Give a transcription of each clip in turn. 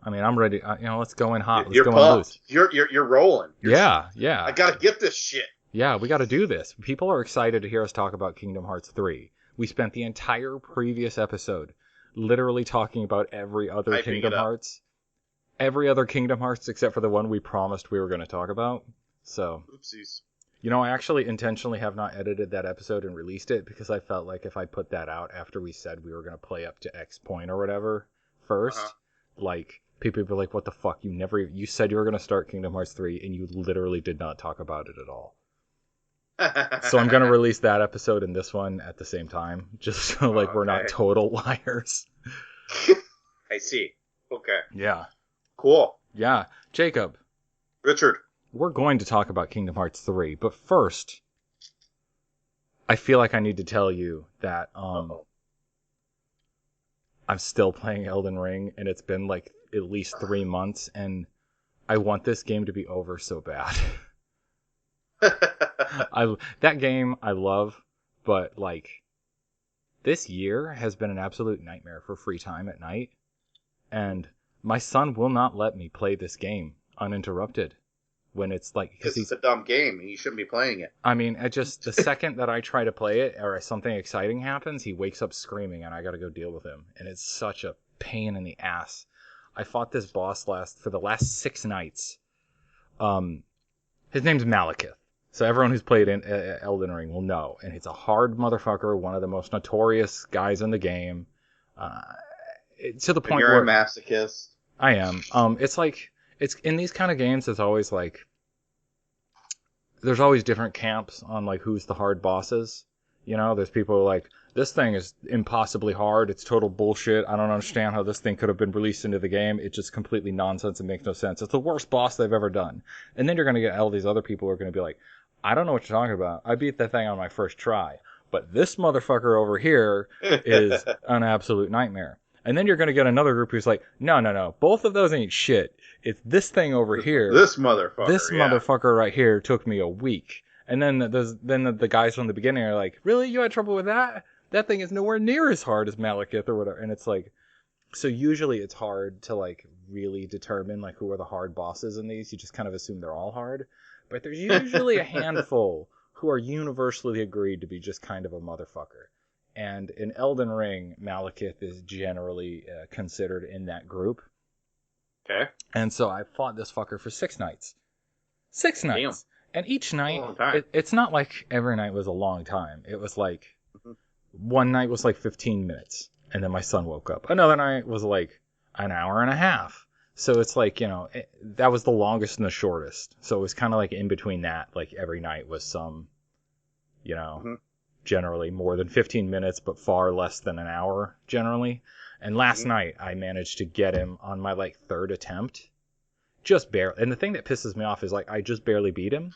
I mean, I'm ready. Let's go in hot. Let's You're go in pumped. loose. You're rolling. Yeah. I gotta get this shit. Yeah, we got to do this. People are excited to hear us talk about Kingdom Hearts 3. We spent the entire previous episode literally talking about every other Hyping Kingdom it up. Hearts. Every other Kingdom Hearts except for the one we promised we were going to talk about. So, Oopsies. I actually intentionally have not edited that episode and released it because I felt like if I put that out after we said we were going to play up to X point or whatever first, like, people would be like, what the fuck? You said you were going to start Kingdom Hearts 3 and you literally did not talk about it at all. So I'm going to release that episode and this one at the same time, just so we're not total liars. I see. Okay. Yeah. Cool. Yeah. Jacob. Richard. We're going to talk about Kingdom Hearts 3, but first, I feel like I need to tell you that I'm still playing Elden Ring, and it's been like at least 3 months, and I want this game to be over so bad. That game I love, but like this year has been an absolute nightmare for free time at night, and my son will not let me play this game uninterrupted when it's like because it's a dumb game and you shouldn't be playing it. I mean, the second that I try to play it or something exciting happens, he wakes up screaming and I got to go deal with him, and it's such a pain in the ass. I fought this boss for the last 6 nights. His name's Malekith. So everyone who's played in Elden Ring will know. And he's a hard motherfucker, one of the most notorious guys in the game. To the point where... You're a masochist. I am. It's like... It's in these kind of games, it's always like... There's always different camps on like who's the hard bosses. There's people who are like, this thing is impossibly hard. It's total bullshit. I don't understand how this thing could have been released into the game. It's just completely nonsense and makes no sense. It's the worst boss they've ever done. And then you're going to get all these other people who are going to be like, I don't know what you're talking about. I beat that thing on my first try. But this motherfucker over here is an absolute nightmare. And then you're going to get another group who's like, no. Both of those ain't shit. It's this thing over here. This motherfucker. This motherfucker right here took me a week. And then the guys from the beginning are like, really? You had trouble with that? That thing is nowhere near as hard as Malekith or whatever. And it's like, so usually it's hard to like really determine like who are the hard bosses in these. You just kind of assume they're all hard. But there's usually a handful who are universally agreed to be just kind of a motherfucker. And in Elden Ring, Malekith is generally considered in that group. Okay. And so I fought this fucker for 6 nights. 6 nights. Damn. And each night, it's not like every night was a long time. It was like, one night was like 15 minutes. And then my son woke up. Another night was like an hour and a half. So it's like, that was the longest and the shortest. So it was kind of like in between that. Like every night was some, generally more than 15 minutes, but far less than an hour generally. And last night I managed to get him on my like 3rd attempt. Just barely. And the thing that pisses me off is like I just barely beat him.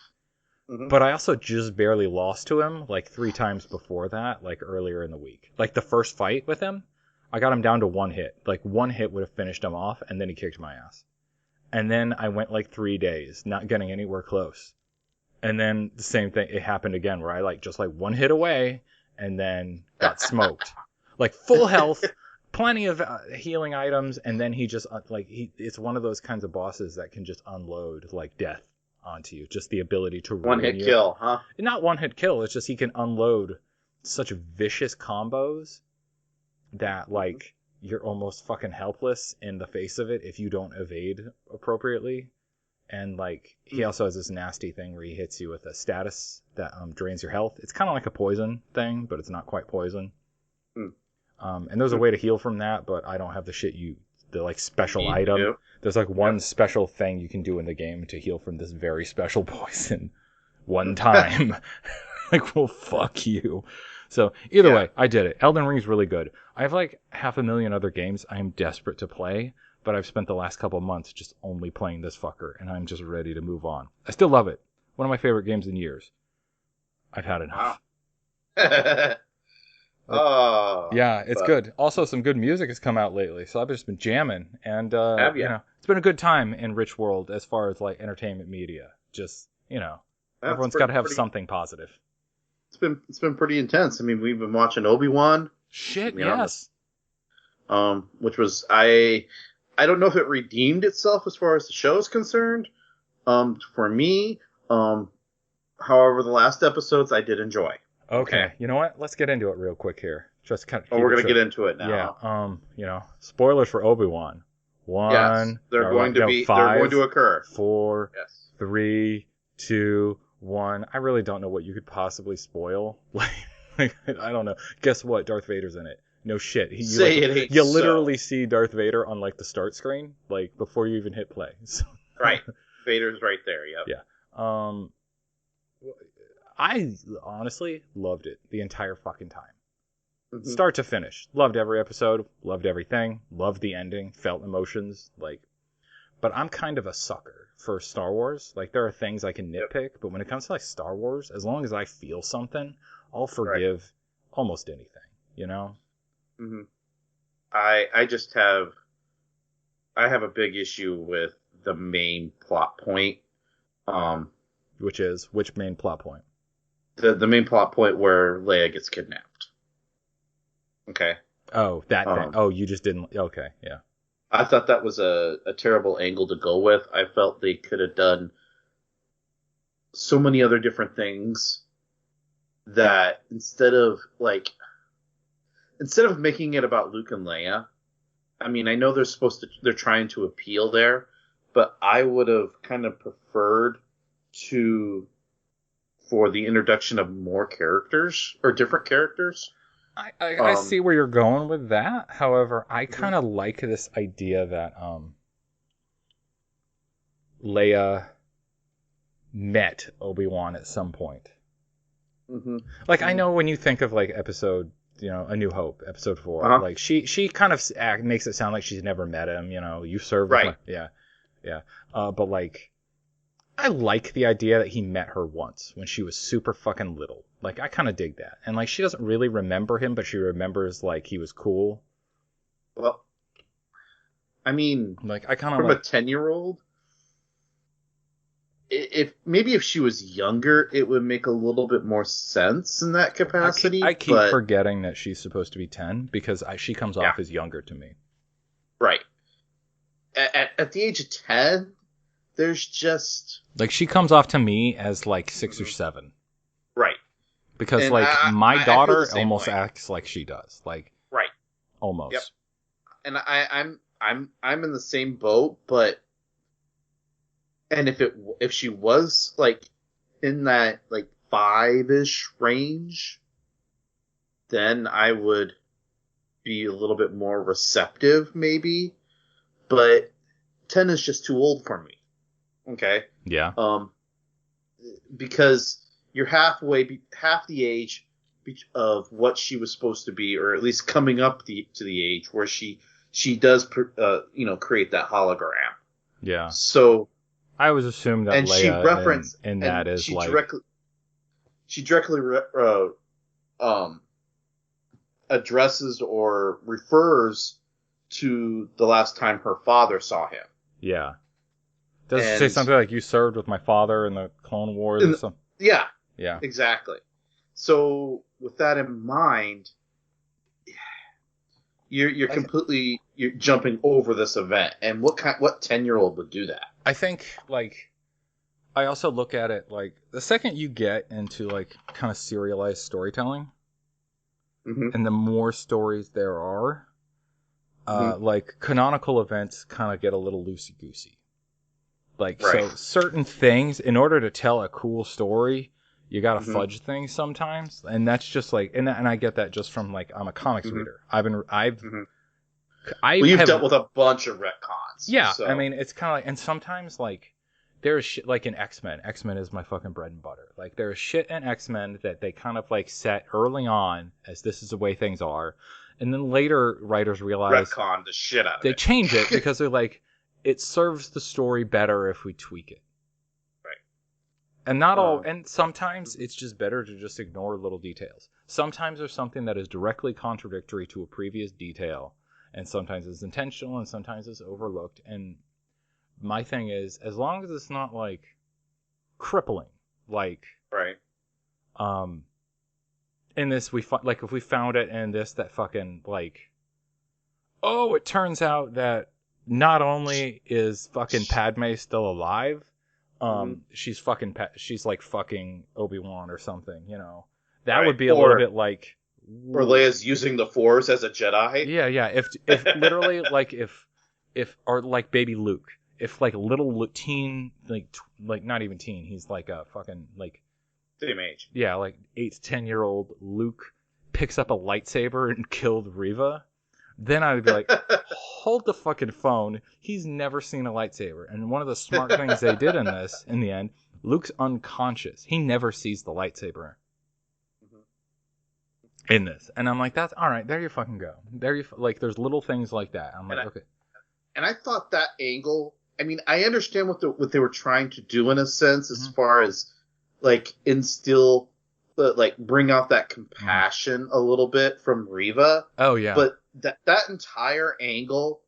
But I also just barely lost to him like 3 times before that, like earlier in the week. Like the first fight with him, I got him down to 1 hit. Like 1 hit would have finished him off, and then he kicked my ass. And then I went like 3 days, not getting anywhere close. And then the same thing, it happened again, where I like just like 1 hit away, and then got smoked. Like full health, plenty of healing items, and then he just it's one of those kinds of bosses that can just unload like death onto you. Just the ability to one hit kill, huh? Not one hit kill. It's just he can unload such vicious combos that like you're almost fucking helpless in the face of it if you don't evade appropriately. And like he also has this nasty thing where he hits you with a status that drains your health. It's kind of like a poison thing, but it's not quite poison. And there's a way to heal from that, but I don't have the like special item. Do. There's like one special thing you can do in the game to heal from this very special poison one time. Like, well, fuck you. So either way, I did it. Elden Ring's really good. I have like 500,000 other games I am desperate to play, but I've spent the last couple months just only playing this fucker, and I'm just ready to move on. I still love it. One of my favorite games in years. I've had enough. Wow. Yeah, it's good. Also, some good music has come out lately, so I've just been jamming, and it's been a good time in Rich World as far as like entertainment media. Just everyone's got to have something positive. It's been pretty intense. I mean, we've been watching Obi Wan. Shit, yes. Which was I I don't know if it redeemed itself as far as the show is concerned. For me, however, the last episodes I did enjoy. Okay, you know what? Let's get into it real quick here. Just kind of. Oh, we're gonna get into it now. Yeah. Spoilers for Obi Wan. Yes, they're going to occur. 4, Yes. 3, 2, 1. I really don't know what you could possibly spoil. Like, I don't know. Guess what? Darth Vader's in it. No shit. You literally see Darth Vader on like the start screen, like before you even hit play. So. Right. Vader's right there. Yep. Yeah. I honestly loved it the entire fucking time. Mm-hmm. Start to finish. Loved every episode. Loved everything. Loved the ending. Felt emotions. But I'm kind of a sucker for Star Wars. Like, there are things I can nitpick, but when it comes to like Star Wars, as long as I feel something, I'll forgive almost anything, you know? Mm-hmm. I just have a big issue with the main plot point. Which main plot point? The main plot point where Leia gets kidnapped. Okay. Oh, that thing. Oh, you just didn't. Okay, yeah. I thought that was a terrible angle to go with. I felt they could have done so many other different things that instead of making it about Luke and Leia, I mean, I know they're trying to appeal there, but I would have kind of preferred for the introduction of more characters or different characters. I see where you're going with that. However, I kind of like this idea that Leia met Obi Wan at some point. Mm-hmm. Like, I know when you think of like episode, A New Hope, episode 4, like she kind of makes it sound like she's never met him. You served with yeah. But like, I like the idea that he met her once when she was super fucking little. Like, I kind of dig that. And like, she doesn't really remember him, but she remembers like he was cool. Well, I mean, like, I kind of from a 10-year-old. If she was younger, it would make a little bit more sense in that capacity. I keep forgetting that she's supposed to be 10 because she comes off as younger to me. Right. At the age of 10, there's just like, she comes off to me as like 6 or 7. Right. Because like my daughter almost acts like she does. Like, right. Almost. Yep. And I'm in the same boat, but. And if she was like in that like 5-ish range, then I would be a little bit more receptive, maybe. But 10 is just too old for me. Okay. Yeah. Because you're half the age of what she was supposed to be, or at least coming up to the age where she does create that hologram. Yeah. So. I always assumed that and Leia she referenced in that is she like directly addresses or refers to the last time her father saw him. Yeah. Does it say something like, you served with my father in the Clone Wars or something? Yeah. Yeah. Exactly. So with that in mind, you're completely jumping over this event. And what 10-year-old would do that? I think, like, I also look at it, like, the second you get into, like, kind of serialized storytelling, and the more stories there are, like, canonical events kind of get a little loosey-goosey. Like, so certain things, in order to tell a cool story, you gotta fudge things sometimes, and that's just, like, and I get that just from, like, I'm a comics reader. You've dealt with a bunch of retcons. Yeah, so. I mean, it's kind of like, and sometimes, like, there's shit, like in X-Men. X-Men is my fucking bread and butter. Like, there's shit in X-Men that they kind of, like, set early on as this is the way things are, and then later writers realize... Retcon the shit out of it. They change it because they're like, it serves the story better if we tweak it. Right. And not all... And sometimes it's just better to just ignore little details. Sometimes there's something that is directly contradictory to a previous detail, and sometimes it's intentional, and sometimes it's overlooked. And my thing is, as long as it's not, like, crippling, like... Right. In this, like, if we found it in this, that fucking, like... Oh, it turns out that not only is fucking Padme still alive, Mhm. she's fucking she's like fucking Obi Wan or something. You know, that Right. would be a little bit like. Or Leia's using the Force as a Jedi. Yeah, yeah. If literally like if or like baby Luke, if like little teen like not even teen, he's like a fucking like Same age. yeah like 8 to 10 year old Luke picks up a lightsaber and killed Reva, then I would be like, hold the fucking phone. He's never seen a lightsaber. And one of the smart things they did in this, in the end, Luke's unconscious. He never sees the lightsaber in this. And I'm like, that's all right. There you fucking go. There you like. There's little things like that. I'm like, okay. And I thought that angle. I mean, I understand what they were trying to do in a sense, as far as like instill, like bring out that compassion a little bit from Reva. Oh yeah. But that entire angle,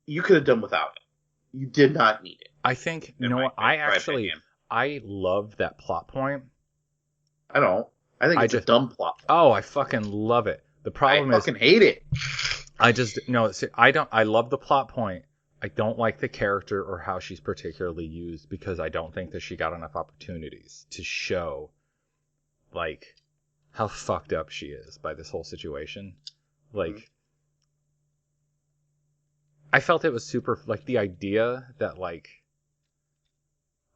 you could have done without it. You did not need it. I think you know what? I love that plot point. I don't. I think it's a dumb plot. Oh, I fucking love it. The problem is I fucking hate it. I just no. See, I don't. I love the plot point. I don't like the character or how she's particularly used because I don't think that she got enough opportunities to show, like, how fucked up she is by this whole situation. Like, I felt it was super like the idea that like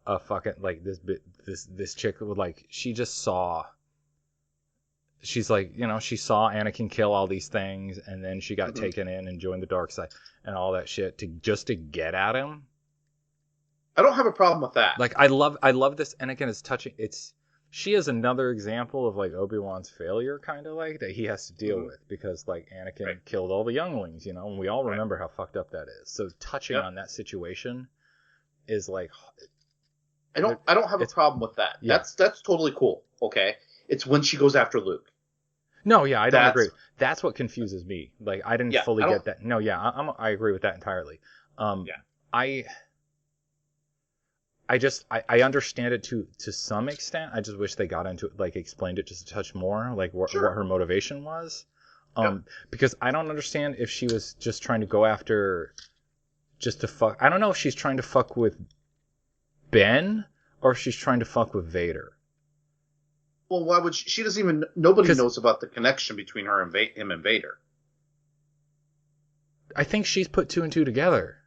a fucking like this chick would like she just saw. She's like, you know, she saw Anakin kill all these things, and then she got taken in and joined the dark side and all that shit to get at him. I don't have a problem with that. Like, I love this. And again, it's touching. She is another example of like Obi-Wan's failure, kind of like that he has to deal with because like Anakin killed all the younglings, you know, and we all remember how fucked up that is. So touching on that situation is like, I don't have a problem with that. Yeah. That's totally cool. Okay. It's when she goes after Luke. No, yeah, I don't agree. That's what confuses me. Like, I didn't fully get that. No, yeah, I agree with that entirely. I understand it to some extent. I just wish they got into it, like, explained it just a touch more, like what her motivation was. Because I don't understand if she was just trying to go after just to fuck. I don't know if she's trying to fuck with Ben or if she's trying to fuck with Vader. Well, why would she doesn't even... Nobody knows about the connection between her and him and Vader. I think she's put two and two together.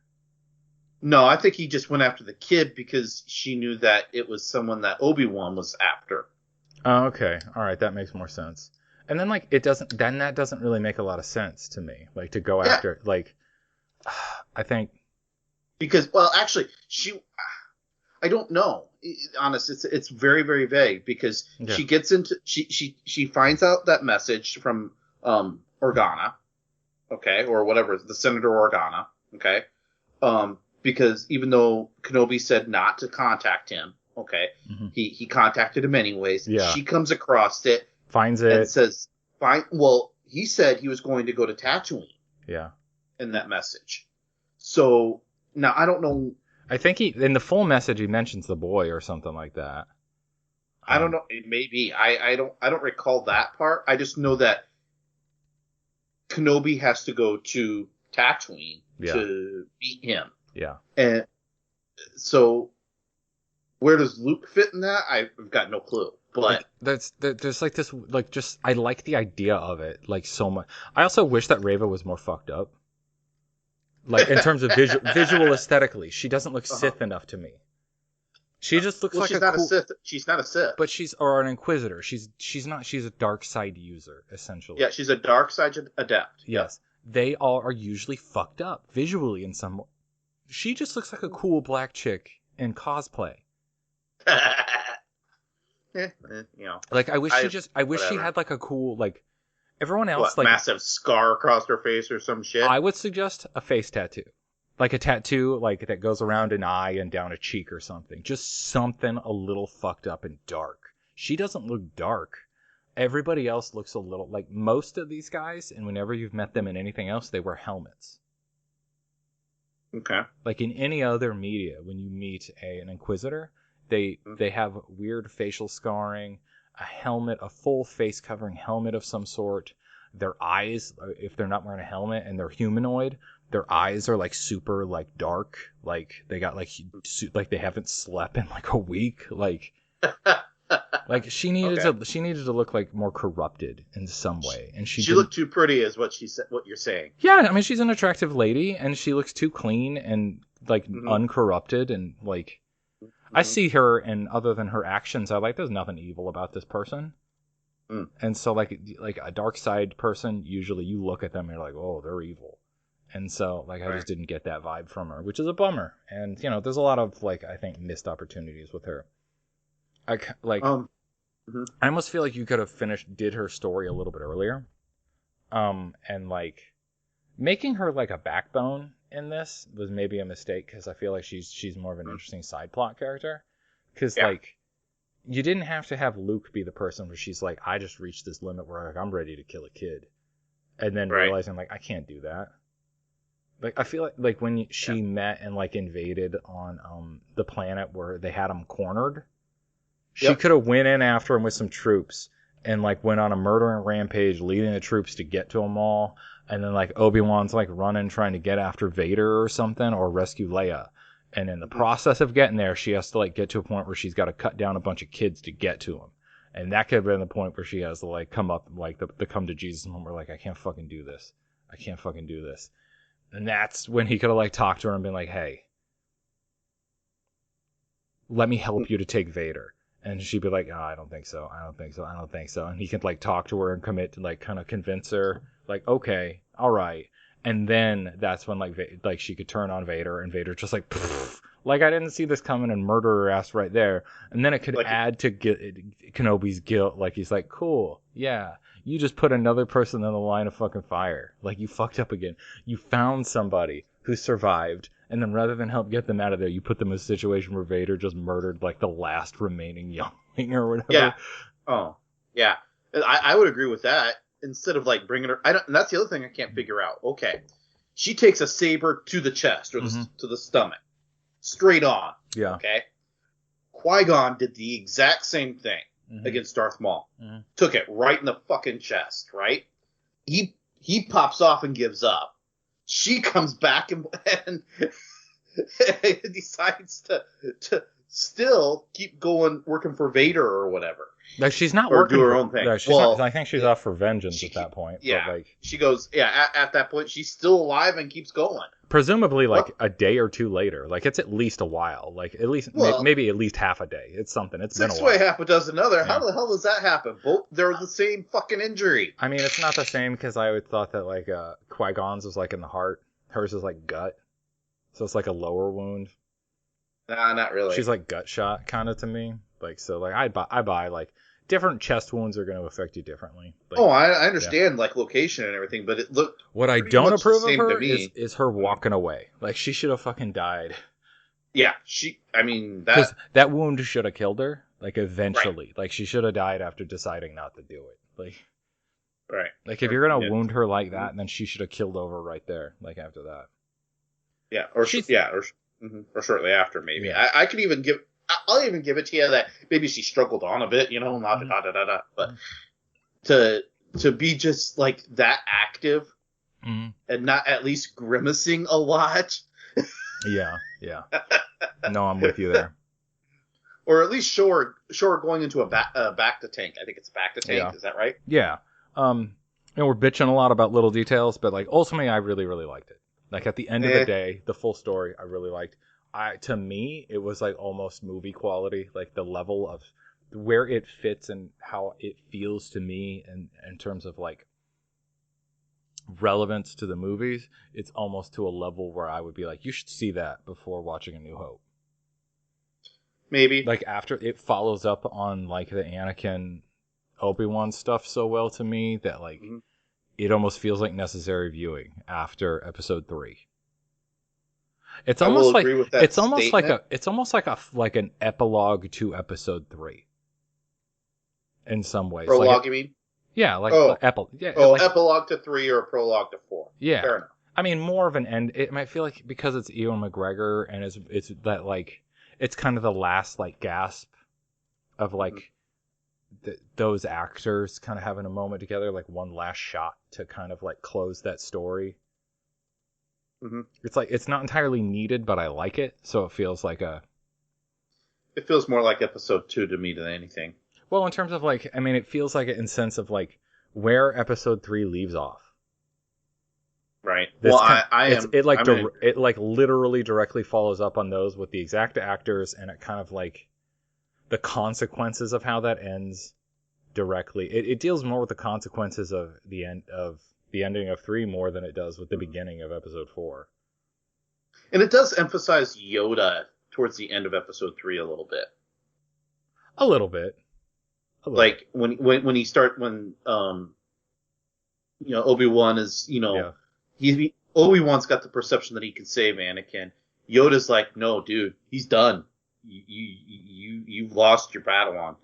No, I think he just went after the kid because she knew that it was someone that Obi Wan was after. Oh, okay. All right, that makes more sense. And then, like, that doesn't really make a lot of sense to me. Like, to go after... Like, I think... Because, well, actually, I don't know. Honest, it's very, very vague because she gets into she finds out that message from Organa, okay, or whatever, the Senator Organa, okay, because even though Kenobi said not to contact him, okay, he contacted him anyways. Yeah. She comes across it, finds it, and says, "Fine." Well, he said he was going to go to Tatooine. Yeah. In that message, so now I don't know. I think in the full message he mentions the boy or something like that. I don't know. It may be. I don't recall that part. I just know that Kenobi has to go to Tatooine to beat him. Yeah. And so where does Luke fit in that? I've got no clue. But there's like this like just I like the idea of it like so much. I also wish that Reva was more fucked up. Like, in terms of visual aesthetically, she doesn't look Sith enough to me. She just looks like she's not a Sith. She's not a Sith. But or an Inquisitor. She's not. She's a dark side user, essentially. Yeah, she's a dark side adept. Yes. They all are usually fucked up visually in some way. She just looks like a cool black chick in cosplay. You know. Like, I wish she had like a cool like. Everyone else, like massive scar across her face or some shit. I would suggest a face tattoo, like a tattoo like that goes around an eye and down a cheek or something. Just something a little fucked up and dark. She doesn't look dark. Everybody else looks a little like most of these guys. And whenever you've met them in anything else, they wear helmets. Okay. Like in any other media, when you meet an Inquisitor, they have weird facial scarring. A helmet, a full face covering helmet of some sort. Their eyes, if they're not wearing a helmet and they're humanoid, their eyes are like super like dark, like they got like like they haven't slept in like a week, like she needed to look like more corrupted in some way, and she looked too pretty, is what she said. What you're saying? Yeah, I mean she's an attractive lady, and she looks too clean and like uncorrupted, and like I see her, and other than her actions, I like there's nothing evil about this person. And so like a dark side person, usually you look at them and you're like, oh, they're evil. And so like I just didn't get that vibe from her, which is a bummer. And there's a lot of like I think missed opportunities with her. I almost feel like you could have did her story a little bit earlier. And like making her like a backbone in this was maybe a mistake, because I feel like she's more of an interesting side plot character. Because like you didn't have to have Luke be the person where she's like, I just reached this limit where like, I'm ready to kill a kid, and then realizing like I can't do that. Like I feel like when she met and like invaded on the planet where they had him cornered, she could have went in after him with some troops and like went on a murdering rampage, leading the troops to get to them all, and then like Obi Wan's like running trying to get after Vader or something, or rescue Leia. And in the process of getting there, she has to like get to a point where she's got to cut down a bunch of kids to get to him. And that could have been the point where she has to like come up, like the come to Jesus moment where like, I can't fucking do this. I can't fucking do this. And that's when he could have like talked to her and been like, hey, let me help you to take Vader. And she'd be like, oh, I don't think so. I don't think so. I don't think so. And he could like talk to her and commit to like kind of convince her like, okay, all right. And then that's when like she could turn on Vader, and Vader just like, like I didn't see this coming, and murder her ass right there. And then it could add to Kenobi's guilt. Like he's like, cool, yeah, you just put another person in the line of fucking fire. Like you fucked up again. You found somebody who survived, and then rather than help get them out of there, you put them in a situation where Vader just murdered like the last remaining youngling or whatever. Yeah. Oh, yeah. I would agree with that. Instead of like bringing her, and that's the other thing I can't figure out. Okay, she takes a saber to the chest or to the stomach, straight on. Yeah. Okay. Qui-Gon did the exact same thing against Darth Maul. Took it right in the fucking chest. Right. He pops off and gives up. She comes back and decides to still keep going, working for Vader or whatever. Like she's not working do her own thing. No, she's not, I think she's off for vengeance at that point. Yeah, but like, she goes. Yeah, at that point, she's still alive and keeps going. Presumably, like a day or two later. Like it's at least a while. Like at least maybe at least half a day. It's something. It's been a while. 6 way, half a dozen other. Yeah. How the hell does that happen? Both they're the same fucking injury. I mean, it's not the same because I would thought that like Qui-Gon's was like in the heart. Hers is like gut, so it's like a lower wound. Nah, not really. She's like gut shot kind of to me. Like so, like I buy like. Different chest wounds are going to affect you differently. Like, I understand like location and everything, but it looked. What I don't approve of her is her walking away. Like she should have fucking died. Yeah, I mean that wound should have killed her. Like eventually, like she should have died after deciding not to do it. Like, right. Like if you're gonna wound her like that, then she should have killed over right there. Like after that. Yeah, or shortly after maybe. Yeah. I could even give. I'll even give it to you that maybe she struggled on a bit, but to be just like that active and not at least grimacing a lot. Yeah. No, I'm with you there. Or at least show her going into a back to tank. I think it's back to tank. Yeah. Is that right? Yeah. We're bitching a lot about little details, but like ultimately, I really, really liked it. Like at the end of the day, the full story, I really liked. To me, it was like almost movie quality, like the level of where it fits and how it feels to me, and in terms of like relevance to the movies, it's almost to a level where I would be like, you should see that before watching A New Hope. Maybe. Like after it follows up on like the Anakin Obi Wan stuff so well to me that like it almost feels like necessary viewing after Episode 3. It's almost like an epilogue to Episode 3. In some ways, prologue, you mean? Yeah, like epilogue to 3 or a prologue to 4. Yeah, fair enough. I mean, more of an end. It might feel like because it's Ewan McGregor and it's that like it's kind of the last like gasp of like those actors kind of having a moment together, like one last shot to kind of like close that story. Mm-hmm. It's like it's not entirely needed, but I like it, so it feels like a. It feels more like episode 2 to me than anything. Well, in terms of like, I mean, it feels like it in sense of like where episode 3 leaves off. Right. This Well, kind, I'm it like literally directly follows up on those with the exact actors, and it kind of like the consequences of how that ends directly. It deals more with the consequences of the ending of 3 more than it does with the beginning of episode 4. And it does emphasize Yoda towards the end of episode 3 a little bit. A little bit. Like when Obi Wan is Obi Wan's got the perception that he can save Anakin. Yoda's like, no, dude, he's done. You've lost your Padawan.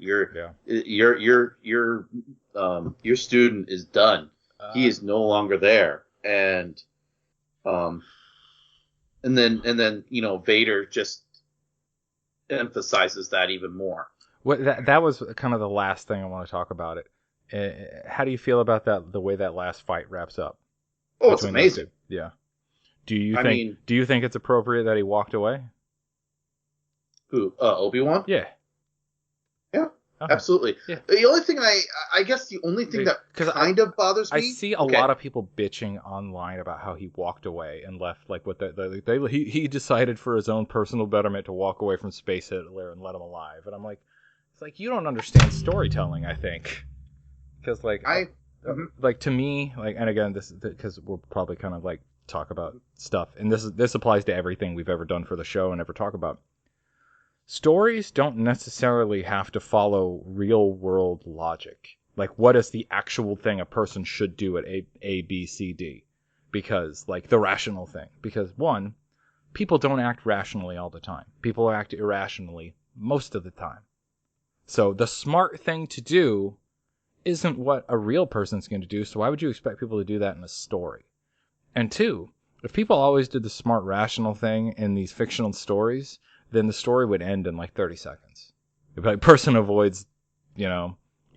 Your student is done. He is no longer there. And then Vader just emphasizes that even more. That was kind of the last thing I want to talk about it. How do you feel about that? The way that last fight wraps up? Oh, it's amazing. Yeah. Do you think it's appropriate that he walked away? Who? Obi-Wan? Yeah. Yeah. Okay. Absolutely. Yeah. The only thing I guess the only thing that kind of bothers me. I see a lot of people bitching online about how he walked away and left, like what he decided for his own personal betterment to walk away from Space Hitler and let him alive, and I'm like, it's like you don't understand storytelling, I think, because like like to me, like, and again, this because we'll probably kind of like talk about stuff, and this applies to everything we've ever done for the show and ever talk about. Stories don't necessarily have to follow real world logic. Like, what is the actual thing a person should do at A, B, C, D? Because, like, the rational thing. Because, one, people don't act rationally all the time. People act irrationally most of the time. So the smart thing to do isn't what a real person's going to do, so why would you expect people to do that in a story? And two, if people always did the smart, rational thing in these fictional stories, then the story would end in like 30 seconds. If a person avoids,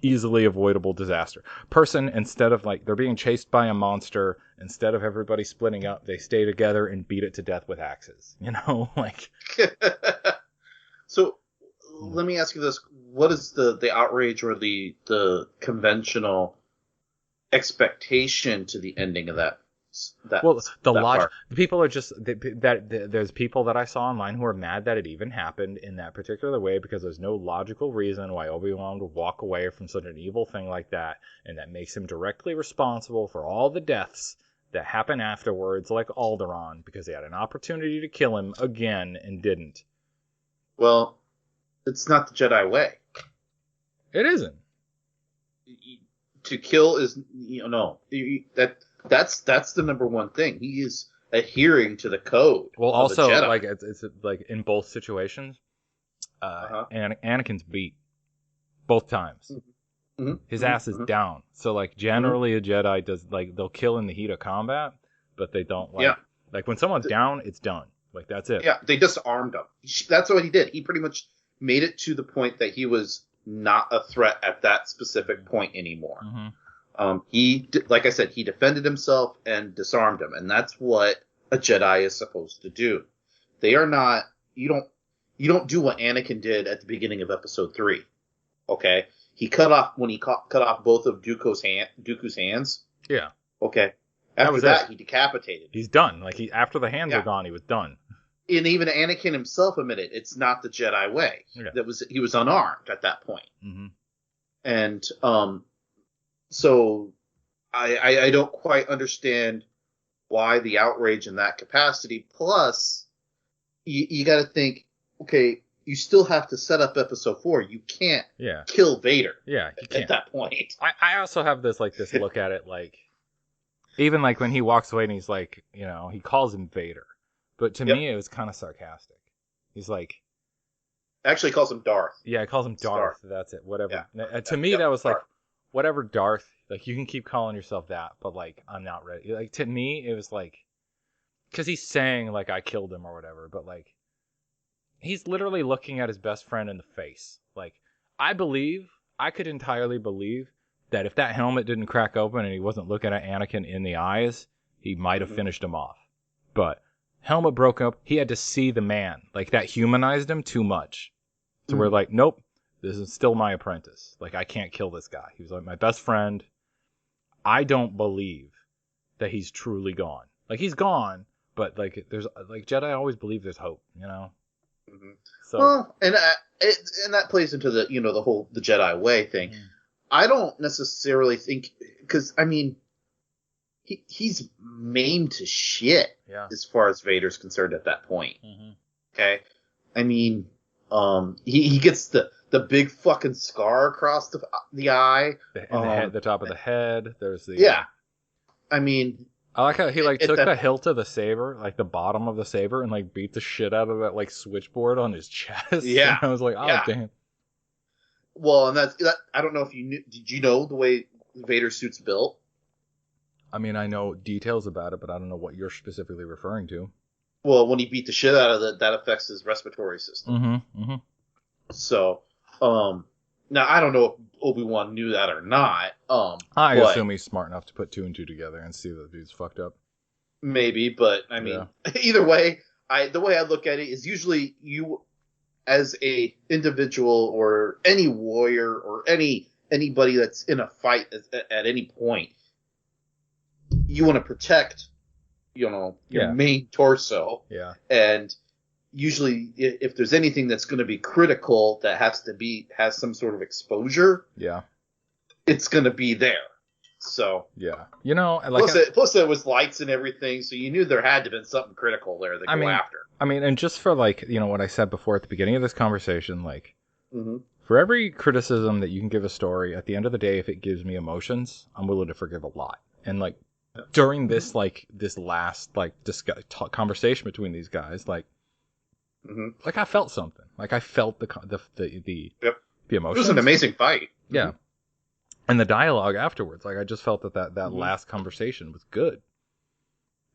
easily avoidable disaster. Person, instead of like they're being chased by a monster, instead of everybody splitting up, they stay together and beat it to death with axes. Like. So let me ask you this: what is the outrage or the conventional expectation to the ending of that? The people are just there's people that I saw online who are mad that it even happened in that particular way because there's no logical reason why Obi-Wan would walk away from such an evil thing like that, and that makes him directly responsible for all the deaths that happen afterwards, like Alderaan, because he had an opportunity to kill him again and didn't. Well, it's not the Jedi way. It isn't. To kill is That's the number one thing. He is adhering to the code. Well, also, like it's like in both situations, Anakin's beat both times. Mm-hmm. His ass is down. So like generally a Jedi does like they'll kill in the heat of combat, but they don't like when someone's down, it's done. Like that's it. Yeah, they disarmed him. That's what he did. He pretty much made it to the point that he was not a threat at that specific point anymore. Mm-hmm. Like I said, he defended himself and disarmed him, and that's what a Jedi is supposed to do. They are not. You don't do what Anakin did at the beginning of Episode 3. Okay, he cut off both of Dooku's hands. Yeah. Okay. After that, he decapitated. He's done. Like after the hands are gone, he was done. And even Anakin himself admitted it's not the Jedi way. Yeah. He was unarmed at that point. Mm-hmm. And so I don't quite understand why the outrage in that capacity. Plus, you got to think, okay, you still have to set up Episode 4. You can't kill Vader. Yeah, at that point. I also have this look at it like, even like when he walks away and he's like, he calls him Vader, but to me it was kind of sarcastic. He's like, actually calls him Darth. Yeah, he calls him Darth. That's it. Whatever. Yeah. To me that was Darth. Like, whatever, Darth. Like, you can keep calling yourself that, but, like, I'm not ready. Like, to me, it was, like... Because he's saying, like, I killed him or whatever, but, like... He's literally looking at his best friend in the face. Like, I could entirely believe that if that helmet didn't crack open and he wasn't looking at Anakin in the eyes, he might have finished him off. But helmet broke up. He had to see the man. Like, that humanized him too much. So we're like, nope, this is still my apprentice. Like, I can't kill this guy. He was like my best friend. I don't believe that he's truly gone. Like, he's gone, but like, there's like Jedi always believe there's hope, you know. Mm-hmm. So, well, and that plays into the the whole the Jedi way thing. I don't necessarily think, because I mean, he's maimed to shit as far as Vader's concerned at that point. Okay, I mean, he gets the big fucking scar across the eye, and the head, the top of the head. There's the I mean, I like how he like took the hilt of the saber, like the bottom of the saber, and like beat the shit out of that like switchboard on his chest. Yeah, and I was like, oh damn. Well, and that I don't know if you knew. Did you know the way Vader's suit's built? I mean, I know details about it, but I don't know what you're specifically referring to. Well, when he beat the shit out of it, that affects his respiratory system. So, now I don't know if Obi Wan knew that or not. I assume he's smart enough to put two and two together and see that dude's fucked up. Maybe, but I mean, either way, the way I look at it is usually you, as a individual or any warrior or anybody that's in a fight at any point, you want to protect, your main torso. Yeah. And usually, if there's anything that's going to be critical that has some sort of exposure, it's going to be there. So plus there was lights and everything, so you knew there had to have been something critical there to go after. I mean, and just for like what I said before at the beginning of this conversation, like for every criticism that you can give a story, at the end of the day, if it gives me emotions, I'm willing to forgive a lot. And like during this last conversation between these guys, like I felt something. Like I felt the emotions. It was an amazing fight. Yeah. And the dialogue afterwards, like I just felt that last conversation was good.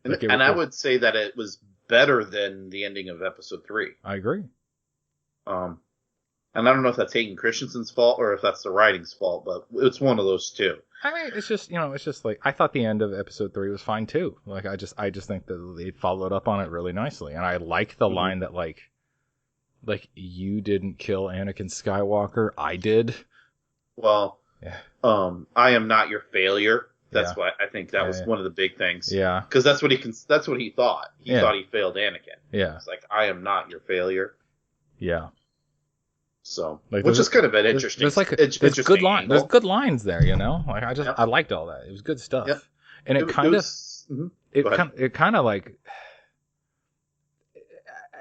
And I would say that it was better than the ending of episode 3. I agree. And I don't know if that's Hayden Christensen's fault or if that's the writing's fault, but it's one of those two. I mean, it's just like I thought the end of episode 3 was fine too. Like I just think that they followed up on it really nicely, and I like the line that like you didn't kill Anakin Skywalker, I did. Well, I am not your failure. That's why I think that was one of the big things. Yeah, because that's what he thought. He thought he failed Anakin. Yeah, it's like I am not your failure. Yeah. So, which is kind of an interesting. There's good lines. There's good lines there, Like I liked all that. It was good stuff. Yep. And it kind of like.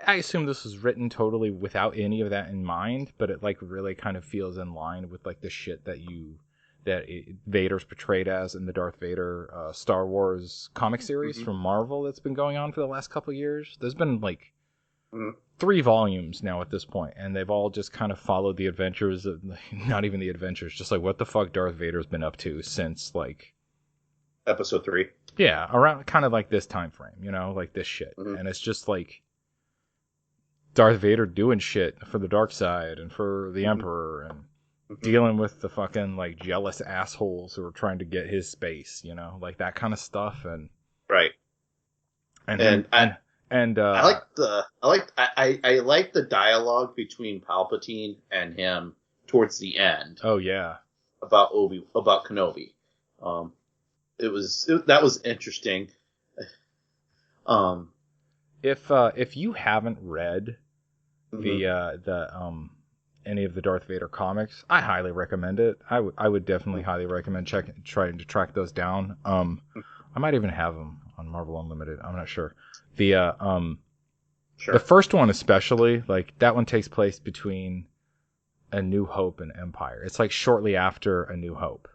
I assume this was written totally without any of that in mind, but it like really kind of feels in line with like the shit that Vader's portrayed as in the Darth Vader Star Wars comic series from Marvel that's been going on for the last couple of years. There's been like 3 volumes now at this point, and they've all just kind of followed the adventures of, not even the adventures, just like what the fuck Darth Vader's been up to since like episode 3. Yeah, around kind of like this time frame, like this shit. And it's just like Darth Vader doing shit for the dark side and for the Emperor and dealing with the fucking like jealous assholes who are trying to get his space, like that kind of stuff. And right. I like the dialogue between Palpatine and him towards the end. Oh yeah, about Kenobi. That was interesting. If you haven't read the any of the Darth Vader comics, I highly recommend it. I would definitely highly recommend trying to track those down. I might even have them on Marvel Unlimited. I'm not sure. The first one especially, like that one takes place between A New Hope and Empire. It's like shortly after A New Hope.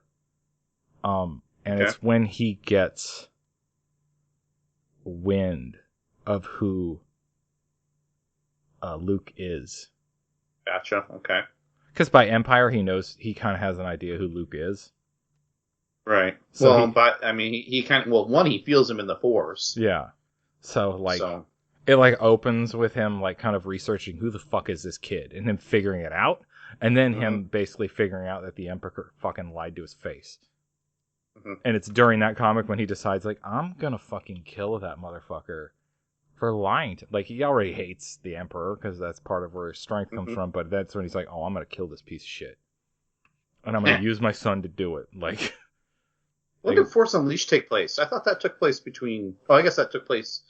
It's when he gets wind of who Luke is. Gotcha. Okay. Because by Empire, he kind of has an idea who Luke is. Right. So he kind of, one, he feels him in the Force. Yeah. So it like opens with him like kind of researching who the fuck is this kid and him figuring it out, and then him basically figuring out that the Emperor fucking lied to his face. And it's during that comic when he decides like, I'm gonna fucking kill that motherfucker For lying to, like, he already hates the Emperor because that's part of where his strength comes from, but that's when he's like, oh, I'm going to kill this piece of shit. And I'm going to use my son to do it. Like, when did Force Unleashed take place? I thought that took place between... Oh, I guess that took place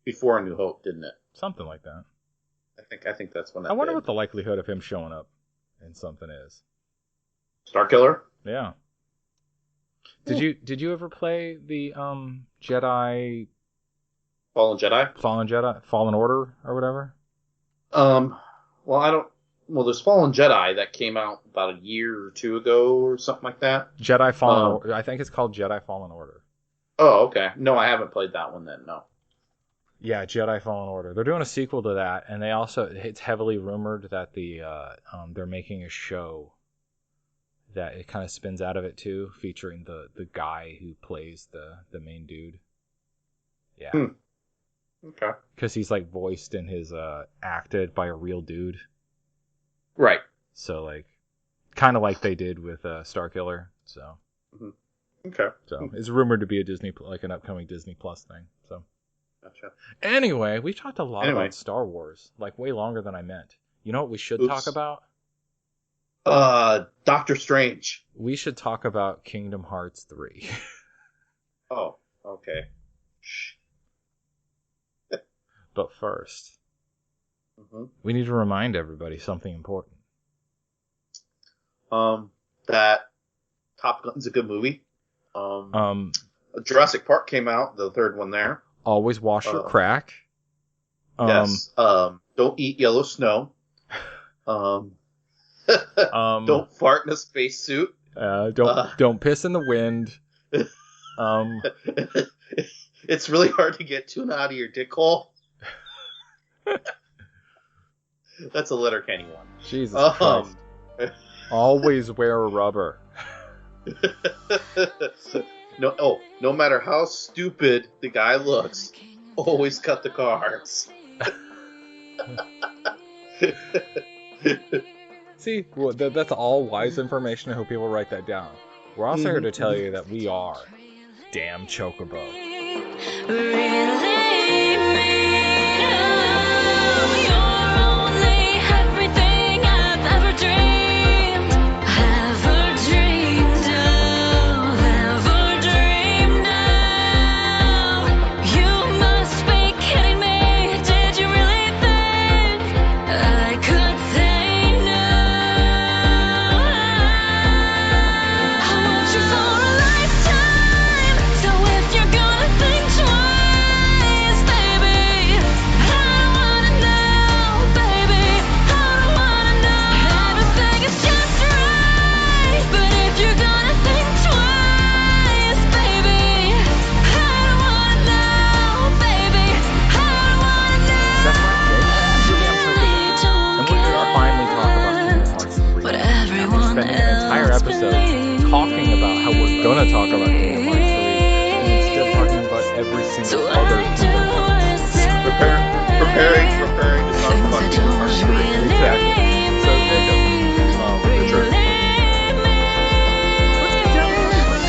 before A New Hope, didn't it? something like that. I think that's when that I wonder did. what the likelihood of him showing up in something is. Starkiller? Yeah. Did you ever play the Jedi Fallen Jedi? Fallen Order or whatever? Well, I don't... Well, there's Fallen Jedi that came out about a year or two ago or something like that. Jedi Fallen Order. I think it's called Jedi Fallen Order. Oh, okay. No, I haven't played that one then, no. Yeah, Jedi Fallen Order. They're doing a sequel to that, and they also... It's heavily rumored that they're making a show that it kind of spins out of it too, featuring the guy who plays the main dude. Yeah. Okay. Because he's like voiced and his acted by a real dude. Right. So like, kind of like they did with Starkiller. So. Okay. So it's rumored to be a Disney, like an upcoming Disney Plus thing. So. Gotcha. Anyway, we've talked a lot about Star Wars, like way longer than I meant. You know what we should talk about? Doctor Strange. We should talk about Kingdom Hearts 3. Oh, okay. But first, we need to remind everybody something important. That Top Gun's a good movie. Jurassic Park came out, the third one there. Always wash your crack. Yes. Don't eat yellow snow. Don't fart in a spacesuit. Don't piss in the wind. It's really hard to get tuna out of your dick hole. That's a Letterkenny one. Jesus Christ. Always wear a rubber. No matter how stupid the guy looks, always cut the cards. See, well, that's all wise information. I hope people write that down. We're also here to tell you that we are damn Chocobo. Talking about how we're gonna talk about Kingdom Hearts 3 and instead talking about every single other Kingdom Hearts. Preparing to talk about Kingdom Hearts 3. Exactly. So Jacob, Richard. Let's get down to it.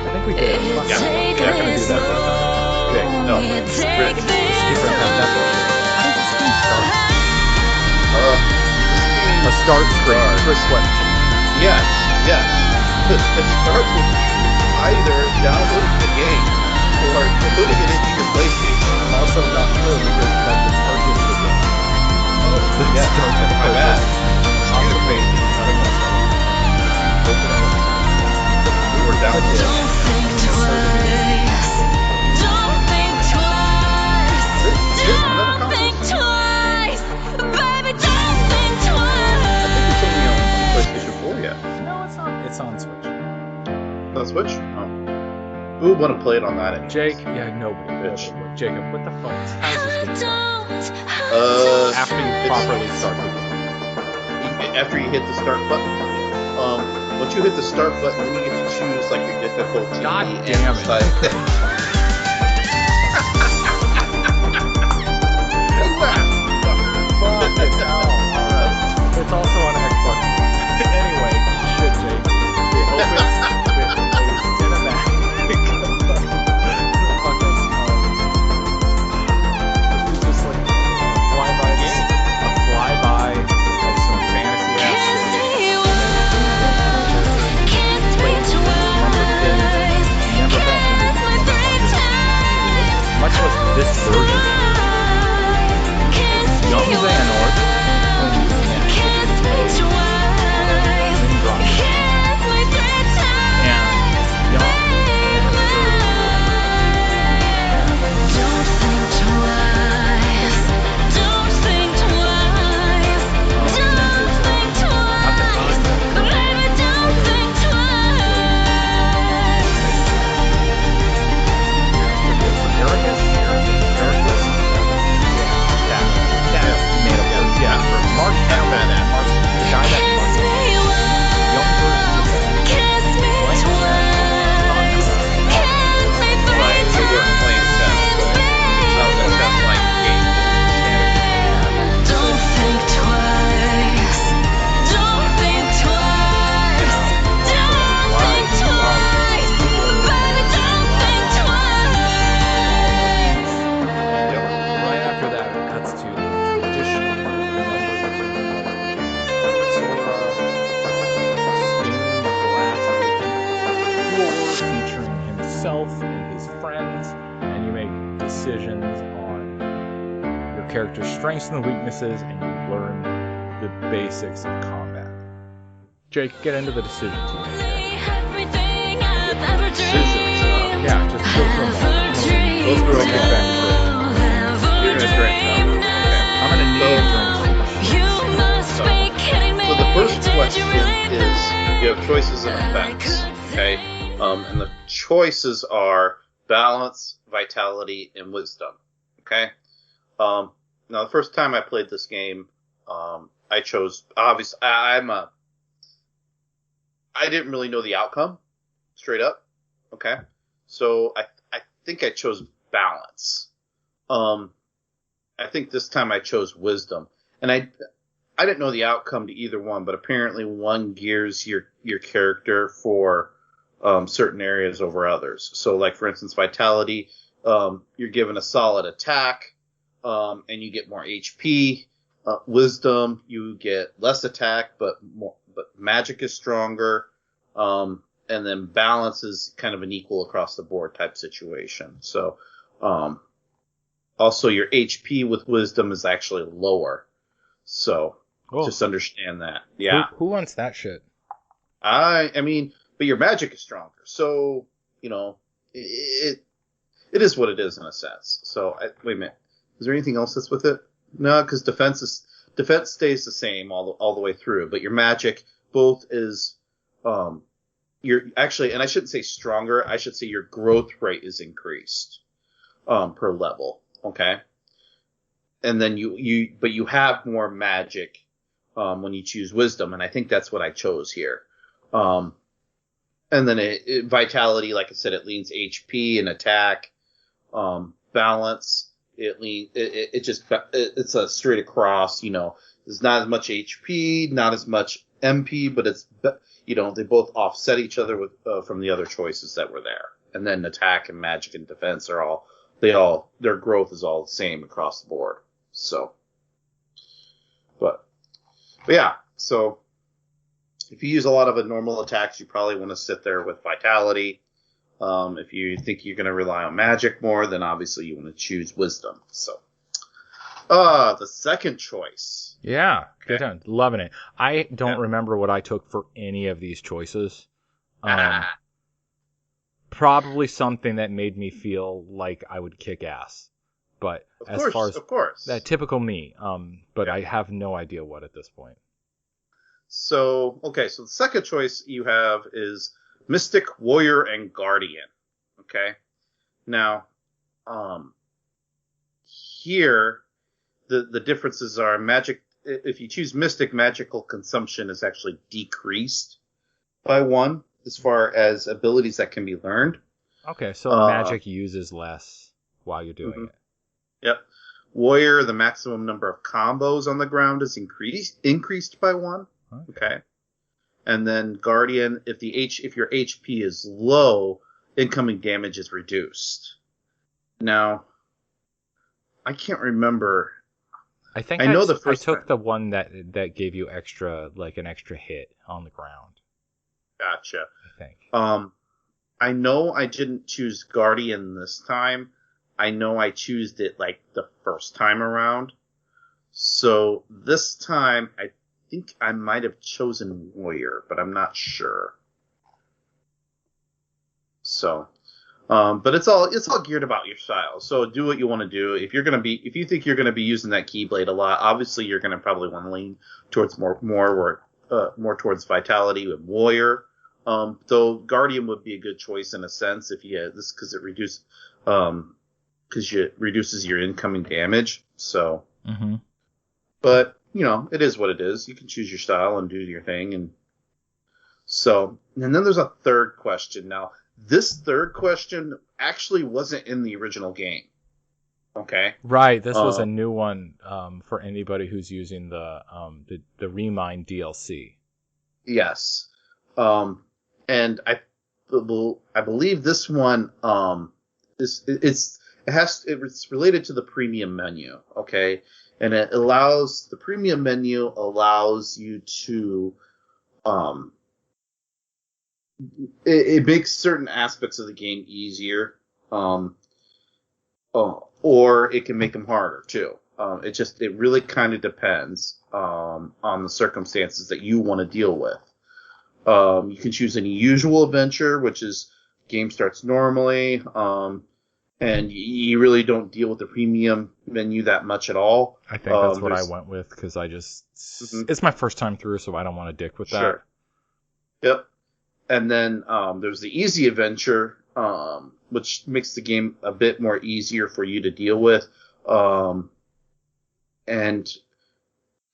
I think we did. Yeah. We're not gonna do that this time. Okay. No. Skip right past that bullshit. How does this thing start? A start screen. Trick question. Yes. It starts with either downloading the game or putting it into your PlayStation. I'm also not sure because that's the purchase of the game. Oh, yeah. My bad. Excuse me. We were downloading. It's on Switch. On Switch? Oh. Who would want to play it on that anyway? Jake? Yeah, nobody. Jacob, what the fuck? How does this game start? After you properly start the game. After you hit the start button. Once you hit the start button, then you get to choose like your difficulty. God damn it. It's also on Xbox. Anyway, shit, Jake. It opens with a this version. It's young Xehanort when you character's strengths and weaknesses, and you learn the basics of combat. Jake, get into the decisions you make there. Yeah, just go through them all. Go through them all. You're going to drink them. Okay. I'm going to need drinks. So the first question is, you have choices and effects. Okay? And the choices are balance, vitality, and wisdom. Okay? Now, the first time I played this game, I chose, obviously, I didn't really know the outcome, straight up, okay? So, I think I chose balance. I think this time I chose wisdom. And I didn't know the outcome to either one, but apparently one gears your character for certain areas over others. So, like, for instance, vitality, you're given a solid attack, and you get more HP. Wisdom, you get less attack, but magic is stronger. And then balance is kind of an equal across the board type situation. So, also your HP with wisdom is actually lower. So, just understand that. Yeah. Who wants that shit? I mean, but your magic is stronger. So, you know, it is what it is in a sense. So, wait a minute. Is there anything else that's with it? No, because defense stays the same all the way through, but your magic both is you're actually, and I shouldn't say stronger, I should say your growth rate is increased per level. Okay, and then you have more magic when you choose wisdom, and I think that's what I chose here. And then vitality, like I said, it leans HP and attack, balance. It's a straight across, you know, there's not as much HP, not as much MP, but it's, you know, they both offset each other with, from the other choices that were there. And then attack and magic and defense their growth is all the same across the board. So, but yeah, so if you use a lot of normal attacks, you probably want to sit there with vitality. If you think you're going to rely on magic more, then obviously you want to choose wisdom. So, the second choice. Yeah, good time. Loving it. I don't remember what I took for any of these choices. Probably something that made me feel like I would kick ass. But of course, that typical me. But I have no idea what at this point. So, okay, so the second choice you have is Mystic, Warrior, and Guardian. Okay? Now, here, the differences are magic. If you choose Mystic, magical consumption is actually decreased by 1 as far as abilities that can be learned. Okay, so magic uses less while you're doing it. Yep. Warrior, the maximum number of combos on the ground is increased by 1. Okay. And then Guardian, if your HP is low, incoming damage is reduced. Now, I can't remember. I took the one that gave you an extra hit on the ground. Gotcha. I think. I know I didn't choose Guardian this time. I know I choosed it like the first time around. So this time, I think I might have chosen warrior, but I'm not sure. So, but it's all geared about your style. So do what you want to do. If you think you're gonna be using that keyblade a lot, obviously you're gonna probably want to lean towards more towards vitality with warrior. Though guardian would be a good choice in a sense if you had this because it reduces your incoming damage. So, but it is what it is. You can choose your style and do your thing, and then there's a third question. Now, this third question actually wasn't in the original game. Okay. Right. This was a new one for anybody who's using the Remind DLC. Yes. And I believe this one it's related to the premium menu. Okay. And the premium menu allows you to it makes certain aspects of the game easier, or it can make them harder too. It really kind of depends on the circumstances that you want to deal with. You can choose any usual adventure, which is game starts normally, and you really don't deal with the premium menu that much at all. I think that's what I went with because it's my first time through, so I don't want to dick with that. Sure. Yep. And then there's the easy adventure, which makes the game a bit more easier for you to deal with, and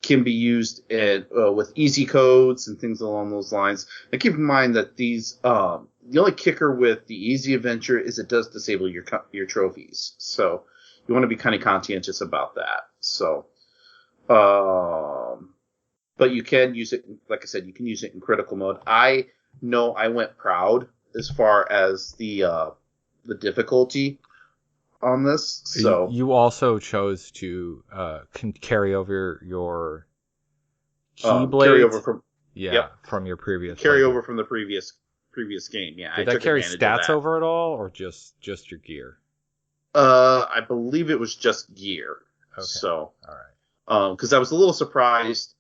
can be used with easy codes and things along those lines. And keep in mind that these the only kicker with the easy adventure is it does disable your trophies, so you want to be kind of conscientious about that. So, but you can use it, like I said, you can use it in critical mode. I know I went proud as far as the difficulty on this. So you also chose to carry over your keyblade. From your previous over from the previous game. Yeah, did that carry stats over at all, or just your gear? I believe it was just gear. Okay. So, all right. Because I was a little surprised.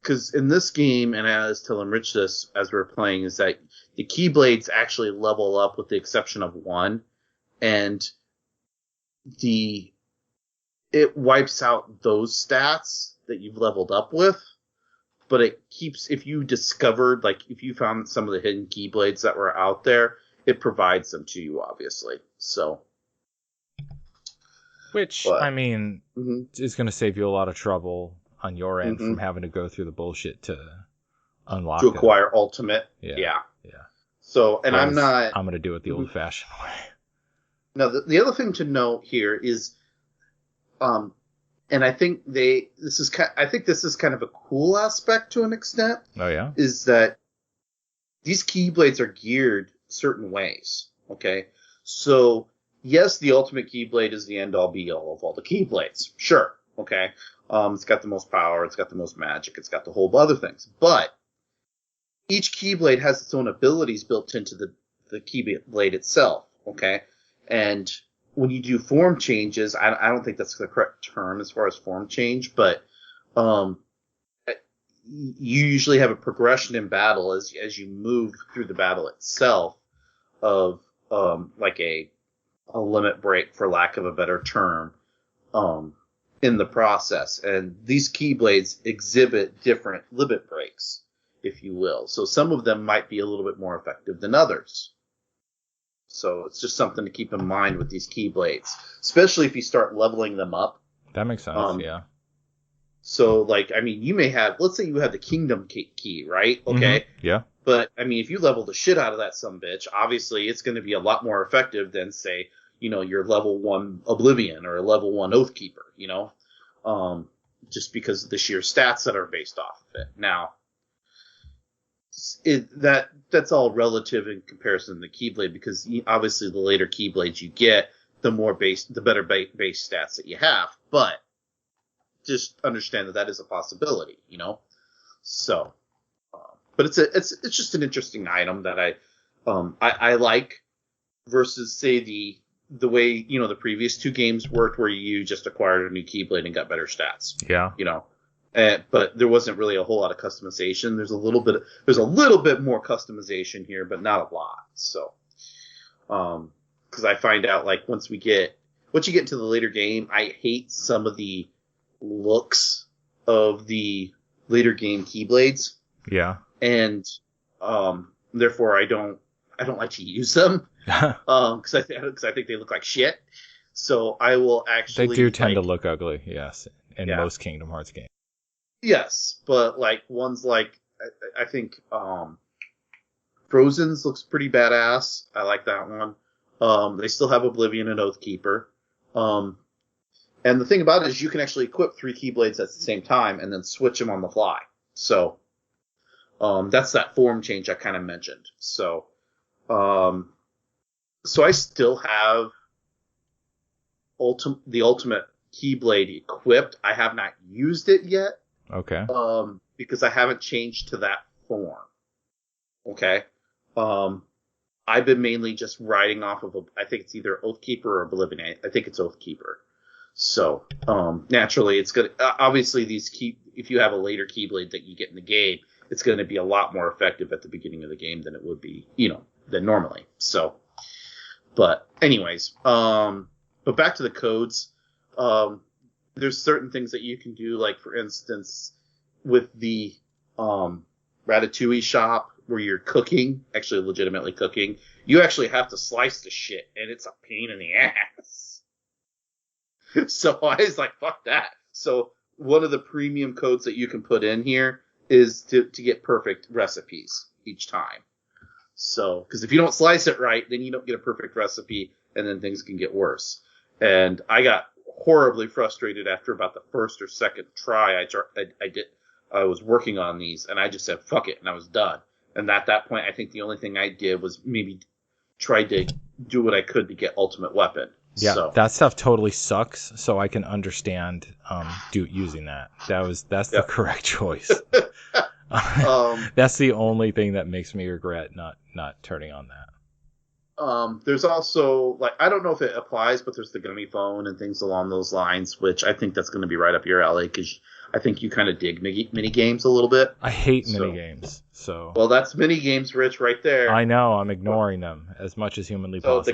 Because in this game, and I was telling Rich this as we were playing, is that the keyblades actually level up with the exception of one, and it wipes out those stats that you've leveled up with, but it keeps, if you found some of the hidden keyblades that were out there, it provides them to you, obviously. So, which I mean, is going to save you a lot of trouble on your end from having to go through the bullshit to unlock to acquire ultimate. Yeah. So, and I'm going to do it the old-fashioned way. Now, the other thing to note here is, and I think this is kind of a cool aspect to an extent. Oh yeah, is that these keyblades are geared certain ways. Okay, so yes, the ultimate keyblade is the end-all be-all of all the keyblades. Sure. Okay. It's got the most power, it's got the most magic, it's got the whole other things. But each keyblade has its own abilities built into the keyblade itself, okay? And when you do form changes, I don't think that's the correct term as far as form change, but you usually have a progression in battle as you move through the battle itself of like a limit break, for lack of a better term, in the process. And these keyblades exhibit different limit breaks, if you will. So some of them might be a little bit more effective than others. So it's just something to keep in mind with these keyblades, especially if you start leveling them up. That makes sense, yeah. So, you may have, let's say you have the kingdom key, right? Okay. Yeah. But, if you level the shit out of that sumbitch, obviously it's going to be a lot more effective than, say, your level 1 Oblivion or a level 1 Oathkeeper, just because of the sheer stats that are based off of it. Now, that's all relative in comparison to the Keyblade, because obviously the later Keyblades you get, the better base stats that you have. But just understand that is a possibility, So, but it's just an interesting item that I like versus, say, the the way, the previous two games worked, where you just acquired a new Keyblade and got better stats. Yeah. But there wasn't really a whole lot of customization. There's a little bit more customization here, but not a lot. So, because I find out, like, once you get into the later game, I hate some of the looks of the later game Keyblades. Yeah. And, therefore I don't like to use them. Because I think they look like shit. So I will actually. They do tend to look ugly, yes, in most Kingdom Hearts games. Yes, but like ones like I think Frozen's looks pretty badass. I like that one. They still have Oblivion and Oathkeeper. And the thing about it is you can actually equip 3 Keyblades at the same time and then switch them on the fly. So that's that form change I kind of mentioned. So I still have the ultimate Keyblade equipped. I have not used it yet. Okay. Because I haven't changed to that form. Okay. I've been mainly just riding off of I think it's either Oathkeeper or Oblivion. I think it's Oathkeeper. So, naturally it's gonna, obviously if you have a later Keyblade that you get in the game, it's gonna be a lot more effective at the beginning of the game than it would be, than normally. So, but anyways, but back to the codes, there's certain things that you can do, like for instance, with the Ratatouille shop where you're cooking, actually legitimately cooking, you actually have to slice the shit, and it's a pain in the ass. So I was like, fuck that. So one of the premium codes that you can put in here is to get perfect recipes each time. So, because if you don't slice it right, then you don't get a perfect recipe, and then things can get worse. And I got horribly frustrated after about the first or second try I was working on these, and I just said fuck it, and I was done. And at that point, I think the only thing I did was maybe try to do what I could to get Ultimate Weapon. Yeah, so. That stuff totally sucks, so I can understand using that. That's the correct choice. That's the only thing that makes me regret not turning on that. There's also, like, I don't know if it applies, but there's the Gummy Phone and things along those lines, which I think that's going to be right up your alley, because I think you kind of dig mini games a little bit. I hate mini games, so. Well, that's mini games, Rich, right there. I know, I'm ignoring them as much as humanly possible. So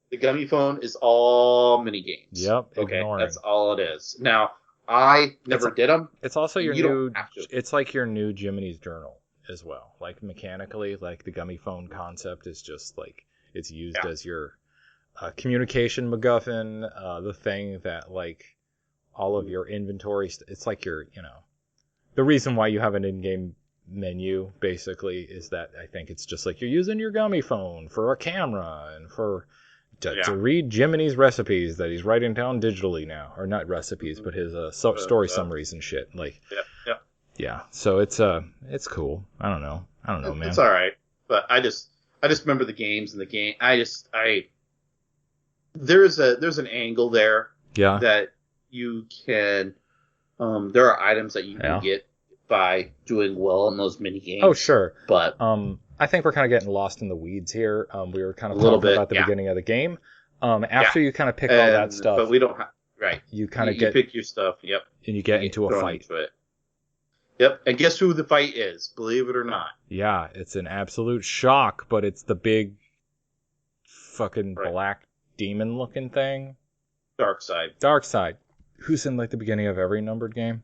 the Gummy Phone is all mini games. Yep, okay, ignoring. That's all it is. Now, I never did them. It's also it's like your new Jiminy's Journal as well. Like, mechanically, like, the Gummy Phone concept is just like, it's used as your communication MacGuffin, the thing that, like, all of your inventory, it's like your, the reason why you have an in-game menu, basically, is that I think it's just like you're using your Gummy Phone for a camera and to read Jiminy's recipes that he's writing down digitally now. Or not recipes, but his story summaries and shit. Like, yeah. So it's cool. I don't know, man. It's all right, but I just remember the games and the game. There's an angle there. Yeah. That you can. There are items that you can get by doing well in those mini games. Oh, sure. But I think we're kind of getting lost in the weeds here. We were kind of talking about the beginning of the game. After you kind of pick all that stuff, but we don't have right. You kind of pick your stuff. Yep. And you get into a fight. Into it. Yep. And guess who the fight is? Believe it or not. Yeah, it's an absolute shock, but it's the big, fucking black demon-looking thing. Darkseid. Who's in like the beginning of every numbered game.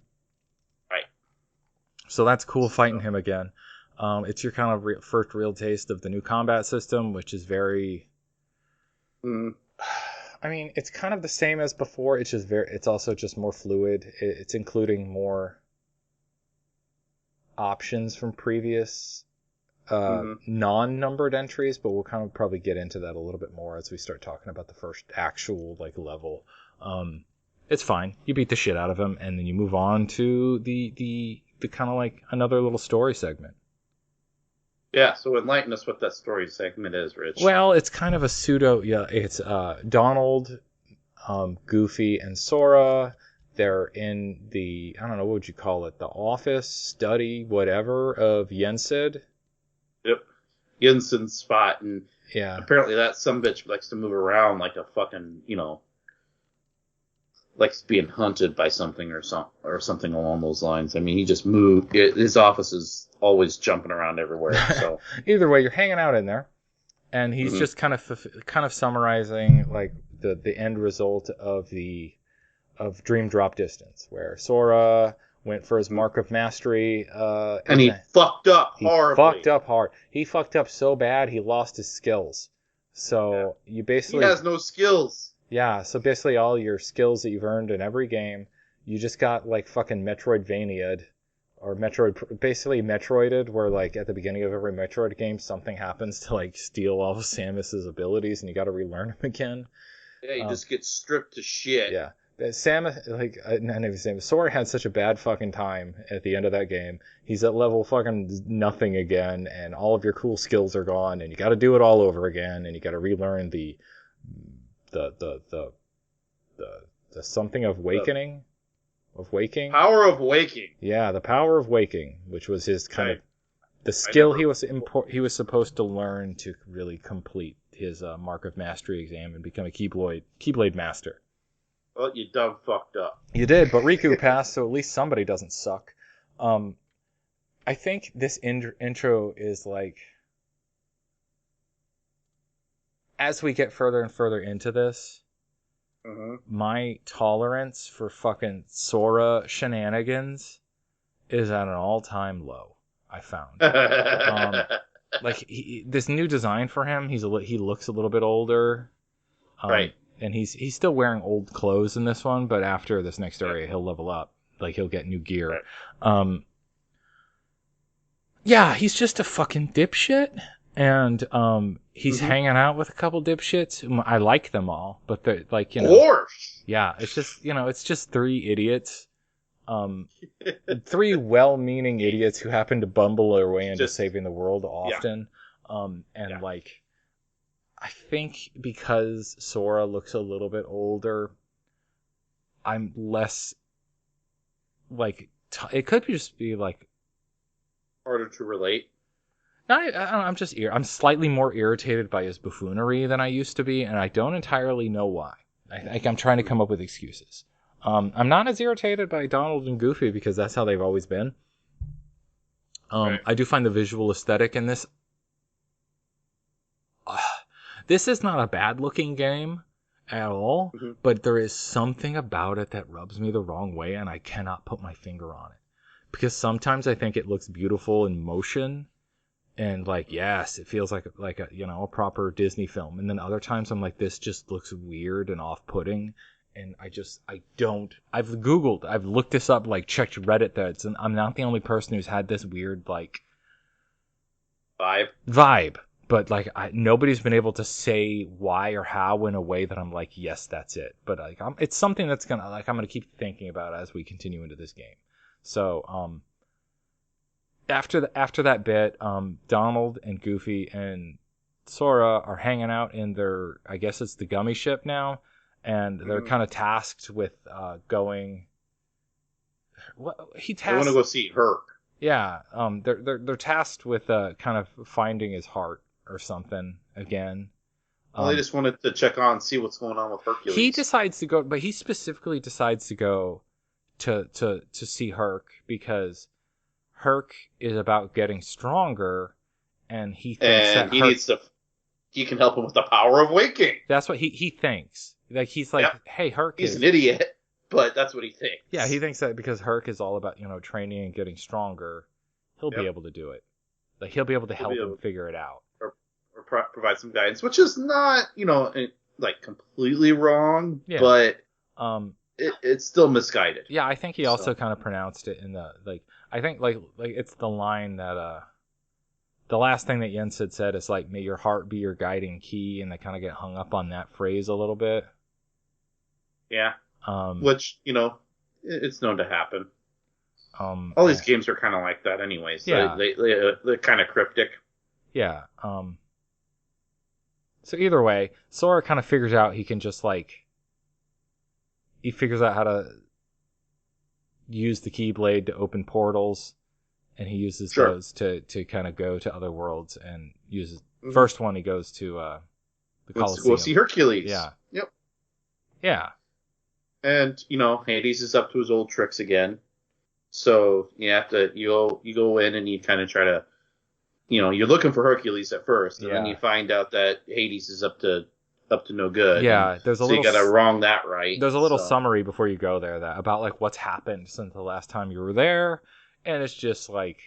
Right. So that's cool fighting him again. It's your kind of first real taste of the new combat system, which is very. I mean, it's kind of the same as before. It's just it's also just more fluid. It's including more options from previous non-numbered entries, but we'll kind of probably get into that a little bit more as we start talking about the first actual like level. It's fine. You beat the shit out of him, and then you move on to the kind of like another little story segment. Yeah, so enlighten us what that story segment is, Rich. Well, it's kind of a pseudo. Yeah, it's Donald, Goofy, and Sora. They're in the, I don't know, what would you call it? The office, study, whatever, of Yensid. Yep. Yensid's spot. And Yeah. Apparently that sumbitch likes to move around like a fucking, likes being hunted by something or something along those lines. I mean, he just moved. His office is always jumping around everywhere. So Either way, you're hanging out in there, and he's just kind of summarizing like the end result of Dream Drop Distance, where Sora went for his Mark of Mastery, and he fucked up horribly. He fucked up so bad he lost his skills. So you basically he has no skills. Yeah, so basically all your skills that you've earned in every game, you just got like fucking Metroidvania'd, or basically Metroided, where like at the beginning of every Metroid game something happens to like steal all of Samus's abilities and you got to relearn them again. Yeah, you just get stripped to shit. Yeah. Sora had such a bad fucking time at the end of that game. He's at level fucking nothing again, and all of your cool skills are gone, and you got to do it all over again, and you got to relearn the something of waking. Power of waking. Yeah, the power of waking, which was his kind of the skill he was supposed to learn to really complete his Mark of Mastery exam and become a Keyblade master. Well, you dumb fucked up. You did, but Riku passed, so at least somebody doesn't suck. I think this intro is like, as we get further and further into this, my tolerance for fucking Sora shenanigans is at an all-time low, I found. This new design for him, he looks a little bit older. Right. And he's still wearing old clothes in this one, but after this next area, he'll level up. Like, he'll get new gear. Right. Yeah, he's just a fucking dipshit. And he's hanging out with a couple dipshits. I like them all, but they're like, Of course. Yeah, it's just three idiots. Three well-meaning idiots who happen to bumble their way into saving the world often. I think because Sora looks a little bit older, I'm less like it could just be like harder to relate. I'm slightly more irritated by his buffoonery than I used to be, and I don't entirely know why. I'm trying to come up with excuses. I'm not as irritated by Donald and Goofy because that's how they've always been. Right. I do find the visual aesthetic in this. This is not a bad-looking game at all, but there is something about it that rubs me the wrong way, and I cannot put my finger on it. Because sometimes I think it looks beautiful in motion, and like, yes, it feels like a proper Disney film. And then other times I'm like, this just looks weird and off-putting, and I've Googled, I've looked this up, like checked Reddit, and I'm not the only person who's had this weird like vibe. But like, nobody's been able to say why or how in a way that I'm like, yes, that's it. But like, it's something that's I'm gonna keep thinking about as we continue into this game. So after that bit, Donald and Goofy and Sora are hanging out in their, I guess it's the gummy ship now, and they're kind of tasked with going. They want to go see Herc. Yeah, they're tasked with kind of finding his heart or something again. Well, they just wanted to check on, see what's going on with Hercules. He decides to go, but he specifically decides to go to see Herc because Herc is about getting stronger, and he thinks he can help him with the power of waking. That's what he thinks. Like, he's like, hey, Herc He's an idiot, but that's what he thinks. Yeah, he thinks that because Herc is all about, training and getting stronger, he'll be able to do it. Like, he'll be able to help him figure it out. Or provide some guidance, which is not, like completely wrong, but it's still misguided. Yeah, I think he also kind of pronounced it in the, like, I think like it's the line that the last thing that Jens had said is like, may your heart be your guiding key, and they kind of get hung up on that phrase a little bit. Yeah. Which, it's known to happen. All these games are kind of like that anyways. Yeah. They're kind of cryptic. Yeah. So either way, Sora kind of figures out he can just he figures out how to use the Keyblade to open portals, and he uses those to kind of go to other worlds and uses Mhm. First one, he goes to the Let's Colosseum. go see Hercules. Yeah. Yep. Yeah. And Hades is up to his old tricks again. So you have to you go in and you kind of try to you're looking for Hercules at first, and then you find out that Hades is up to no good. Yeah, and there's a so little. You gotta wrong that right. There's a little summary before you go there about like what's happened since the last time you were there, and it's just like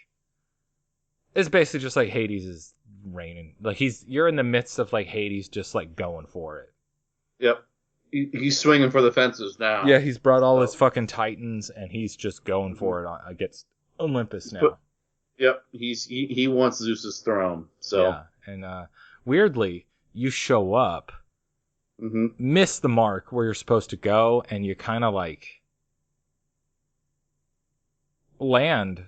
it's basically just like Hades is reigning. Like you're in the midst of like Hades just like going for it. Yep. He's swinging for the fences now. Yeah, he's brought all his fucking titans, and he's just going for it against Olympus now. Yep, he wants Zeus's throne. So yeah, and weirdly, you show up, miss the mark where you're supposed to go, and you kind of like land,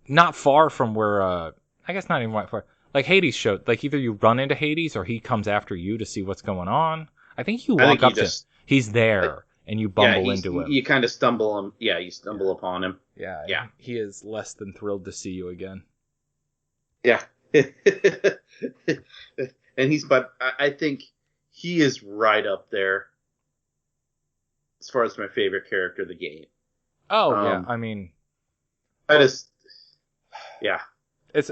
not far from where. I guess not even quite far. Like Hades showed, like either you run into Hades or he comes after you to see what's going on. I think you walk up to him. He's there, and you bumble into him. You kind of stumble him. Yeah, you stumble upon him. Yeah. He is less than thrilled to see you again. Yeah. But I think he is right up there as far as my favorite character of the game. Oh, yeah. I mean, I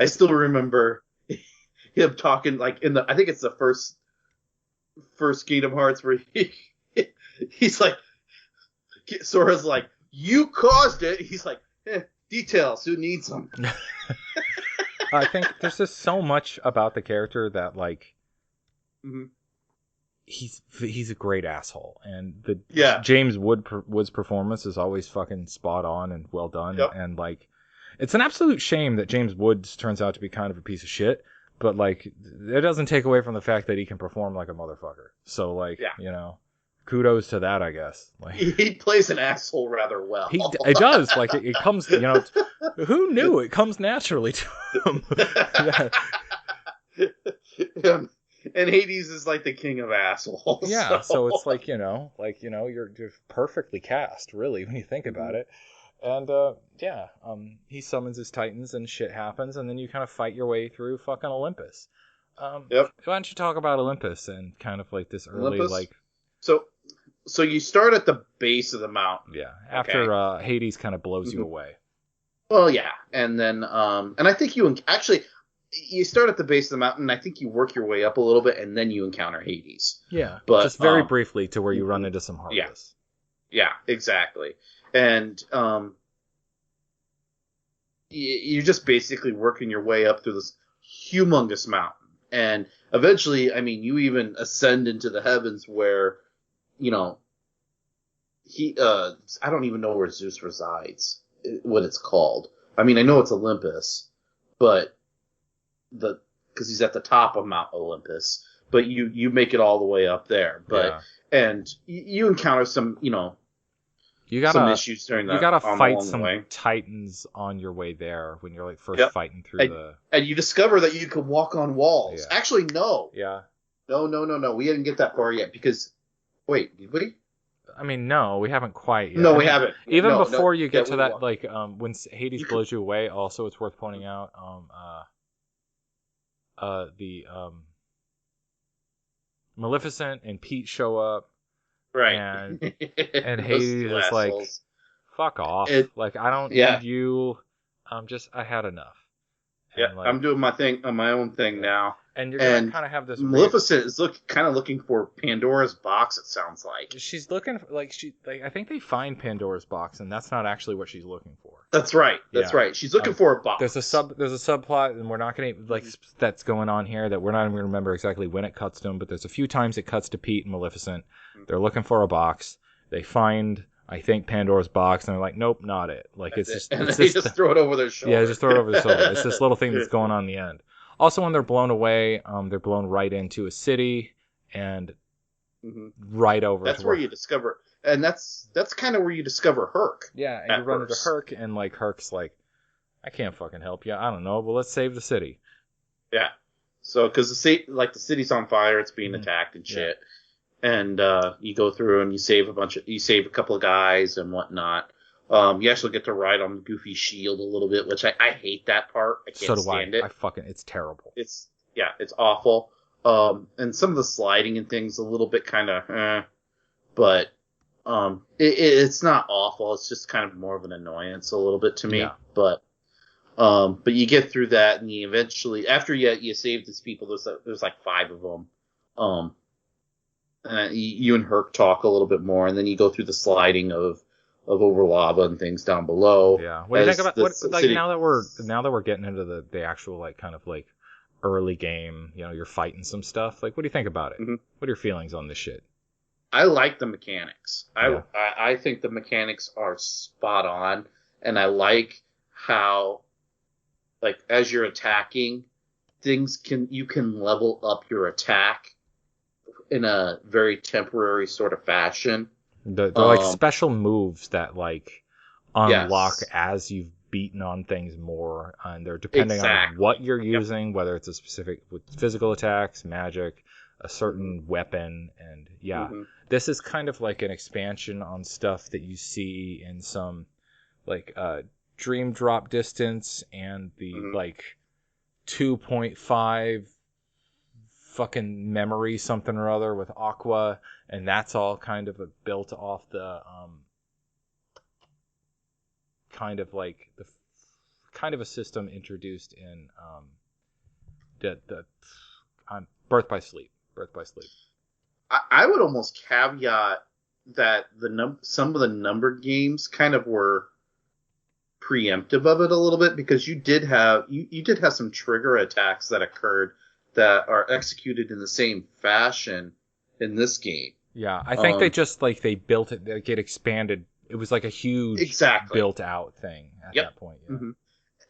still remember him talking like I think it's the first Kingdom Hearts where he's like, Sora's like, you caused it. He's like, details, who needs them? I think there's just so much about the character that like, he's a great asshole, and James Wood's performance is always fucking spot on and well done, and like, it's an absolute shame that James Woods turns out to be kind of a piece of shit. But, like, it doesn't take away from the fact that he can perform like a motherfucker. So, like, kudos to that, I guess. Like, he plays an asshole rather well. It does. Like, it comes, who knew? It comes naturally to him. And Hades is like the king of assholes. Yeah, so it's like, you're perfectly cast, really, when you think about it. And, he summons his titans and shit happens, and then you kind of fight your way through fucking Olympus. Why don't you talk about Olympus and kind of like this early, Olympus? Like... So you start at the base of the mountain. Yeah, after Hades kind of blows you away. Well, yeah, and then, and I think you start at the base of the mountain, and I think you work your way up a little bit, and then you encounter Hades. Yeah, but just very briefly to where you run into some Heartless. Yeah, exactly. And you're just basically working your way up through this humongous mountain. And eventually, I mean, you even ascend into the heavens where, I don't even know where Zeus resides, what it's called. I mean, I know it's Olympus, but because he's at the top of Mount Olympus, but you make it all the way up there. But, and you encounter some, some issues during that. You gotta fight some titans on your way there when you're like first fighting through and you discover that you can walk on walls. Yeah. Actually, no. Yeah. No. We didn't get that far yet because wait, did we? I mean, no, we haven't quite yet. No, we haven't. Even before you get to that, like when Hades blows you away. Also, it's worth pointing out, the Maleficent and Pete show up. Right. And Hades is like, fuck off. Like, I don't need you. I had enough. And I'm doing my thing, my own thing now. And you're going to kind of have this... Maleficent is kind of looking for Pandora's box, it sounds like. She's looking for, I think they find Pandora's box, and that's not actually what she's looking for. That's right. Right. She's looking for a box. There's a subplot, and we're not going to, that's going on here that we're not even going to remember exactly when it cuts to them, but there's a few times it cuts to Pete and Maleficent. They're looking for a box. They find, I think, Pandora's box, and they're like, nope, not it. Like, they just throw it over their shoulder. Yeah, just throw it over their shoulder. It's this little thing that's going on in the end. Also, when they're blown away, they're blown right into a city, and right over. That's where you discover, and that's kind of where you discover Herc. Yeah, and you run into Herc, and like Herc's like, I can't fucking help you. I don't know, but let's save the city. Yeah. So, because the city's on fire, it's being attacked and shit, and you go through and you save a couple of guys and whatnot. You actually get to ride on Goofy's shield a little bit, which I hate that part. I So can't do I. stand it. It's terrible. It's awful. And some of the sliding and things a little bit kind of, but it's not awful. It's just kind of more of an annoyance a little bit to me. Yeah. But you get through that, and you eventually, after you save these people, there's like 5 of them. You and Herc talk a little bit more, and then you go through the sliding of over lava and things down below. Yeah. What do you think about city... now that we're getting into the actual like kind of like early game, you're fighting some stuff. Like, what do you think about it? Mm-hmm. What are your feelings on this shit? I like the mechanics. Yeah. I think the mechanics are spot on, and I like how, like, as you're attacking, you can level up your attack in a very temporary sort of fashion. They're like special moves that like unlock yes. as you've beaten on things more, and they're depending on what you're using, whether it's a specific with physical attacks, magic, a certain weapon, and this is kind of like an expansion on stuff that you see in some like Dream Drop Distance and the like 2.5 fucking memory something or other with Aqua, and that's all kind of built off the kind of like the kind of a system introduced in the Birth by Sleep. I would almost caveat that some of the numbered games kind of were preemptive of it a little bit, because you did have some trigger attacks that occurred that are executed in the same fashion in this game. Yeah, I think they built it, like it expanded. It was like a huge built out thing at that point. Yeah. Mm-hmm.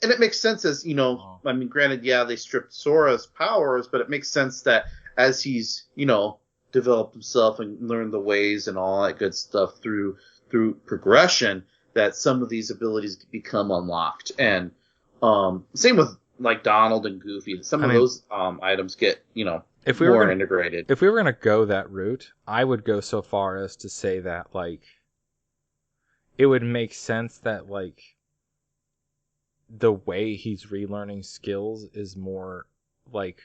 And it makes sense as, I mean, granted, they stripped Sora's powers, but it makes sense that as he's, developed himself and learned the ways and all that good stuff through progression, that some of these abilities become unlocked. And same with like Donald and Goofy. Some of those items get, more integrated. If we were going to go that route, I would go so far as to say that, like, it would make sense that, like, the way he's relearning skills is more, like,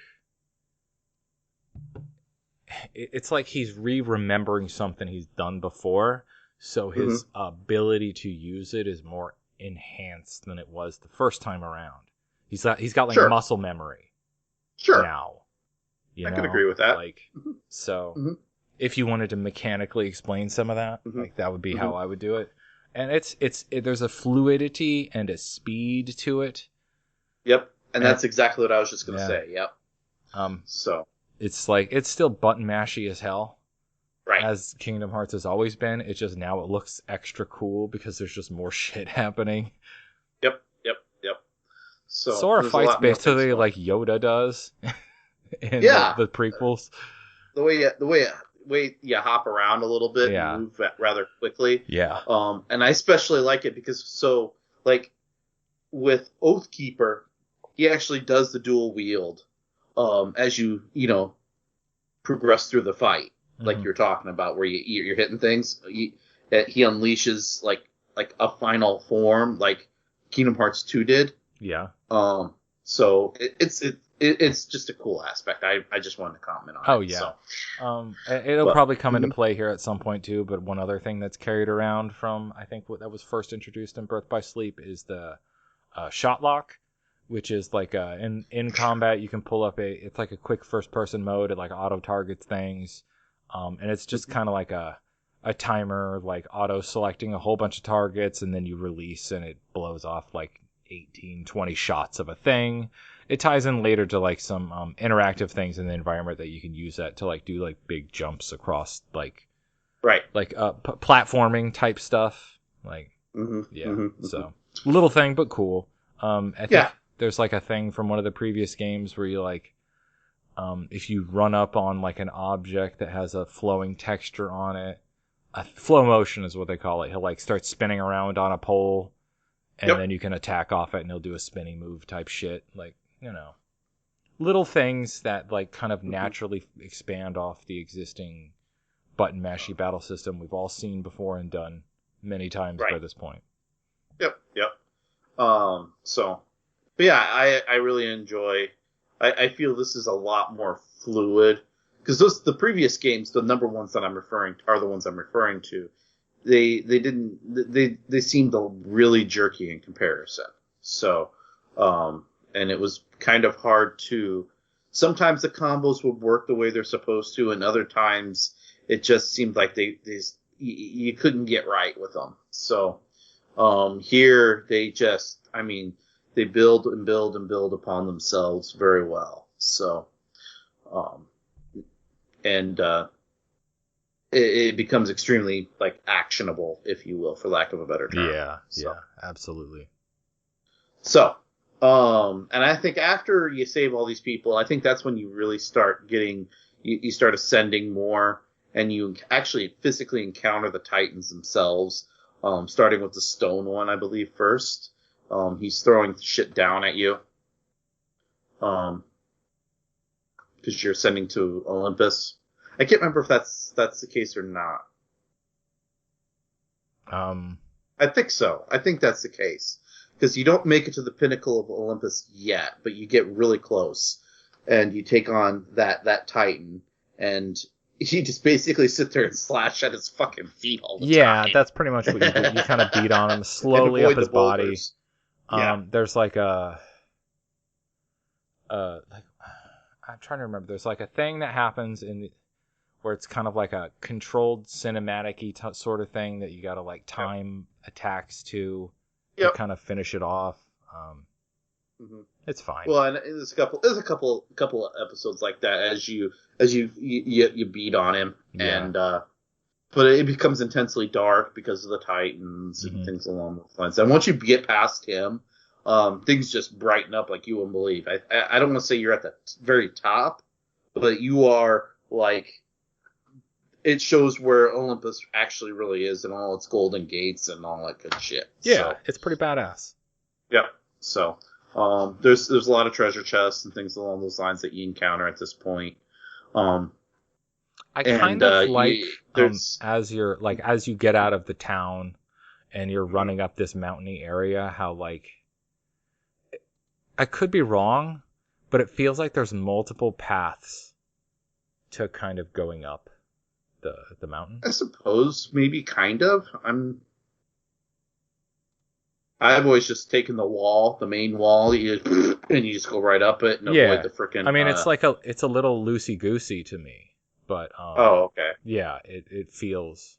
it's like he's re-remembering something he's done before, so his ability to use it is more enhanced than it was the first time around. He's got like muscle memory now. I can agree with that. Like, so if you wanted to mechanically explain some of that, like that would be how I would do it. And there's a fluidity and a speed to it. Yep, and that's exactly what I was just gonna say. Yep. So it's like it's still button mashy as hell, right? As Kingdom Hearts has always been. It's just now it looks extra cool because there's just more shit happening. Yep. So Sora fights basically like Yoda does in the prequels. The way you hop around a little bit and move rather quickly. Yeah. And I especially like it because like with Oathkeeper, he actually does the dual wield as you progress through the fight, like you're talking about, where you're hitting things. He unleashes like a final form, like Kingdom Hearts 2 did. Yeah. So it's just a cool aspect. I just wanted to comment on it. Oh yeah. So. It'll probably come into play here at some point too. But one other thing that's carried around from, I think, what that was first introduced in Birth by Sleep is the shot lock, which is like in combat you can pull up it's like a quick first person mode. It like auto targets things, and it's just kind of like a timer, like auto selecting a whole bunch of targets, and then you release and it blows off like 18-20 shots of a thing. It ties in later to like some interactive things in the environment that you can use that to like do like big jumps across like platforming type stuff, like so little thing but cool. I think there's like a thing from one of the previous games where you like if you run up on like an object that has a flowing texture on it, flow motion is what they call it, he'll like start spinning around on a pole. And then you can attack off it, and he'll do a spinning move type shit. Like, little things that like kind of naturally expand off the existing button mashy battle system we've all seen before and done many times by this point. Yep. So, but yeah, I really enjoy. I feel this is a lot more fluid because the previous games, the number ones that I'm referring to, are the ones I'm referring to. They seemed really jerky in comparison. So, and it was kind of hard to. Sometimes the combos would work the way they're supposed to, and other times it just seemed like you couldn't get right with them. So, here they just, I mean, they build and build and build upon themselves very well. So, and it becomes extremely like actionable, if you will, for lack of a better term. Yeah, absolutely. So, and I think after you save all these people, I think that's when you really start getting, you start ascending more, and you actually physically encounter the Titans themselves, starting with the stone one, I believe, first. He's throwing shit down at you. Because you're ascending to Olympus. I can't remember if that's the case or not. I think so. I think that's the case. Because you don't make it to the pinnacle of Olympus yet, but you get really close. And you take on that Titan. And you just basically sit there and slash at his fucking feet all the time. Yeah, that's pretty much what you do. You kind of beat on him slowly up his body. There's like a... I'm trying to remember. There's like a thing that happens where it's kind of like a controlled cinematic-y sort of thing that you got to like time attacks to kind of finish it off. It's fine. Well, and there's a couple episodes like that as you beat on him, and but it becomes intensely dark because of the Titans and things along those lines. And once you get past him, things just brighten up like you wouldn't believe. I don't want to say you're at the very top, but you are like, it shows where Olympus actually really is and all its golden gates and all that good shit. Yeah, so, it's pretty badass. Yep. So, there's a lot of treasure chests and things along those lines that you encounter at this point. I kind of like as you get out of the town and you're running up this mountainy area, how like, I could be wrong, but it feels like there's multiple paths to kind of going up the mountain. I suppose, maybe kind of. I've always just taken the main wall, and you just go right up it and avoid the frickin'... I mean, it's a little loosey-goosey to me, but... oh, okay. Yeah, it feels...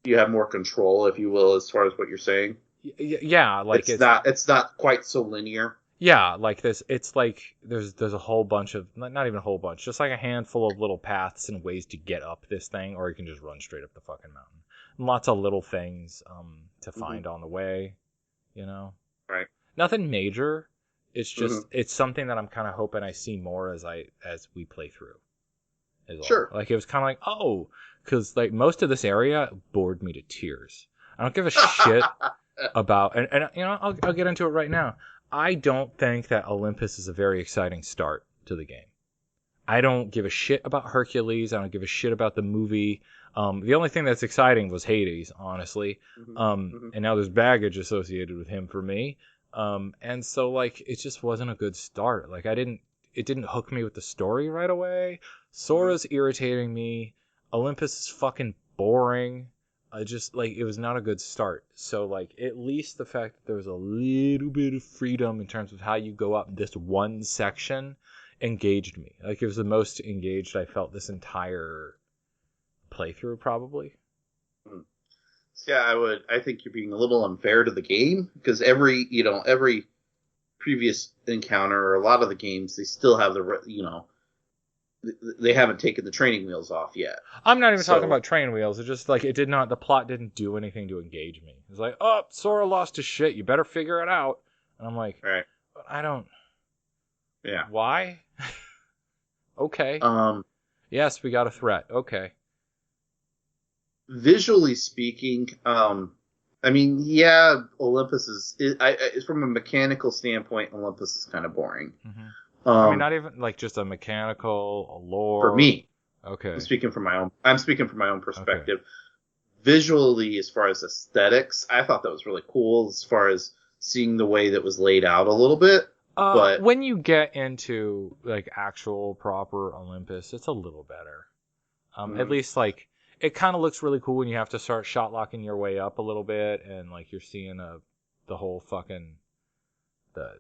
You have more control, if you will, as far as what you're saying? Yeah, like it's not quite so linear. Yeah, like this, it's like there's a whole bunch of, not even a whole bunch, just like a handful of little paths and ways to get up this thing, or you can just run straight up the fucking mountain. And lots of little things to find on the way, you know? Right. Nothing major. It's just, it's something that I'm kind of hoping I see more as we play through. Sure. Like, it was kind of like, oh, because like most of this area bored me to tears. I don't give a shit about, and you know, I'll get into it right now. I don't think that Olympus is a very exciting start to the game. I don't give a shit about Hercules. I don't give a shit about the movie. The only thing that's exciting was Hades, honestly. And now there's baggage associated with him for me. And so, like, it just wasn't a good start. Like, it didn't hook me with the story right away. Sora's irritating me. Olympus is fucking boring. It was not a good start. So, like, at least the fact that there was a little bit of freedom in terms of how you go up this one section engaged me. Like, it was the most engaged I felt this entire playthrough, probably. Yeah, I think you're being a little unfair to the game, because every previous encounter, or a lot of the games, they still have they haven't taken the training wheels off yet. I'm not even talking about training wheels. It's just like the plot didn't do anything to engage me. It's like, oh, Sora lost his shit. You better figure it out. And I'm like, right. But I don't. Yeah. Why? Okay. Yes, we got a threat. Okay. Visually speaking, I mean, yeah, Olympus is from a mechanical standpoint, Olympus is kind of boring. I mean, not even like just a mechanical, a lore. For me. Okay. I'm speaking from my own perspective. Okay. visually, as far as aesthetics, I thought that was really cool as far as seeing the way that was laid out a little bit. But when you get into like actual proper Olympus, it's a little better. At least like it kind of looks really cool when you have to start shot locking your way up a little bit, and like you're seeing the whole fucking the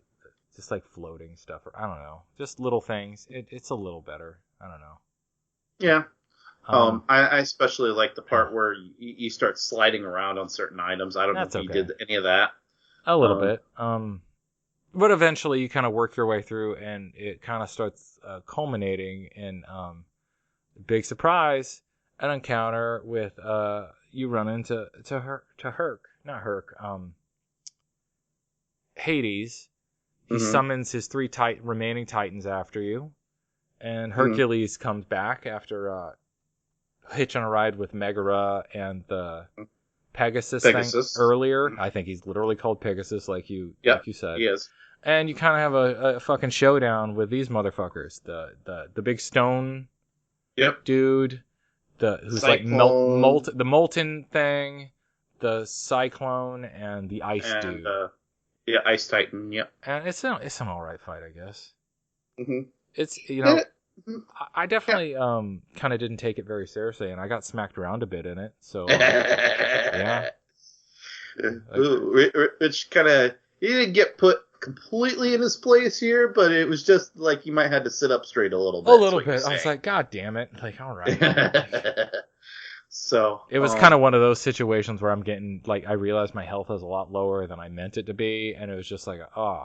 just like floating stuff, or I don't know, just little things. It's a little better. I don't know. Yeah. I especially like the part where you start sliding around on certain items. I don't know if you did any of that. A little bit. But eventually you kind of work your way through, and it kind of starts culminating in big surprise, an encounter with you run into Hades. He summons his three remaining titans after you, and Hercules comes back after hitching a ride with Megara and the Pegasus thing earlier. I think he's literally called Pegasus, like you said. He is. And you kind of have a fucking showdown with these motherfuckers. The big stone dude, who's Cyclone. like the molten thing, the cyclone, and the ice dude. Ice Titan. Yep. And it's an alright fight, I guess. Mm-hmm. It's I definitely kind of didn't take it very seriously, and I got smacked around a bit in it. So yeah. Which kind of he didn't get put completely in his place here, but it was just like you might have to sit up straight a little bit. A little bit. I was like, God damn it! Like, all right. So it was kind of one of those situations where I'm getting like I realized my health is a lot lower than I meant it to be, and it was just like, oh,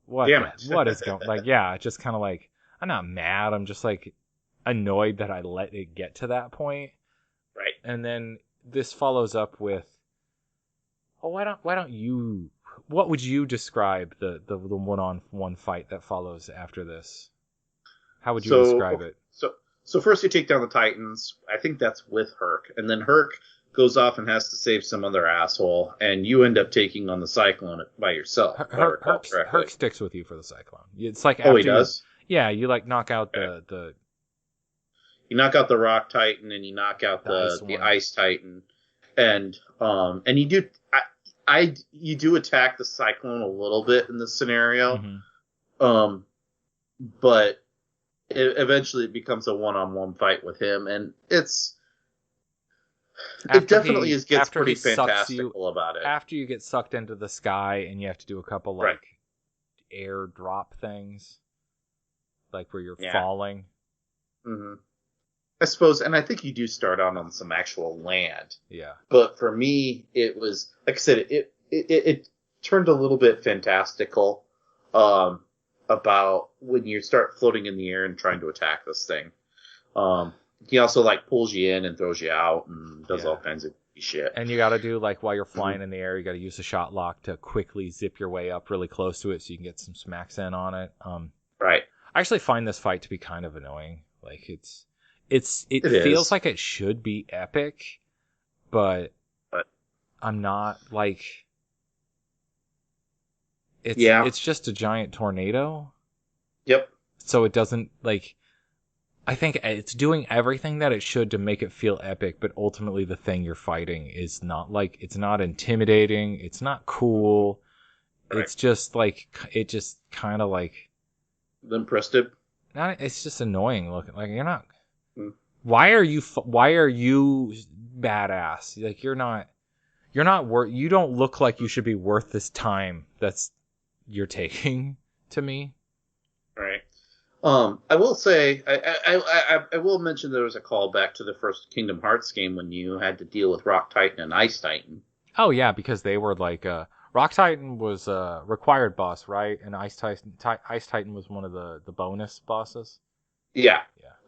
what is going? Like, yeah, just kind of like I'm not mad. I'm just like annoyed that I let it get to that point. Right. And then this follows up with, oh, why don't you? What would you describe the one-on-one fight that follows after this? How would you describe it? So first you take down the Titans. I think that's with Herc. And then Herc goes off and has to save some other asshole. And you end up taking on the Cyclone by yourself. Herc sticks with you for the Cyclone. It's like he does? Yeah, you like knock out the... You knock out the Rock Titan and you knock out the Ice Titan. And you do... you do attack the Cyclone a little bit in this scenario. Mm-hmm. But... eventually it becomes a one-on-one fight with him, and it definitely gets pretty fantastical about it. After you get sucked into the sky and you have to do a couple like air drop things, like where you're falling. Mm-hmm. I suppose, and I think you do start out on some actual land. Yeah. But for me, it was, like I said, it turned a little bit fantastical. About when you start floating in the air and trying to attack this thing. He also like pulls you in and throws you out and does all kinds of shit. And you got to do like while you're flying in the air, you got to use the shot lock to quickly zip your way up really close to it so you can get some smacks in on it. Right. I actually find this fight to be kind of annoying. Like it feels like it should be epic, but I'm not like. It's just a giant tornado. Yep. So it doesn't like. I think it's doing everything that it should to make it feel epic, but ultimately the thing you're fighting is not like it's not intimidating. It's not cool. Right. It's just like it just kind of like. Impressive. It's just annoying looking. Like you're not. Why are you badass? Like you're not worth. You don't look like you should be worth this time. You're taking to me. Right. I will say, I will mention there was a callback to the first Kingdom Hearts game when you had to deal with Rock Titan and Ice Titan. Oh yeah, because they were like Rock Titan was a required boss, right? And Ice Titan was one of the bonus bosses. Yeah.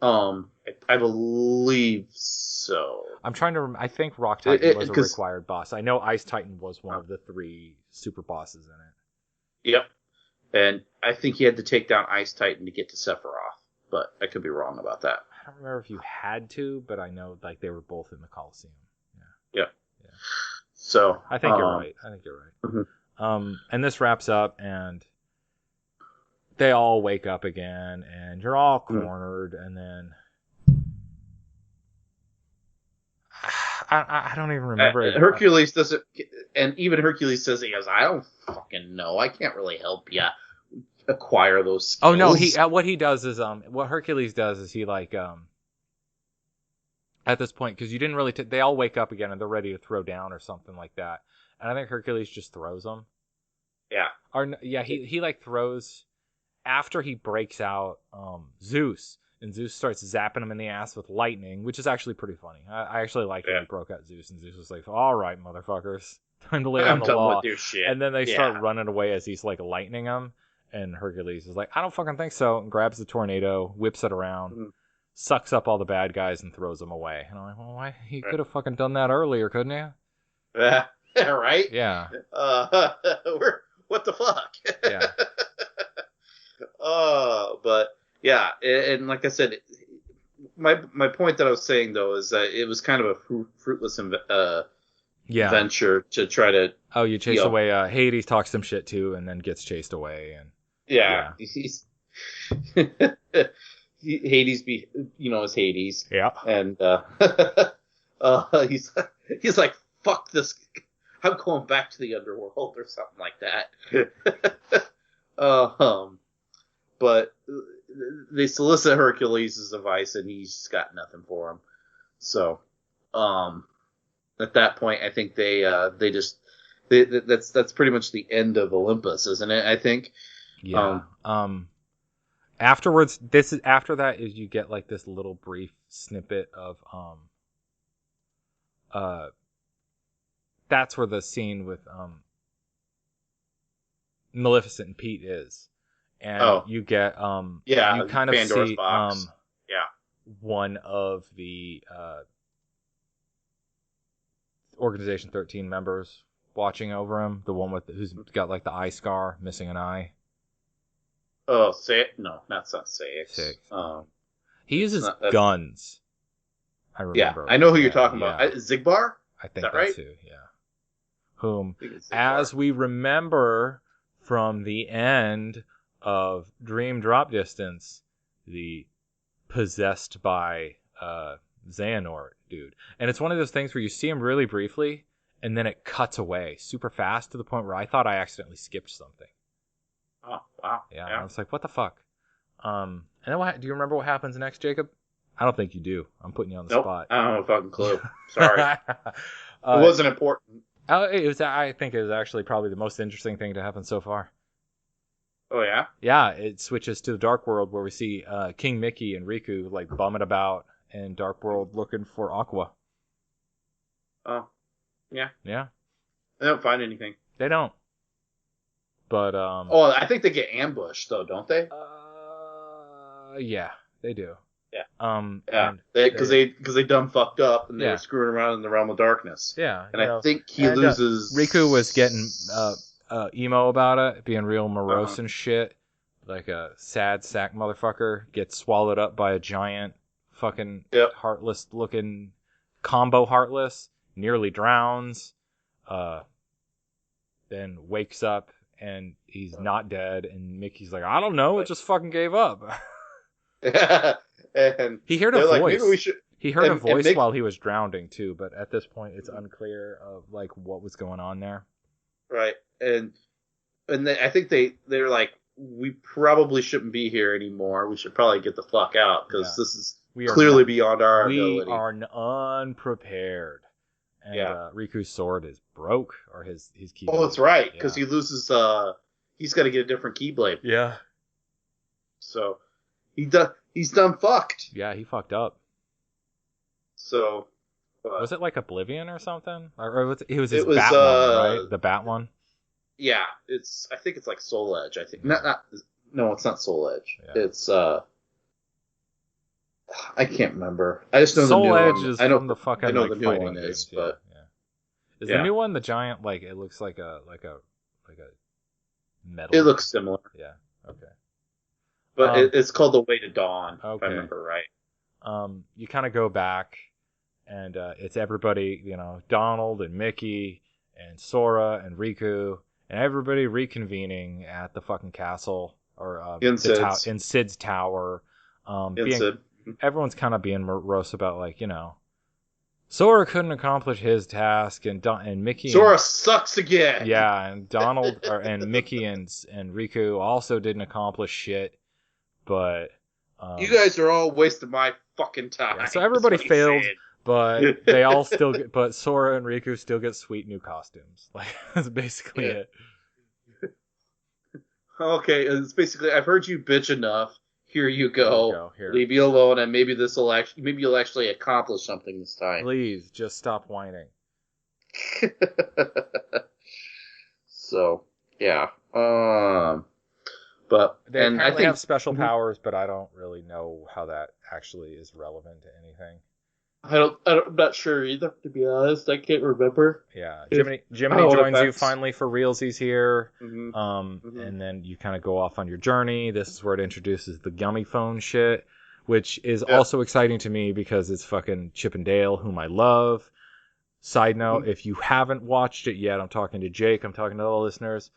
I believe so. I'm trying to. I think Rock Titan was a required boss. I know Ice Titan was one of the 3 super bosses in it. Yep. And I think he had to take down Ice Titan to get to Sephiroth, but I could be wrong about that. I don't remember if you had to, but I know like they were both in the Coliseum. Yeah. So I think you're right. Mm-hmm. And this wraps up, and they all wake up again, and you're all cornered, and then I don't even remember it. Hercules doesn't, and even Hercules says, he goes, I don't fucking know. I can't really help you acquire those skills. Oh no, what he does is what Hercules does is he like at this point, because you didn't really they all wake up again and they're ready to throw down or something like that, and I think Hercules just throws them. Yeah. Or yeah, he like throws after he breaks out Zeus, and Zeus starts zapping him in the ass with lightning, which is actually pretty funny. I actually like when he broke out Zeus, and Zeus was like, "All right, motherfuckers, time to lay down the law." With your shit. And then they start running away as he's like lightning them, and Hercules is like, "I don't fucking think so," and grabs the tornado, whips it around, sucks up all the bad guys, and throws them away. And I'm like, "Well, why? He could have fucking done that earlier, couldn't he?" Right? Yeah. What the fuck? Yeah. But yeah, and like I said, my point that I was saying though is that it was kind of a fruitless venture to try to. Oh, you chase away. Hades talks some shit too, and then gets chased away, and he's Hades is Hades. Yeah, and he's like, fuck this. I'm going back to the underworld or something like that. But they solicit Hercules' advice, and he's got nothing for him. So, at that point, I think that's pretty much the end of Olympus, isn't it? I think. Yeah. Afterwards, after that is you get like this little brief snippet of that's where the scene with Maleficent and Pete is, and you get you kind of Pandora's see box. one of the Organization XIII members watching over him, the one who's got like the eye scar, missing an eye. Oh, no, that's not Sayx. He uses guns. I remember. Yeah, I know who you're talking about. Zigbar? I think that's right? Too, yeah. Whom, as we remember from the end of Dream Drop Distance, the possessed by Xehanort dude. And it's one of those things where you see him really briefly, and then it cuts away super fast to the point where I thought I accidentally skipped something. Oh, wow. Yeah. I was like, what the fuck? And then do you remember what happens next, Jacob? I don't think you do. I'm putting you on the spot. I don't have a fucking clue. Sorry. It wasn't important. I think it was actually probably the most interesting thing to happen so far. Oh, yeah? Yeah, it switches to the Dark World where we see King Mickey and Riku like bumming about in Dark World looking for Aqua. Oh, yeah. Yeah. They don't find anything. They don't. But I think they get ambushed though, don't they? Yeah, they do. Yeah. Because they done fucked up and they were screwing around in the realm of darkness. Yeah. And I think he loses. Riku was getting emo about it, being real morose and shit, like a sad sack motherfucker. Gets swallowed up by a giant fucking heartless looking combo heartless. Nearly drowns. Then wakes up. And he's not dead, and Mickey's like, I don't know, it just fucking gave up. And he heard a voice. Like, maybe we should... He heard a voice while he was drowning too, but at this point, it's unclear of like what was going on there. Right, and I think they're like, we probably shouldn't be here anymore. We should probably get the fuck out because this is clearly beyond our ability. We are unprepared. And Riku's sword is broke, or his keyblade. Oh, that's right, because he loses. He's got to get a different keyblade. Yeah. So he's done fucked. Yeah, he fucked up. So was it like Oblivion or something? Or it was his Bat one, right? The Bat one. Yeah, I think it's like Soul Edge. I think no, it's not Soul Edge. Yeah. It's I can't remember. I just know Soul the new Edge one. is I know from the fucking I know like, the new fighting one games. is, but is the new one the giant like it looks like a metal? It looks similar. Yeah. Okay. But it's called The Way to Dawn. Okay. If I remember right. You kind of go back, and it's everybody, Donald and Mickey and Sora and Riku and everybody reconvening at the fucking castle or in Sid's tower. Everyone's kind of being morose about like, Sora couldn't accomplish his task, and Mickey. Sora sucks again. Yeah, and Donald and Mickey and Riku also didn't accomplish shit. But you guys are all wasting my fucking time. Yeah, so everybody failed, but they all still get. But Sora and Riku still get sweet new costumes. Like that's basically it. Okay, it's basically I've heard you bitch enough. Here you go. Here. Leave me alone, and maybe you'll actually accomplish something this time. Please, just stop whining. So, yeah. But they and I think have special powers, but I don't really know how that actually is relevant to anything. I'm not sure either, to be honest. I can't remember. Yeah, Jiminy joins you finally for realsies here. And then you kind of go off on your journey. This is where it introduces the Gummy Phone shit, which is also exciting to me because it's fucking Chip and Dale, whom I love. Side note, if you haven't watched it yet, I'm talking to Jake, I'm talking to all the listeners,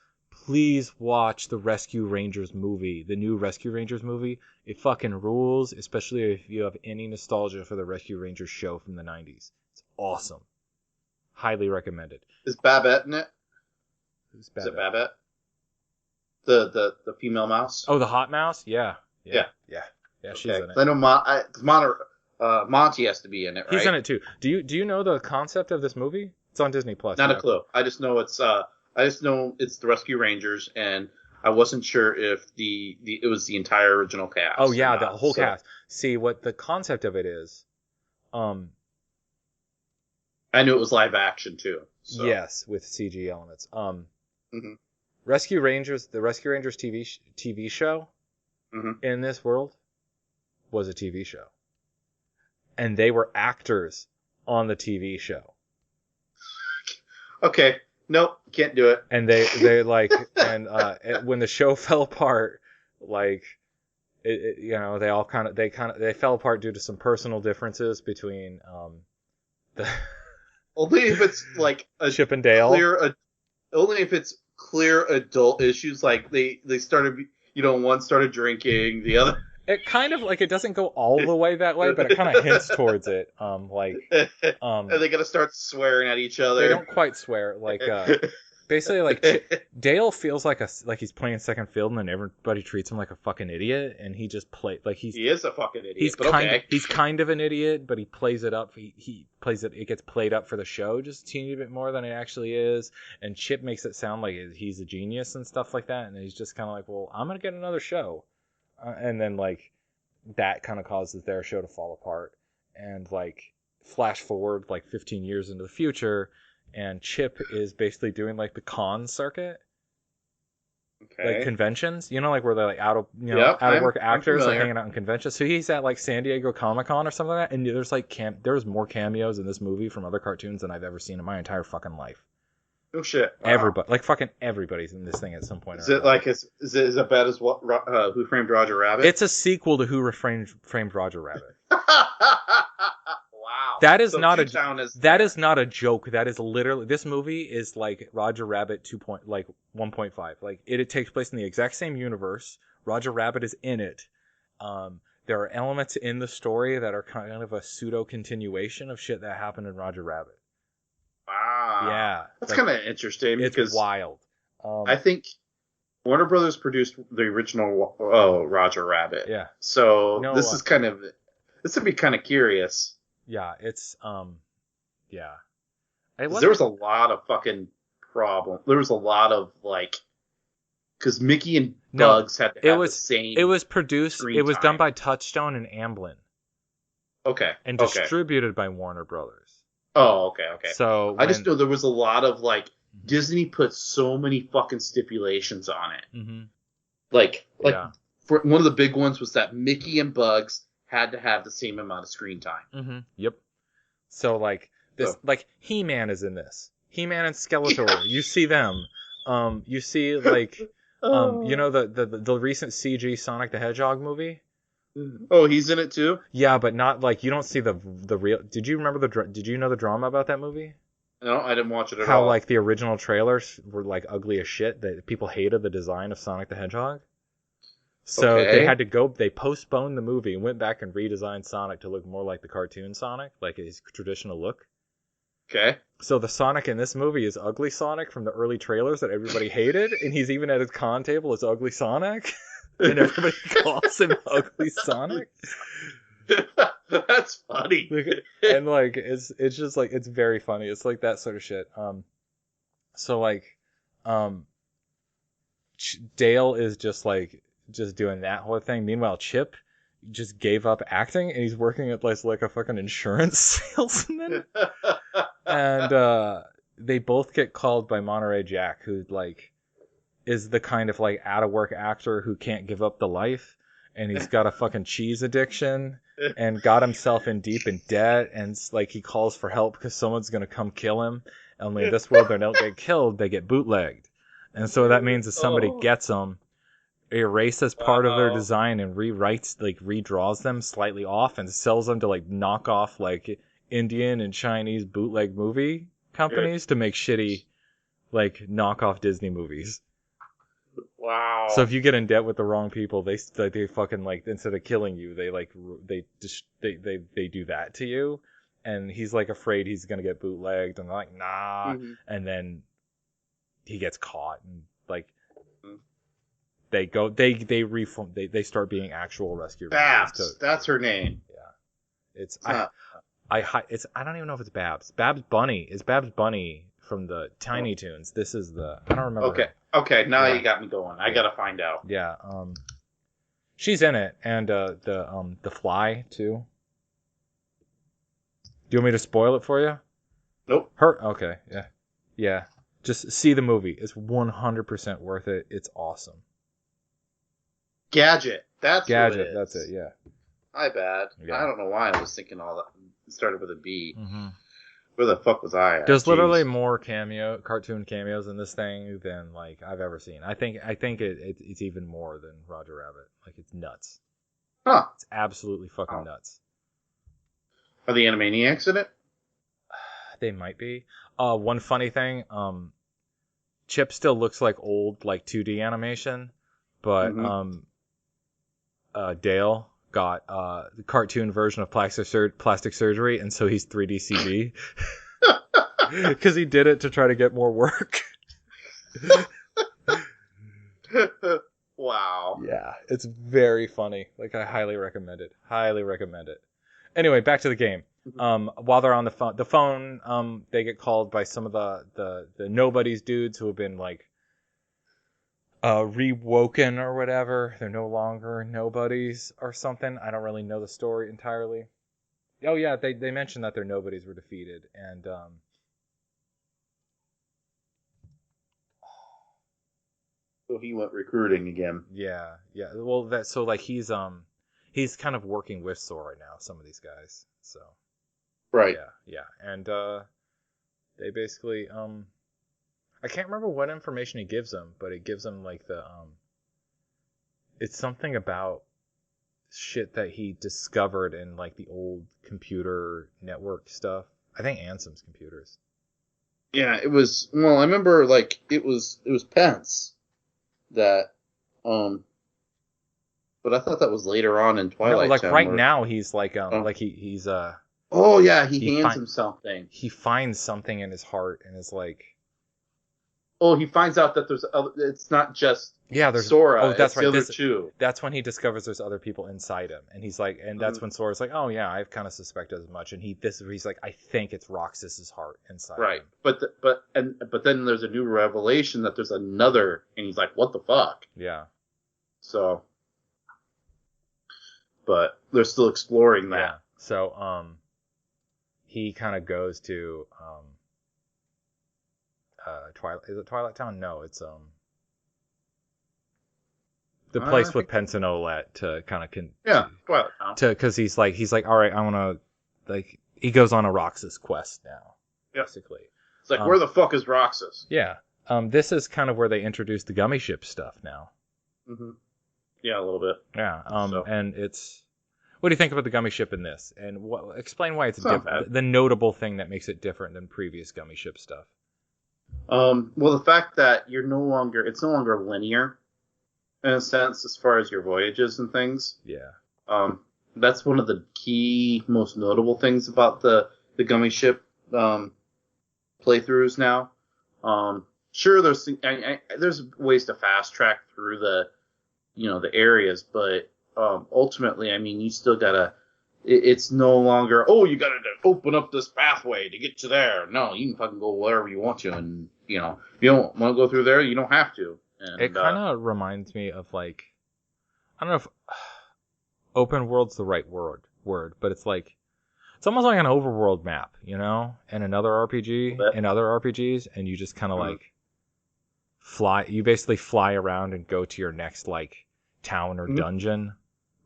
please watch the Rescue Rangers movie, the new Rescue Rangers movie. It fucking rules, especially if you have any nostalgia for the Rescue Rangers show from the 90s. It's awesome. Highly recommended. Is Babette in it? Who's Babette? Is it Babette? The female mouse? Oh, the hot mouse? Yeah, she's in it. I know Monty has to be in it, right? He's in it too. Do you know the concept of this movie? It's on Disney Plus. Not a clue. I just know it's the Rescue Rangers, and I wasn't sure if it was the entire original cast. Oh yeah, the whole cast. See what the concept of it is. I knew it was live action too. So. Yes, with CG elements. Rescue Rangers, the Rescue Rangers TV show in this world was a TV show, and they were actors on the TV show. Okay. Nope, can't do it. And they like, and when the show fell apart, like, they all they fell apart due to some personal differences between the only if it's like a Chip and Dale. Only if it's clear adult issues, like they started, one started drinking, the other. It kind of like it doesn't go all the way that way, but it kind of hints towards it. And they gotta start swearing at each other. They don't quite swear. Like basically, like Dale feels like he's playing second field, and then everybody treats him like a fucking idiot, and he just he is a fucking idiot. He's kind of an idiot, but he plays it up. He plays it. It gets played up for the show just a teeny bit more than it actually is. And Chip makes it sound like he's a genius and stuff like that, and he's just kind of like, well, I'm gonna get another show. And then, like, that kind of causes their show to fall apart. And, like, flash forward, like, 15 years into the future, and Chip is basically doing, like, the con circuit. Okay. Like, conventions. Like, where they're, like, out of work actors are hanging out in conventions. So he's at, like, San Diego Comic-Con or something like that, and there's, like, there's more cameos in this movie from other cartoons than I've ever seen in my entire fucking life. Oh shit! Wow. Everybody, like fucking everybody's in this thing at some point. Is it like is it bad as what? Who Framed Roger Rabbit? It's a sequel to Who Framed Roger Rabbit. Wow! That is not a joke. That is literally, this movie is like Roger Rabbit 1.5. Like it takes place in the exact same universe. Roger Rabbit is in it. There are elements in the story that are kind of a pseudo continuation of shit that happened in Roger Rabbit. Wow. Yeah. That's kind of interesting. It's wild. I think Warner Brothers produced the original Roger Rabbit. Yeah. So this would be kind of curious. Yeah, it's yeah. There was a lot of fucking problems. There was a lot of like, because Mickey and Bugs had to have the same. It was produced. It was done by Touchstone and Amblin. Okay. And distributed by Warner Brothers. Oh, okay. So I just know there was a lot of like Disney put so many fucking stipulations on it. Mm-hmm. Like for one of the big ones was that Mickey and Bugs had to have the same amount of screen time. Mm-hmm. Yep. So like like He-Man is in this. He-Man and Skeletor. You see them. You see like the recent CG Sonic the Hedgehog movie. Oh, he's in it too? Yeah, but not like, you don't see the real. Did you know the drama about that movie? No, I didn't watch it at all. How like the original trailers were like ugly as shit, that people hated the design of Sonic the Hedgehog. So Okay. they had to go. They postponed the movie and went back and redesigned Sonic to look more like the cartoon Sonic, like his traditional look. Okay. So the Sonic in this movie is Ugly Sonic from the early trailers that everybody hated, and he's even at his con table as Ugly Sonic, and everybody calls him Ugly Sonic. That's funny. And like it's just like it's very funny. It's like that sort of shit. So like, Dale is just doing that whole thing. Meanwhile, Chip just gave up acting and he's working at like a fucking insurance salesman. And they both get called by Monterey Jack, who like is the kind of like out of work actor who can't give up the life, and he's got a fucking cheese addiction and got himself in deep in debt, and like he calls for help because someone's gonna come kill him. Only in this world they don't get killed, they get bootlegged. And so that means if somebody gets them, erases part of their design and redraws them slightly off and sells them to like knockoff like Indian and Chinese bootleg movie companies to make shitty like knockoff Disney movies. Wow. So if you get in debt with the wrong people, they fucking like instead of killing you, they do that to you. And he's like afraid he's gonna get bootlegged, and they're like, nah. Mm-hmm. And then he gets caught, and like they start being actual rescue Babs. That's her name. Yeah, I don't even know if it's Babs. Babs Bunny is Babs Bunny from the Tiny Toons. This is I don't remember. Okay. Her. Okay. Now you got me going. I gotta find out. Yeah. She's in it, and the Fly too. Do you want me to spoil it for you? Nope. Okay. Yeah. Yeah. Just see the movie. It's 100% worth it. It's awesome. Gadget. That's it. Yeah. My bad. Yeah. I don't know why I was thinking all that. It started with a B. Mm-hmm. Where the fuck was I at? There's literally more cartoon cameos in this thing than like I've ever seen. I think it's even more than Roger Rabbit. Like it's nuts. Huh. It's absolutely fucking nuts. Are the Animaniacs in it? They might be. One funny thing, Chip still looks like old, like 2D animation, but Dale got the cartoon version of plastic surgery, and so he's 3D CG because he did it to try to get more work. Wow. Yeah, it's very funny. Like I highly recommend it. Highly recommend it. Anyway, back to the game. While they're on the phone, they get called by some of the nobodies dudes who have been like rewoken or whatever. They're no longer nobodies or something. I don't really know the story entirely. Oh yeah, they mentioned that their nobodies were defeated, and so he went recruiting again. Yeah. Well, he's kind of working with Sora now. Some of these guys, so. Right. Yeah. And they basically I can't remember what information he gives them, but it gives them like it's something about shit that he discovered in like the old computer network stuff. I think Ansem's computers. Yeah, it was I remember like it was Pence that but I thought that was later on in Twilight. No, like Town right now he's like like he's oh yeah, he hands him something. He finds something in his heart and is like, oh, he finds out that there's it's not just there's Sora. Oh, that's it's right. The other two. That's when he discovers there's other people inside him, and he's like, and that's when Sora's like, oh yeah, I've kind of suspected as much, and he's like, I think it's Roxas's heart inside. Right, him. but then there's a new revelation that there's another, and he's like, what the fuck? Yeah. So, but they're still exploring that. Yeah. So he kind of goes to Twilight. Is it Twilight Town? No, it's the place with Pence and Olette to kind of Twilight Town. Because he's like, all right, I want to like. He goes on a Roxas quest now. Yep. Basically, it's like where the fuck is Roxas? Yeah. This is kind of where they introduce the gummy ship stuff now. Mm-hmm. Yeah, a little bit. Yeah. And it's. What do you think about the gummy ship in this? And explain why it's different. The notable thing that makes it different than previous gummy ship stuff. Well, the fact that it's no longer linear. in a sense, as far as your voyages and things. Yeah. That's one of the key, most notable things about the gummy ship playthroughs now. Sure, there's ways to fast track through the areas, but ultimately, I mean, you still gotta. It's no longer, oh, you gotta open up this pathway to get to there. No, you can fucking go wherever you want to, and you don't want to go through there, you don't have to. And, it kind of reminds me of like, I don't know if open world's the right word, but it's like, it's almost like an overworld map, in another RPG, in other RPGs, and you just kind of like you basically fly around and go to your next like town or dungeon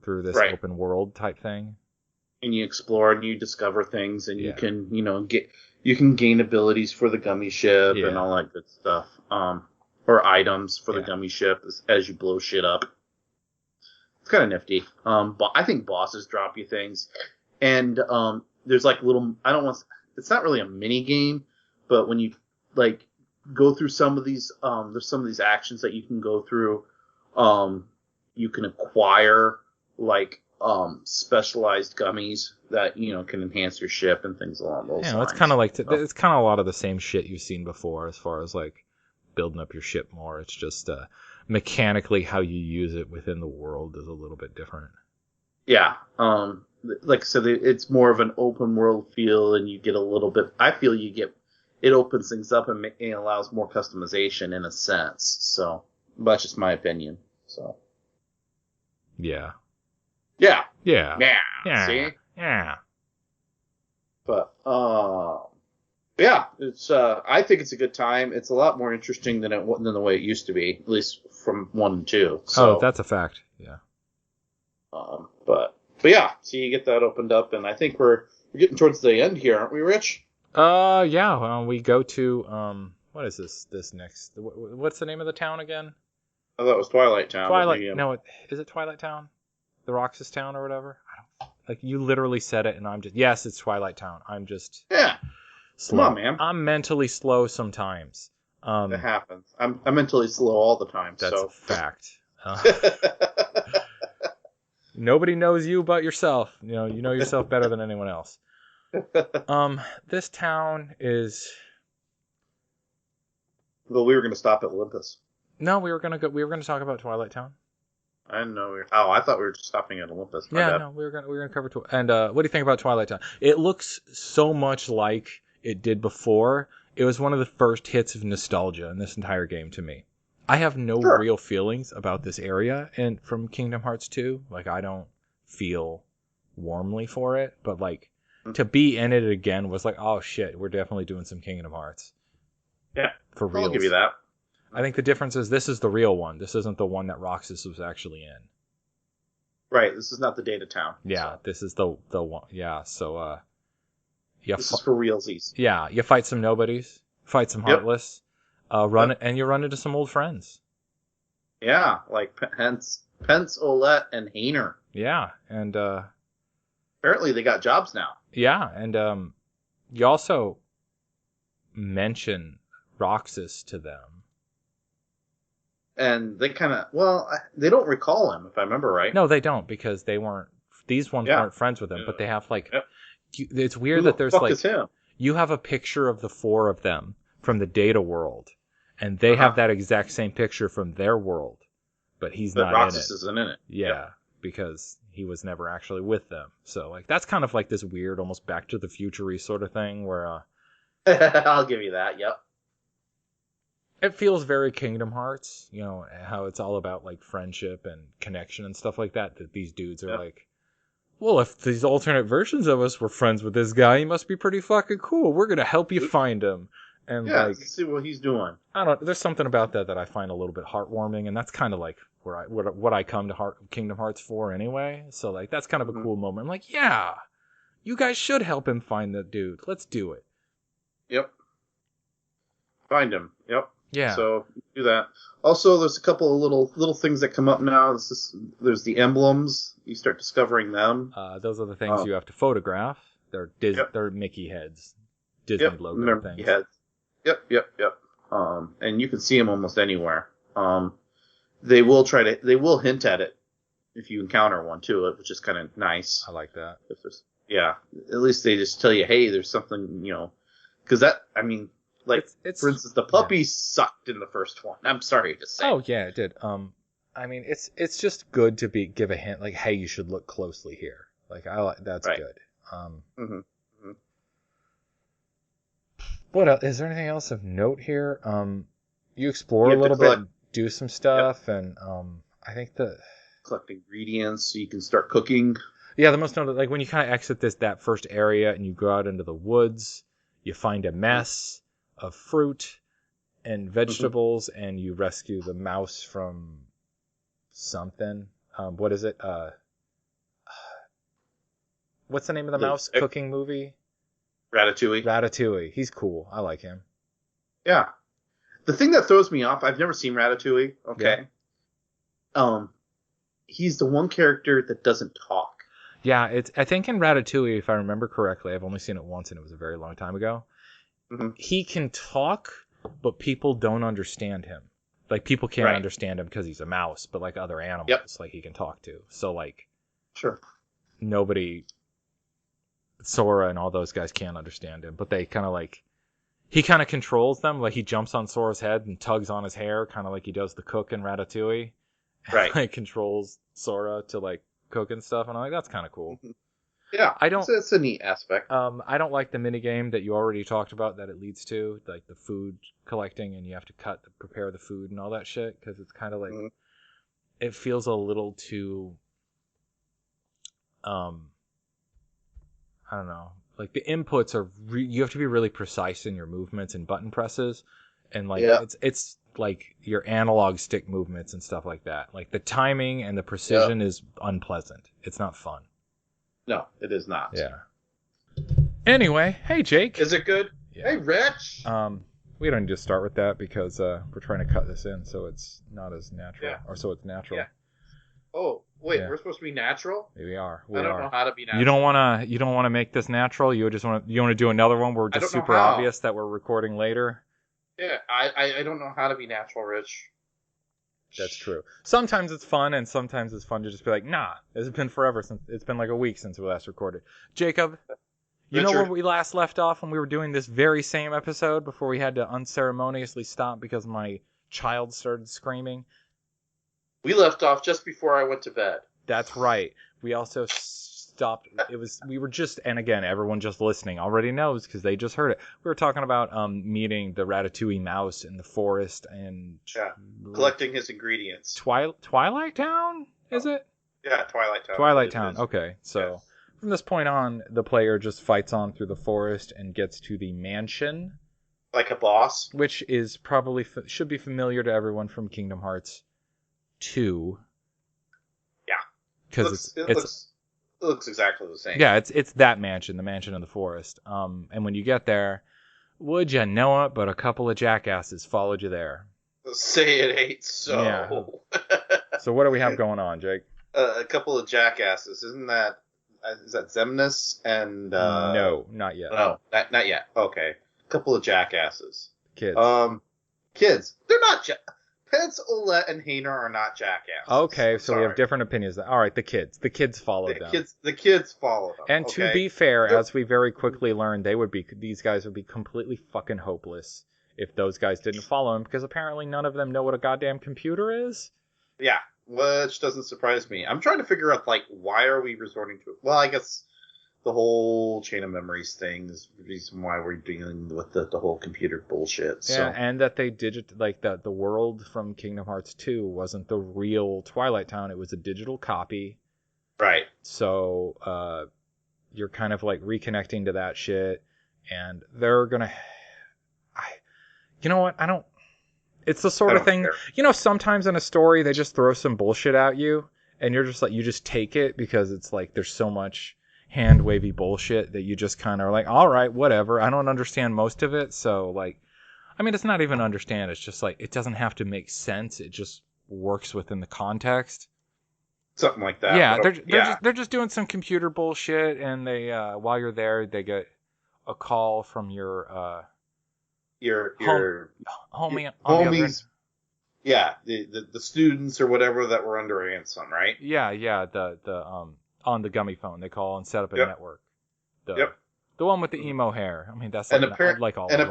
through this open world type thing. And you explore and you discover things, and you can, you can gain abilities for the gummy ship and all that good stuff. Or items for the gummy ship as you blow shit up. It's kind of nifty. But I think bosses drop you things, and there's like little. It's not really a mini game, but when you like go through some of these, there's some of these actions that you can go through. You can acquire like specialized gummies that can enhance your ship and things along those lines. Yeah, it's kind of like it's kind of a lot of the same shit you've seen before as far as like building up your ship more. It's just mechanically how you use it within the world is a little bit different. Yeah, like I said, it's more of an open world feel, and you get a little bit. I feel it opens things up and allows more customization in a sense. So that's just my opinion. So yeah. Yeah. Yeah. Yeah. Yeah. See? Yeah. But yeah, it's I think it's a good time. It's a lot more interesting than the way it used to be, at least from 1 and 2. So, that's a fact. Yeah. But yeah, so you get that opened up, and I think we're getting towards the end here, aren't we, Rich? Yeah. Well, we go to what is this next? What's the name of the town again? I thought it was Twilight Town. No, is it Twilight Town? The Roxas Town or whatever? I don't. Like, you literally said it, and I'm just... Yes, it's Twilight Town. I'm just... Yeah. Slow. Come on, man. I'm mentally slow sometimes. It happens. I'm mentally slow all the time. That's a fact. Nobody knows you but yourself. You know yourself better than anyone else. This town is... Well, we were going to stop at Olympus. No, we were going to talk about Twilight Town. I didn't know I thought we were just stopping at Olympus. No, we were gonna cover and what do you think about Twilight Town? It looks so much like it did before. It was one of the first hits of nostalgia in this entire game to me. I have no real feelings about this area and from Kingdom Hearts 2. Like, I don't feel warmly for it, but like to be in it again was like, oh shit, we're definitely doing some Kingdom Hearts. Yeah, for real. I'll give you that. I think the difference is this is the real one. This isn't the one that Roxas was actually in. Right. This is not the Data Town. Yeah, this is the one. Yeah, so this is for realsies. Yeah, you fight some nobodies, fight some heartless, and you run into some old friends. Yeah, like Pence, Olette, and Hainer. Yeah, and apparently they got jobs now. Yeah, and you also mention Roxas to them. And they kind of, they don't recall him, if I remember right. No, they don't, because these ones weren't friends with him, but they have, like, it's weird that there's, like, you have a picture of the 4 of them from the Data world, and they have that exact same picture from their world, but he's not Roxas in it. isn't in it. Yeah, because he was never actually with them. So, like, that's kind of like this weird, almost Back to the Future-y sort of thing, where, I'll give you that, yep. It feels very Kingdom Hearts, how it's all about, like, friendship and connection and stuff like that these dudes are like, well, if these alternate versions of us were friends with this guy, he must be pretty fucking cool. We're going to help you find him. And let's see what he's doing. There's something about that I find a little bit heartwarming, and that's kind of like what I come to Kingdom Hearts for anyway. So, like, that's kind of a cool moment. I'm like, yeah, you guys should help him find the dude. Let's do it. Yep. Find him. Yep. Yeah. So do that. Also, there's a couple of little things that come up now. There's the emblems. You start discovering them. Those are the things you have to photograph. They're they're Mickey heads, Disney logo things. Heads. Yep. And you can see them almost anywhere. they will hint at it if you encounter one too, which is kind of nice. I like that. If there's, yeah, at least they just tell you, hey, there's something, because for instance, the puppy sucked in the first one. I'm sorry to say. Oh yeah, it did. I mean, it's just good to give a hint, like, hey, you should look closely here. Like, that's right. good. Mm-hmm. What else? Is there anything else of note here? You explore a little bit, do some stuff, and I think collect ingredients so you can start cooking. Yeah, the most notable, like when you kind of exit that first area and you go out into the woods, you find a mess of fruit and vegetables, and you rescue the mouse from something. What is it? What's the name of the mouse cooking movie? Ratatouille. He's cool. I like him. Yeah. The thing that throws me off, I've never seen Ratatouille. Okay. Yeah. He's the one character that doesn't talk. Yeah, I think in Ratatouille, if I remember correctly, I've only seen it once and it was a very long time ago. Mm-hmm. He can talk, but people don't understand him. Like, people can't understand him because he's a mouse, but like other animals, like, he can talk to. So, like, sure, Sora and all those guys can't understand him, but they kind of he kind of controls them. Like, he jumps on Sora's head and tugs on his hair, kind of like he does the cook in Ratatouille. Right. Like, controls Sora to, like, cook and stuff, and I'm like, that's kind of cool. Yeah, it's a neat aspect. I don't like the minigame that you already talked about that it leads to, like the food collecting, and you have to prepare the food and all that shit, because it's kind of like, it feels a little too, I don't know, like the inputs are, you have to be really precise in your movements and button presses, and like, it's like your analog stick movements and stuff like that. Like, the timing and the precision is unpleasant. It's not fun. No, it is not. Yeah. Anyway, hey, Jake. Is it good? Yeah. Hey, Rich. We don't need to start with that because we're trying to cut this in so it's not as natural. Yeah. Or so it's natural. Yeah. Oh, wait, we're supposed to be natural? We are. I don't know how to be natural. You don't want to make this natural? You want to do another one where it's just super obvious that we're recording later? Yeah, I don't know how to be natural, Rich. That's true. Sometimes it's fun, and sometimes it's fun to just be like, nah, it's been forever it's been like a week since we last recorded. Jacob, you know where we last left off when we were doing this very same episode before we had to unceremoniously stop because my child started screaming? We left off just before I went to bed. That's right. We also stopped. We were just, and again, everyone just listening already knows because they just heard it. We were talking about meeting the Ratatouille mouse in the forest and collecting his ingredients. Twilight Town, is it? Yeah, Twilight Town. Twilight Town. Okay, so from this point on, the player just fights on through the forest and gets to the mansion, like a boss, which is probably should be familiar to everyone from Kingdom Hearts 2. Yeah, because it looks exactly the same. Yeah, it's that mansion, the mansion in the forest. And when you get there, would you know it, but a couple of jackasses followed you there. Say it ain't so. Yeah. So what do we have going on, Jake? A couple of jackasses. Is that Xemnas and... No, not yet. No, not yet. Okay. A couple of jackasses. Kids. Kids. They're not Pence, Olette, and Hayner are not jackasses. Okay, so we have different opinions. All right, the kids. The kids followed them. The kids followed them. And to be fair, as we very quickly learned, these guys would be completely fucking hopeless if those guys didn't follow them, because apparently none of them know what a goddamn computer is. Yeah, which doesn't surprise me. I'm trying to figure out, like, why are we resorting to it? Well, I guess the whole chain of memories thing is the reason why we're dealing with the whole computer bullshit. So. Yeah, and that they the world from Kingdom Hearts 2 wasn't the real Twilight Town. It was a digital copy. Right. So you're kind of like reconnecting to that shit, and they're gonna. You know what? It's the sort of thing. Care. You know, sometimes in a story they just throw some bullshit at you, and you're just like, you just take it because it's like there's so much hand wavy bullshit that you just kind of are like, all right, whatever. I don't understand most of it, so like, I mean, it's not even understand. It's just like it doesn't have to make sense. It just works within the context. Something like that. Yeah, they're just doing some computer bullshit, and they while you're there, they get a call from your homies. Yeah, the students or whatever that were under Ansem, right? Yeah, the on the gummy phone they call and set up a Yep. network. The Yep. the one with the emo hair. I mean, that's And like all of them.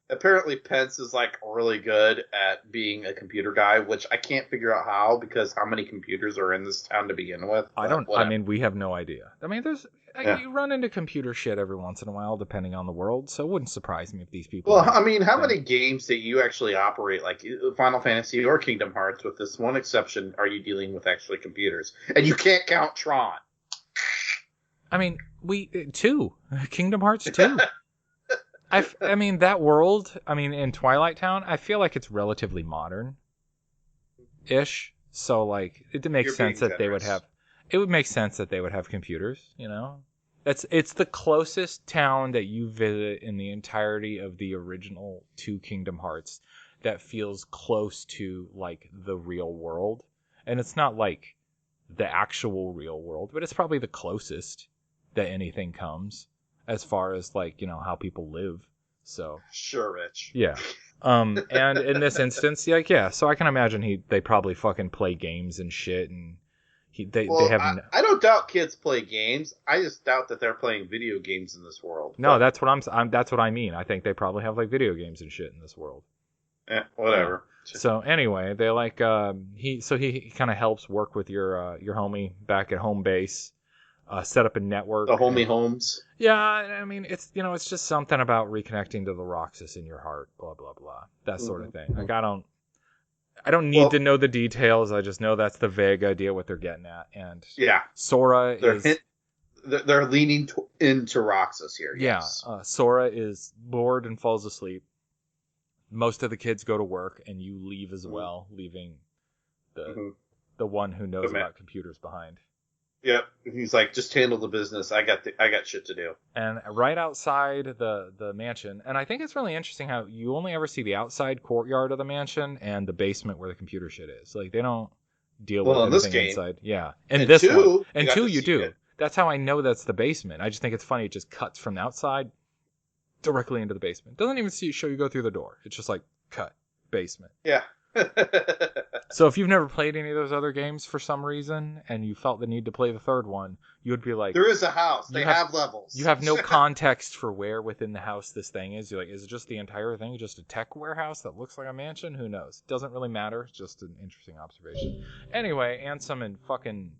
apparently Pence is like really good at being a computer guy, which I can't figure out how, because how many computers are in this town to begin with? I mean, we have no idea. I mean, Yeah. you run into computer shit every once in a while, depending on the world. So it wouldn't surprise me if these people. Well, I mean, how many games that you actually operate, like Final Fantasy or Kingdom Hearts, with this one exception, are you dealing with actually computers? And you can't count Tron. I mean, two Kingdom Hearts 2. I mean, that world. I mean, in Twilight Town, I feel like it's relatively modern-ish. So like, it makes sense that they would have. It would make sense that they would have computers. You know, it's the closest town that you visit in the entirety of the original two Kingdom Hearts that feels close to like the real world, and it's not like the actual real world, but it's probably the closest that anything comes as far as like, you know, how people live. So Sure, Rich. yeah. And in this instance, like, yeah, so I can imagine they probably fucking play games and shit, and they have. I don't doubt kids play games. I just doubt that they're playing video games in this world. No, that's what that's what I mean. I think they probably have like video games and shit in this world. Whatever. Yeah. So anyway, they like he kind of helps work with your homie back at home base. Set up a network. The homie homes. Yeah, I mean, it's, you know, it's just something about reconnecting to the Roxas in your heart, blah blah blah, that sort of thing. Like I don't need to know the details. I just know that's the vague idea what they're getting at. And yeah, Sora they're leaning into Roxas here. Yeah, yes. Sora is bored and falls asleep. Most of the kids go to work, and you leave as well, leaving the one who knows about computers behind. Yep. He's like, just handle the business. I got shit to do. And right outside the mansion, and I think it's really interesting how you only ever see the outside courtyard of the mansion and the basement where the computer shit is. Like, they don't deal with anything inside. Yeah. And this one. And two, you do. It. That's how I know that's the basement. I just think it's funny. It just cuts from the outside directly into the basement. Doesn't even show you go through the door. It's just like, cut, basement. Yeah. So if you've never played any of those other games for some reason and you felt the need to play the third one, you would be like, there is a house. They have levels. You have no context for where within the house this thing is. You're like, is it just the entire thing? Just a tech warehouse that looks like a mansion? Who knows? Doesn't really matter. It's just an interesting observation. Anyway, Ansem and fucking...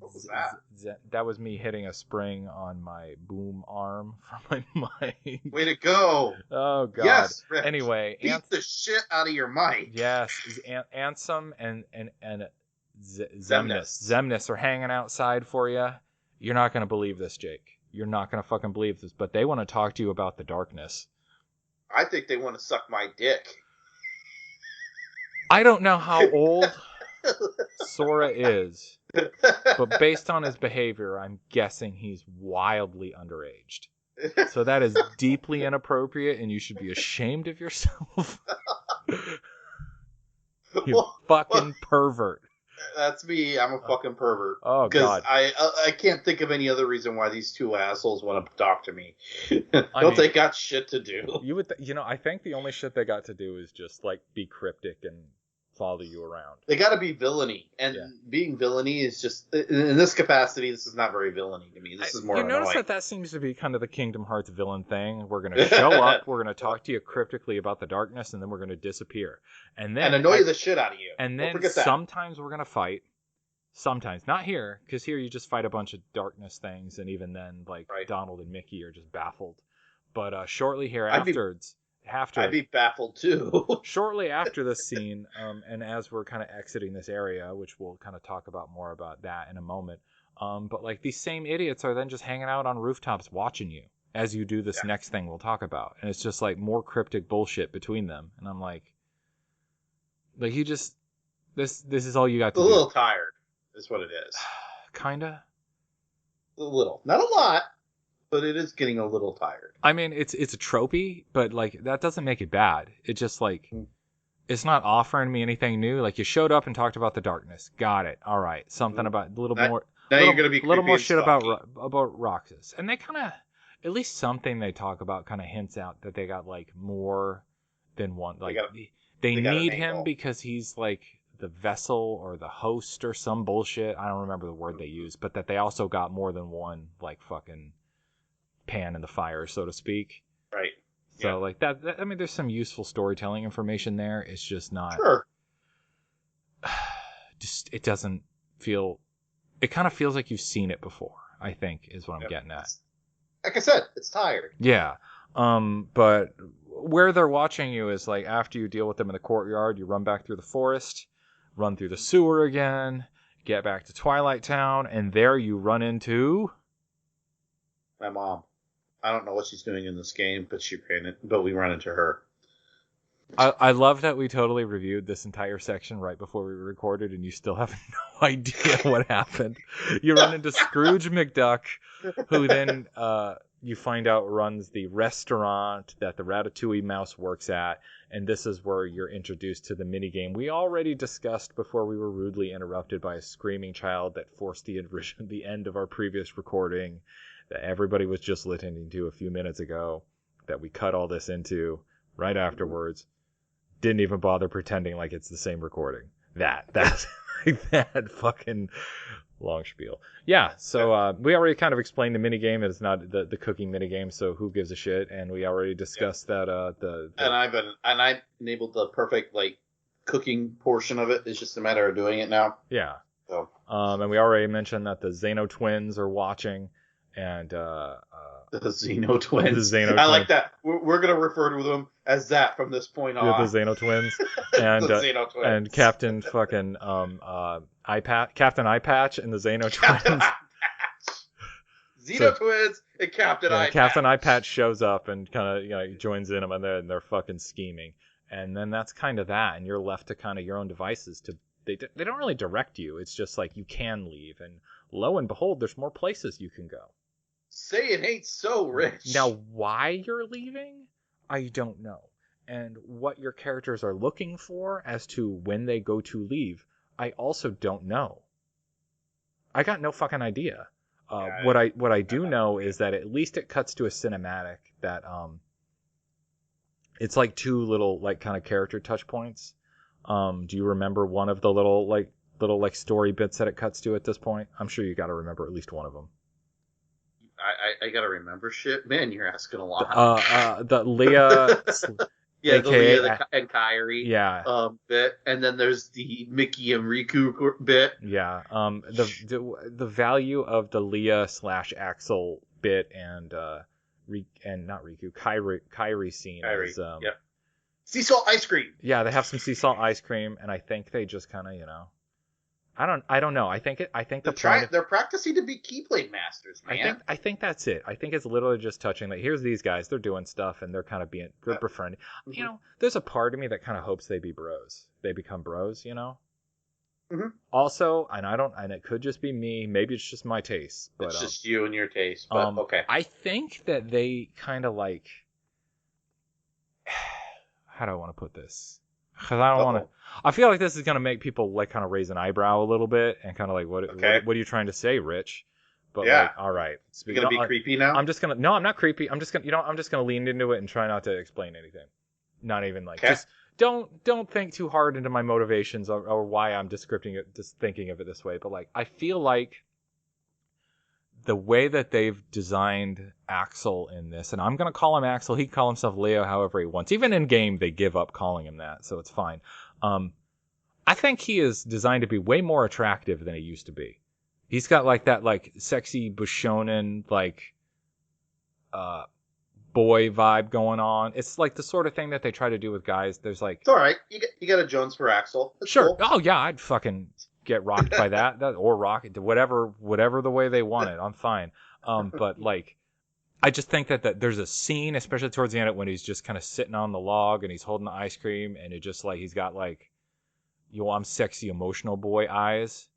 What was that? That was me hitting a spring on my boom arm from my mic. Way to go! Oh god. Yes, Rich. Anyway, beat the shit out of your mic. Yes, Ansem and Zemnis are hanging outside for you. You're not gonna believe this, Jake. You're not gonna fucking believe this. But they want to talk to you about the darkness. I think they want to suck my dick. I don't know how old Sora is. But based on his behavior, I'm guessing he's wildly underaged. So that is deeply inappropriate, and you should be ashamed of yourself. You fucking pervert. That's me. I'm a fucking pervert. Oh, God. I can't think of any other reason why these two assholes want to talk to me. They got shit to do? You would, I think the only shit they got to do is just, like, be cryptic and follow you around. They got to be villainy, and being villainy is just in this capacity. This is not very villainy to me. This is more. You notice that seems to be kind of the Kingdom Hearts villain thing. We're going to show up. We're going to talk to you cryptically about the darkness, and then we're going to disappear, and annoy the shit out of you. And then sometimes we're going to fight. Sometimes not here, because here you just fight a bunch of darkness things, and even then, like Donald and Mickey are just baffled. But shortly hereafterwards. I'd be baffled too. Shortly after this scene, and as we're kind of exiting this area, which we'll kind of talk about more about that in a moment, but like these same idiots are then just hanging out on rooftops watching you as you do this next thing we'll talk about, and it's just like more cryptic bullshit between them, and I'm like you just this is all you got to do. A little tired is what it is. Kinda. A little, not a lot. But it is getting a little tired. I mean, it's a tropey, but like that doesn't make it bad. It just like it's not offering me anything new. Like you showed up and talked about the darkness. Got it. All right. Something about a little more. Now you're gonna be a little more shit about Roxas, and they kind of at least something they talk about kind of hints out that they got like more than one. Like They got an need him angle. because he's like the vessel or the host or some bullshit. I don't remember the word they use, but that they also got more than one like fucking pan in the fire, so to speak. Right. So Yeah. like that, I mean, there's some useful storytelling information there. It's just not. Sure. Just it doesn't feel. It kind of feels like you've seen it before. I think is what I'm Yep. getting at. Like I said, it's tired. Yeah. But where they're watching you is like after you deal with them in the courtyard, you run back through the forest, run through the sewer again, get back to Twilight Town, and there you run into. My mom. I don't know what she's doing in this game, but we run into her. I love that we totally reviewed this entire section right before we recorded, and you still have no idea what happened. You run into Scrooge McDuck, who then you find out runs the restaurant that the Ratatouille mouse works at, and this is where you're introduced to the minigame we already discussed before we were rudely interrupted by a screaming child that forced the end of our previous recording that everybody was just listening to a few minutes ago, that we cut all this into right afterwards. Didn't even bother pretending like it's the same recording. That's that fucking long spiel. Yeah, so we already kind of explained the minigame. It's not the cooking minigame, so who gives a shit? And we already discussed that And I've enabled the perfect like cooking portion of it. It's just a matter of doing it now. Yeah. So And we already mentioned that the Xeno twins are watching, and the Xeno twins. The Xeno I twins. like that. We're gonna refer to them as that from this point on. The Xeno twins, and the Xeno twins. And Captain fucking Captain Eye Patch and the Xeno Captain twins. Eye Patch. Xeno twins and Captain Eye Patch. Captain Eye Patch shows up and kind of joins in them, and they're fucking scheming. And then that's kind of that, and you're left to kind of your own devices. They don't really direct you. It's just like you can leave, and lo and behold, there's more places you can go. Say it ain't so, Rich. Now, why you're leaving, I don't know. And what your characters are looking for as to when they go to leave, I also don't know. I got no fucking idea. What I do know is that at least it cuts to a cinematic that it's like two little like kind of character touch points. Do you remember one of the little story bits that it cuts to at this point? I'm sure you got to remember at least one of them. I gotta remember shit. Man, you're asking a lot. The Leah, yeah, AKA, the Leah and Kyrie, yeah, bit, and then there's the Mickey and Riku bit. Yeah, the value of the Leah / Axel bit and not Riku, Kyrie scene is yep. Sea salt ice cream. Yeah, they have some sea salt ice cream, and I think they just kind of I don't know. I think they're practicing to be Keyblade masters, man. I think that's it. I think it's literally just touching like here's these guys, they're doing stuff and they're kind of being befriended. Mm-hmm. There's a part of me that kind of hopes they be bros. They become bros, Mm-hmm. Also, and it could just be me, maybe it's just my taste, but it's just you and your taste, but okay. I think that they kind of like how do I want to put this? Because I don't want to. I feel like this is gonna make people like kind of raise an eyebrow a little bit and kind of like, what are you trying to say, Rich? But yeah, like, all right, you're gonna be creepy now. No, I'm not creepy. I'm just gonna lean into it and try not to explain anything. Not even like just don't think too hard into my motivations or why I'm just thinking of it this way. But like, I feel like the way that they've designed Axel in this, and I'm going to call him Axel, he can call himself Leo however he wants. Even in game, they give up calling him that, so it's fine. I think he is designed to be way more attractive than he used to be. He's got like that like sexy Bushonen like boy vibe going on. It's like the sort of thing that they try to do with guys. There's like... It's alright, you got a Jones for Axel. That's sure. Cool. Oh yeah, I'd fucking... get rocked by that or rock it, whatever the way they want it. I'm fine. But like, I just think that there's a scene, especially towards the end, when he's just kind of sitting on the log and he's holding the ice cream and it just like he's got like, I'm sexy emotional boy eyes.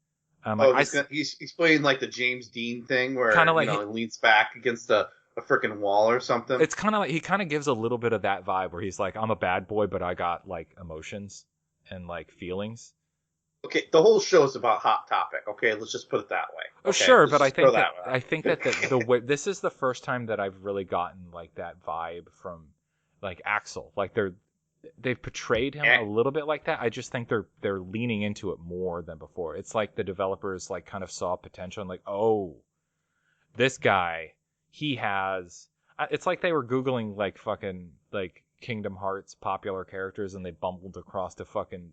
He's playing like the James Dean thing where kind of like he leans back against a freaking wall or something. It's kind of like he kind of gives a little bit of that vibe where he's like, I'm a bad boy, but I got like emotions and like feelings. Okay, the whole show is about Hot Topic. Okay, let's just put it that way. Okay, sure, but I think that the way this is the first time that I've really gotten like that vibe from like Axel. Like they've portrayed him a little bit like that. I just think they're leaning into it more than before. It's like the developers like kind of saw potential and like, oh, this guy, he has. It's like they were googling like fucking like Kingdom Hearts popular characters and they bumbled across a fucking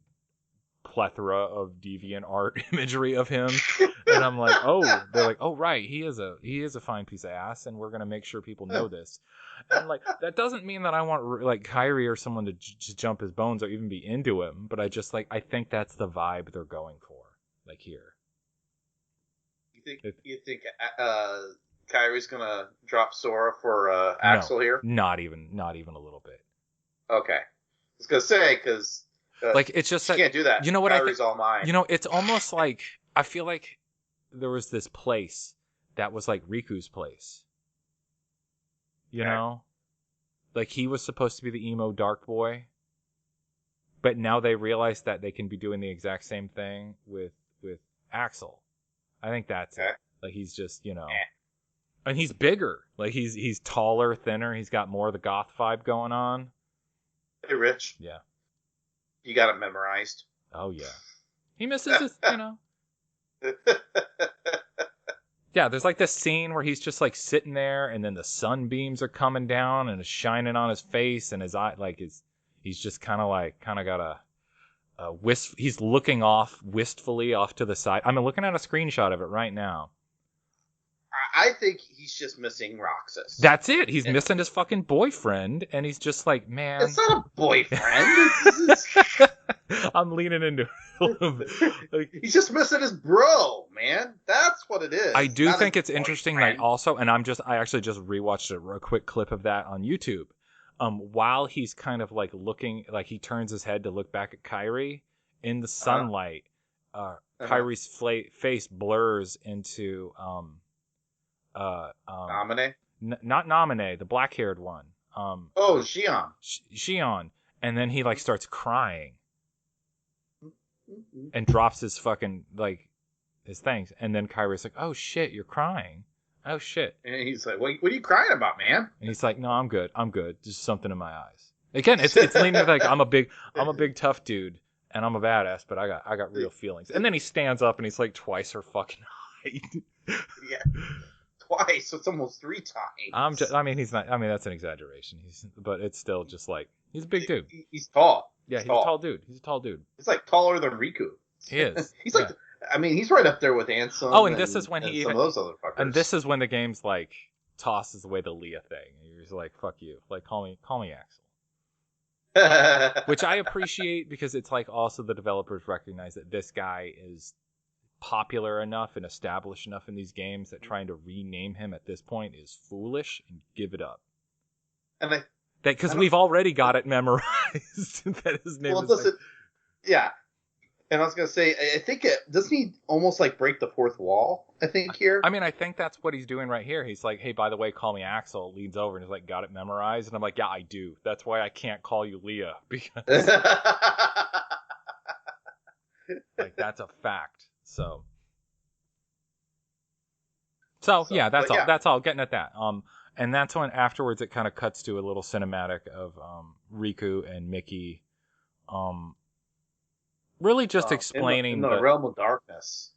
plethora of deviant art imagery of him, and I'm like, oh, they're like, oh right, he is a fine piece of ass, and we're gonna make sure people know this. And like that doesn't mean that I want like Kyrie or someone to jump his bones or even be into him, but I just like I think that's the vibe they're going for, like here. You think Kyrie's gonna drop Sora for Axel here? Not even a little bit. Okay, I was gonna say because. Like it's just that you can't do that. You know what Kyrie's all mine. You know, it's almost like I feel like there was this place that was like Riku's place. You know, like he was supposed to be the emo dark boy, but now they realize that they can be doing the exact same thing with Axel. I think that's it. Like he's just and he's bigger. Like he's taller, thinner. He's got more of the goth vibe going on. Hey, Rich. Yeah. You got it memorized. Oh, yeah. He misses his, Yeah, there's like this scene where he's just like sitting there and then the sunbeams are coming down and it's shining on his face and his eye, like he's just kind of got a wisp. He's looking off wistfully off to the side. I'm looking at a screenshot of it right now. I think he's just missing Roxas. That's it. He's missing his fucking boyfriend, and he's just like, man. It's not a boyfriend. I'm leaning into it. Like, he's just missing his bro, man. That's what it is. I do think it's interesting that also, and I actually just rewatched a quick clip of that on YouTube. While he's kind of like looking, like he turns his head to look back at Kyrie in the sunlight, Kyrie's face blurs into Nominee? Not Nominee, the black-haired one. Xion. Xion. And then he like starts crying and drops his fucking like his things. And then Kyrie's like, "Oh shit, you're crying. Oh shit." And he's like, "What are you crying about, man?" And he's like, "No, I'm good. Just something in my eyes." Again, it's leaning like I'm a big tough dude and I'm a badass, but I got real feelings. And then he stands up and he's like twice her fucking height. Yeah. Twice. It's almost 3 times. That's an exaggeration. But it's still just like he's a big dude. He's tall. Yeah, he's a tall dude. He's a tall dude. He's like taller than Riku. He is. He's like, he's right up there with Ansem. Oh, and this is when he some of those other fuckers. And this is when the game's like tosses away the Leah thing. And you're just like, fuck you. Like call me Axel. Which I appreciate because it's like also the developers recognize that this guy is popular enough and established enough in these games that trying to rename him at this point is foolish and give it up. And because we've already got it memorized that his name is. Yeah. And I was gonna say, I think doesn't he almost like break the fourth wall? I think here. I mean, I think that's what he's doing right here. He's like, "Hey, by the way, call me Axel." Leans over and he's like, "Got it memorized?" And I'm like, "Yeah, I do. That's why I can't call you Leah because like that's a fact." So yeah, that's all. Getting at that. And that's when afterwards it kind of cuts to a little cinematic of Riku and Mickey, really just explaining in the realm of darkness.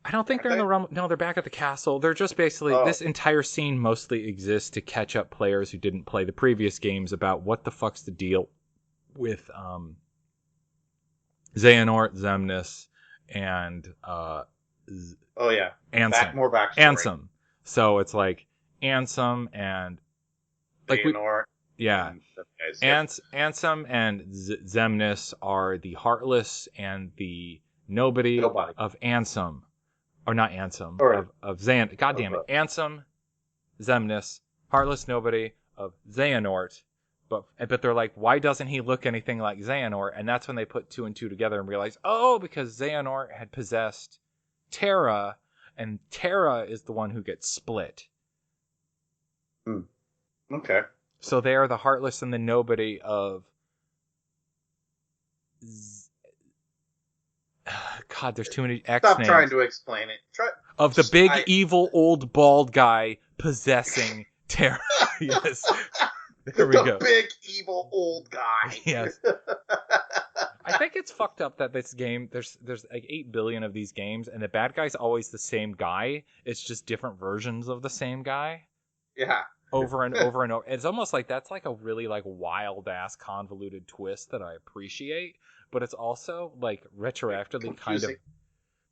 I don't think they're in the realm. No, they're back at the castle. They're just basically this entire scene mostly exists to catch up players who didn't play the previous games about what the fuck's the deal with Xehanort, Xemnas, and Ansem. More backstory. Ansem. So it's like Ansem and like Xehanort. Ansem and Xemnas are the heartless and the nobody. Of Ansem. Or not Ansem. Of Xehanort. God damn it. Ansem, Xemnas, heartless nobody of Xehanort. But they're like, why doesn't he look anything like Xehanort? And that's when they put 2 and 2 together and realize, because Xehanort had possessed Terra, and Terra is the one who gets split. Okay. So they are the heartless and the nobody of... God, there's too many X names. Stop trying to explain it. Of the big, evil, old, bald guy possessing Terra. Yes. There we go. The big evil old guy. Yes. I think it's fucked up that this game, there's like 8 billion of these games, and the bad guy's always the same guy. It's just different versions of the same guy. Yeah. Over and over and over. It's almost like that's like a really like wild ass convoluted twist that I appreciate, but it's also like retroactively kind of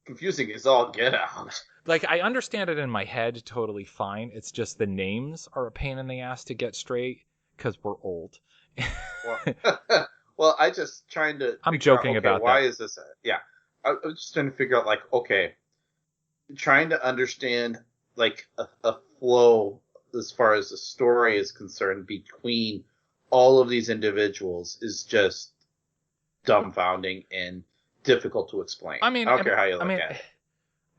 confusing is all get out. Like I understand it in my head totally fine. It's just the names are a pain in the ass to get straight because we're old. Well, I just trying to. I'm joking about why that. Is this? I was just trying to figure out, like, okay, trying to understand like a flow as far as the story is concerned between all of these individuals is just dumbfounding and difficult to explain. I don't care how you look at it.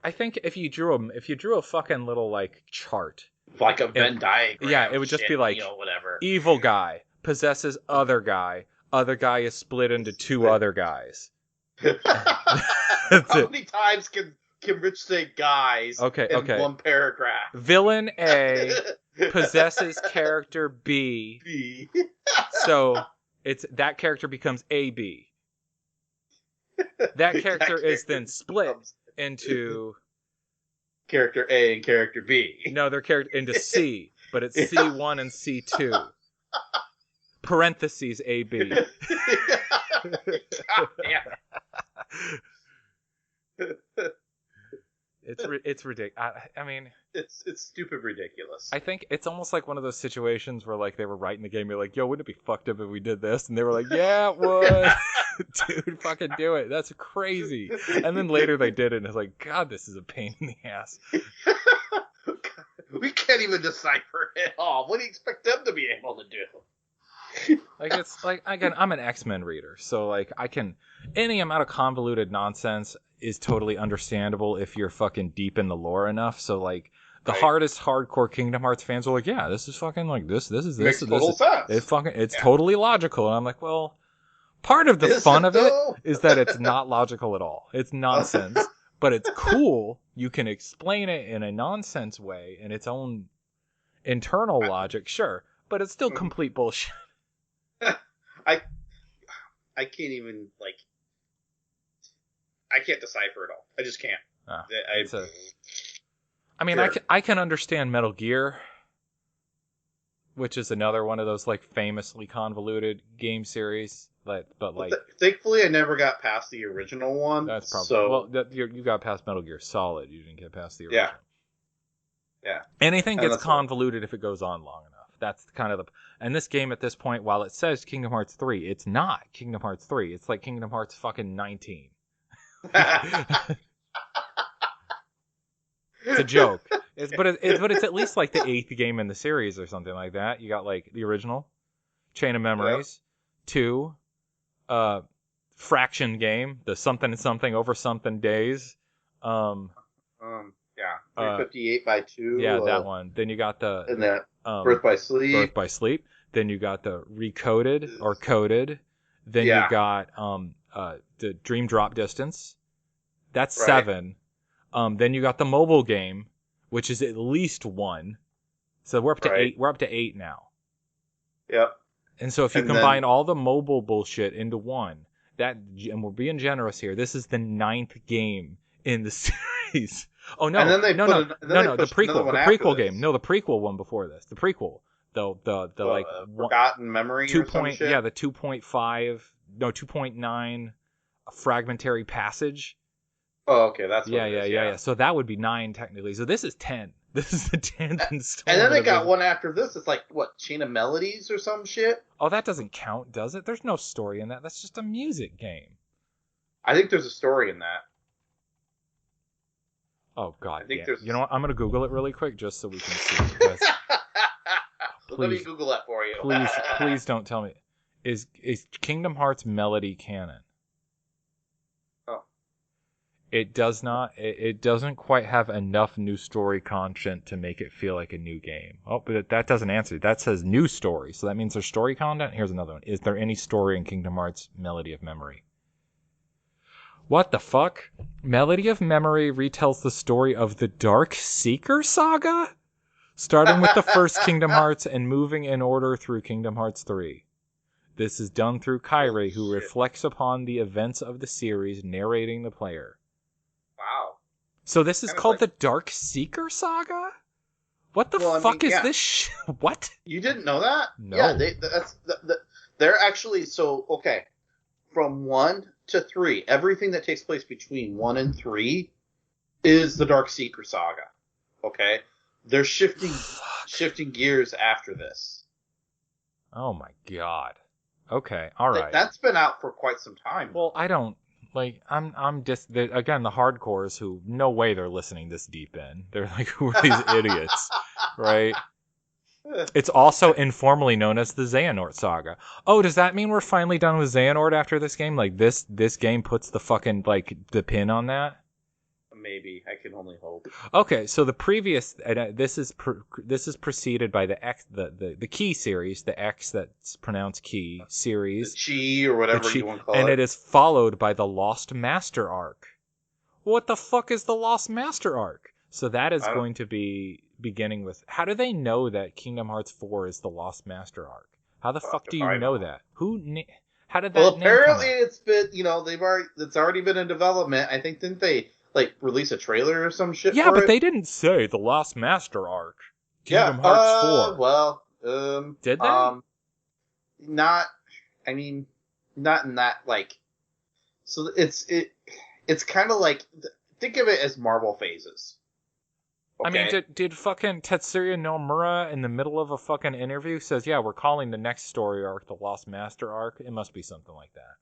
I think if you drew a fucking little like chart, like a Venn diagram, yeah, it would just be like, whatever. Evil guy possesses other guy. Other guy is split into two other guys. How many times can Rich say guys in one paragraph? Villain A possesses character B. So that character becomes AB. That character is then split into character A and character B. No, they're into C, but it's C1 and C2. Parentheses AB. It's ridiculous. I mean, it's stupid ridiculous. I think it's almost like one of those situations where like they were writing the game, you're like, yo, wouldn't it be fucked up if we did this? And they were like, yeah, it would. Dude, fucking do it. That's crazy. And then later they did it, and it's like, God, this is a pain in the ass. We can't even decipher it all. What do you expect them to be able to do? Like, it's like, again, I'm an X-Men reader, so like any amount of convoluted nonsense is totally understandable if you're fucking deep in the lore enough. So like the hardest hardcore Kingdom Hearts fans are like, yeah, this is fucking like this is makes total sense. It's totally logical. And I'm like, well, part of the fun of it is that it's not logical at all. It's nonsense, but it's cool. You can explain it in a nonsense way in its own internal logic, sure, but it's still complete bullshit. I can't even, like, I can't decipher it all. I just can't. I can understand Metal Gear, which is another one of those like famously convoluted game series. But thankfully, I never got past the original one. That's probably you got past Metal Gear Solid. You didn't get past the original. Yeah. Anything gets convoluted if it goes on long enough. That's kind of and this game at this point, while it says Kingdom Hearts 3, it's not Kingdom Hearts 3. It's like Kingdom Hearts fucking 19. It's a joke. But it's at least like the 8th game in the series or something like that. You got like the original Chain of Memories, 2, Fraction game, the something over something days. 358 by 2. Yeah, that one. Then you got the and that Birth by Sleep. Then you got the Recoded or Coded. Then you got the Dream Drop Distance. That's 7. Then you got the mobile game, which is at least 1. So we're up to 8. We're up to 8 now. Yep. And so if you combine all the mobile bullshit into one, and we're being generous here, this is the 9th game in the series. Oh no! And then the prequel game. No, the prequel one before this. The prequel, the like Forgotten Memory. 2. The 2.5. No, 2.9. Fragmentary Passage. Oh, okay, that's what yeah. So that would be 9 technically. So this is 10. This is the 10th installment. And then they got one after this. It's like what, Chain of Melodies or some shit? Oh, that doesn't count, does it? There's no story in that. That's just a music game. I think there's a story in that. Oh God! I think you know what? I'm gonna Google it really quick just so we can see. Please, let me Google that for you. please don't tell me. Is Kingdom Hearts Melody canon? Oh. It does not. It doesn't quite have enough new story content to make it feel like a new game. Oh, but that doesn't answer. That says new story, so that means there's story content. Here's another one. Is there any story in Kingdom Hearts Melody of Memory? What the fuck? Melody of Memory retells the story of the Dark Seeker saga? Starting with the first Kingdom Hearts and moving in order through Kingdom Hearts 3. This is done through Kairi, who reflects upon the events of the series, narrating the player. Wow. So this is called the Dark Seeker Saga? What the fuck is this What? You didn't know that? No. Yeah, they're actually, so, okay. From 1 to 3, everything that takes place between 1 and 3 is the Dark Seeker Saga. Okay? They're shifting gears after this. Oh my god. Okay, all right. That's been out for quite some time. Well, I don't I'm just again the hardcores who no way they're listening this deep in. They're like, who are these idiots, right? It's also informally known as the Xehanort Saga. Oh, does that mean we're finally done with Xehanort after this game? Like this game puts the fucking the pin on that? Maybe. I can only hope. Okay, so the previous this is preceded by the X the Key series, the X that's pronounced Key series, the Chi or whatever you want to call it, and it is followed by the Lost Master arc. What the fuck is the Lost Master arc? So that is going to be beginning with. How do they know that Kingdom Hearts 4 is the Lost Master arc? How the fuck do you know that? How did that? Well, apparently it's been it's already been in development. I think didn't they release a trailer or some shit? Yeah, but they didn't say the Lost Master arc. Kingdom Hearts 4. Well, did they? Not. I mean, not in that So it's kind of think of it as Marvel phases. Okay? I mean, did fucking Tetsuya Nomura in the middle of a fucking interview says, yeah, we're calling the next story arc the Lost Master arc? It must be something like that.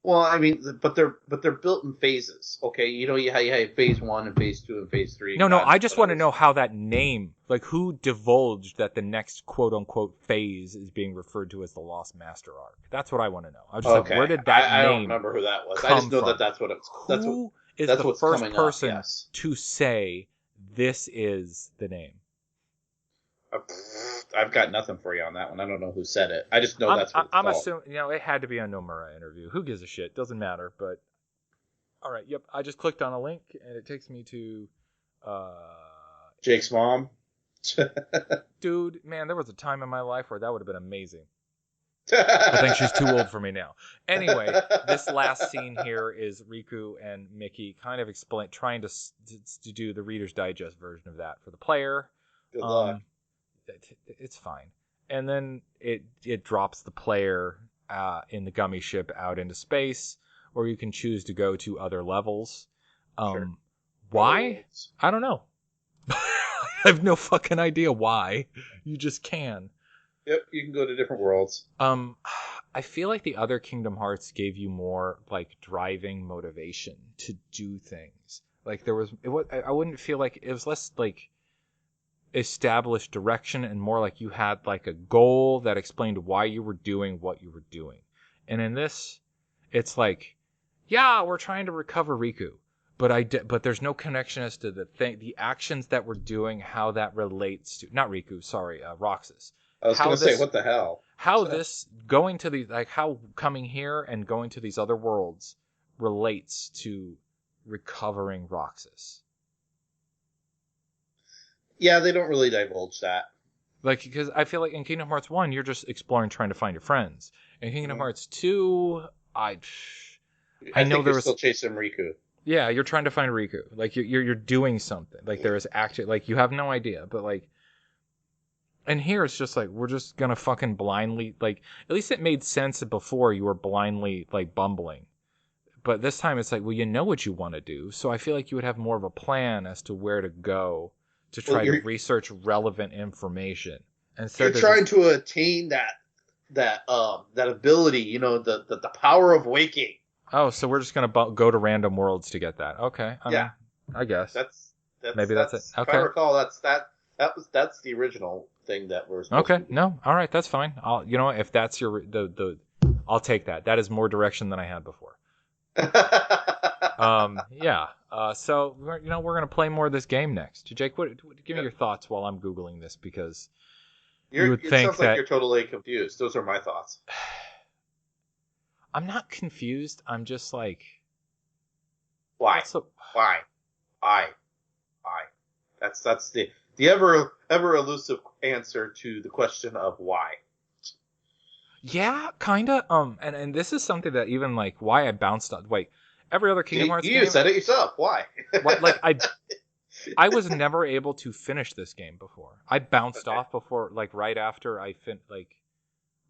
Well, I mean, but they're built in phases, okay? You know, you have phase 1 and phase 2 and phase 3. No, I just want to know how that name, who divulged that the next quote-unquote phase is being referred to as the Lost Master arc. That's what I want to know. I'm just where did that name I don't remember who that was. I just know that that's what it's... Who is the first person to say this is the name? I've got nothing for you on that one. I don't know who said it. I just know that's what it's I'm called. assuming, it had to be a Nomura interview. Who gives a shit? Doesn't matter, but... All right, yep, I just clicked on a link, and it takes me to... Jake's mom? Dude, man, there was a time in my life where that would have been amazing. I think she's too old for me now. Anyway, this last scene here is Riku and Mickey kind of trying to do the Reader's Digest version of that for the player. Good luck. It's fine. And then it drops the player in the gummy ship out into space, or you can choose to go to other levels. Sure. Why? I don't know. I have no fucking idea why. You just can. Yep, you can go to different worlds. I feel like the other Kingdom Hearts gave you more driving motivation to do things. I wouldn't feel like it was less established direction and more like you had a goal that explained why you were doing what you were doing. And in this, it's yeah, we're trying to recover Riku, but there's no connection as to the actions that we're doing, how that relates to not Riku, sorry, Roxas. I was going to say, what the hell? How this going to these how coming here and going to these other worlds relates to recovering Roxas. Yeah, they don't really divulge that. Because I feel like in Kingdom Hearts 1, you're just exploring, trying to find your friends. In Kingdom Hearts 2, I know there was still chasing Riku. Yeah, you're trying to find Riku. You're doing something. There is actually you have no idea, but and here it's just we're just gonna fucking blindly at least it made sense before you were blindly bumbling. But this time it's well, you know what you want to do, so I feel like you would have more of a plan as to where to go to try to research relevant information. Instead you're trying to attain that ability, the power of waking. Oh, so we're just gonna go to random worlds to get that? Okay, I guess that's maybe that's it. Okay, if I recall, that's the original thing that we're supposed to do. No, all right, that's fine. If that's I'll take that. That is more direction than I had before. Yeah. So we're gonna play more of this game next. Jake, give me your thoughts while I'm googling this, because you would think it sounds like you're totally confused. Those are my thoughts. I'm not confused. I'm just why? Why? That's The ever elusive answer to the question of why. Yeah, kinda. And this is something that even like why I bounced on. Wait, every other Kingdom Hearts You game. said it yourself. Why? Like I was never able to finish this game before. I bounced off before, like right after like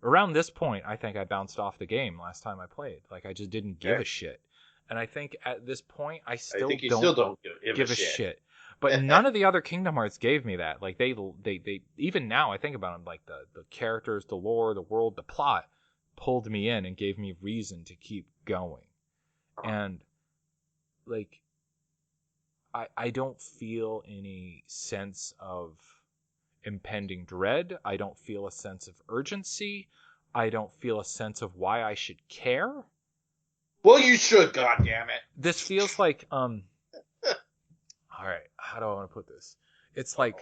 around this point. I think I bounced off the game last time I played. Like I just didn't give a shit. And I think at this point I still don't give a shit. But none of the other Kingdom Hearts gave me that. Like they even now I think about them, like the characters, the lore, the world, the plot pulled me in and gave me reason to keep going. And like I don't feel any sense of impending dread. I don't feel a sense of urgency. I don't feel a sense of why I should care. Well, you should, goddammit. This feels like all right, how do I want to put this? It's like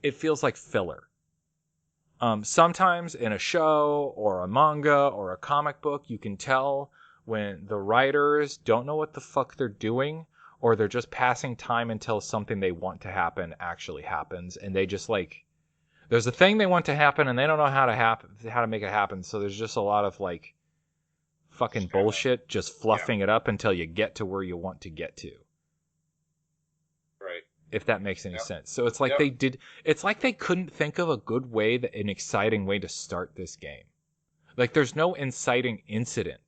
it feels like filler. Sometimes in a show or a manga or a comic book, you can tell when the writers don't know what the fuck they're doing, or they're just passing time until something they want to happen actually happens, and they just like there's a thing they want to happen and they don't know how to make it happen, so there's just a lot of like fucking bullshit just fluffing it up until you get to where you want to get to. Right. If that makes any sense. So it's like it's like they couldn't think of a good way, an exciting way to start this game. Like there's no inciting incident.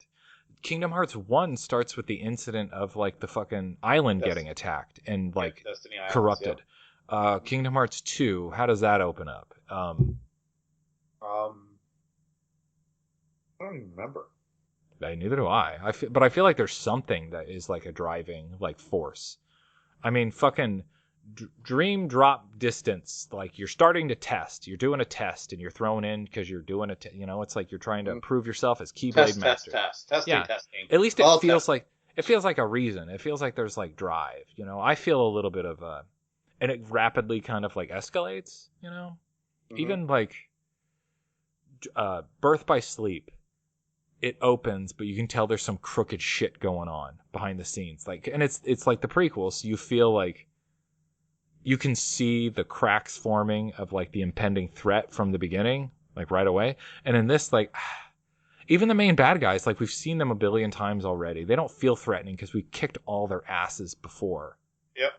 Kingdom Hearts 1 starts with the incident of like the fucking island getting attacked and like corrupted. Kingdom Hearts 2, how does that open up? I don't even remember. Neither do I. But I feel like there's something that is like a driving like force. I mean, fucking dream drop distance. Like you're starting to test. You're doing a test and you're thrown in because you're doing it. It's like you're trying to prove yourself as Keyblade Master. Testing. At least it feels like a reason. It feels like there's like drive. I feel a little bit of and it rapidly kind of like escalates. Even like Birth by Sleep. It opens, but you can tell there's some crooked shit going on behind the scenes. Like, and it's like the prequel, so you feel like you can see the cracks forming of like the impending threat from the beginning, like right away. And in this, like, even the main bad guys, like we've seen them a billion times already. They don't feel threatening because we kicked all their asses before. Yep.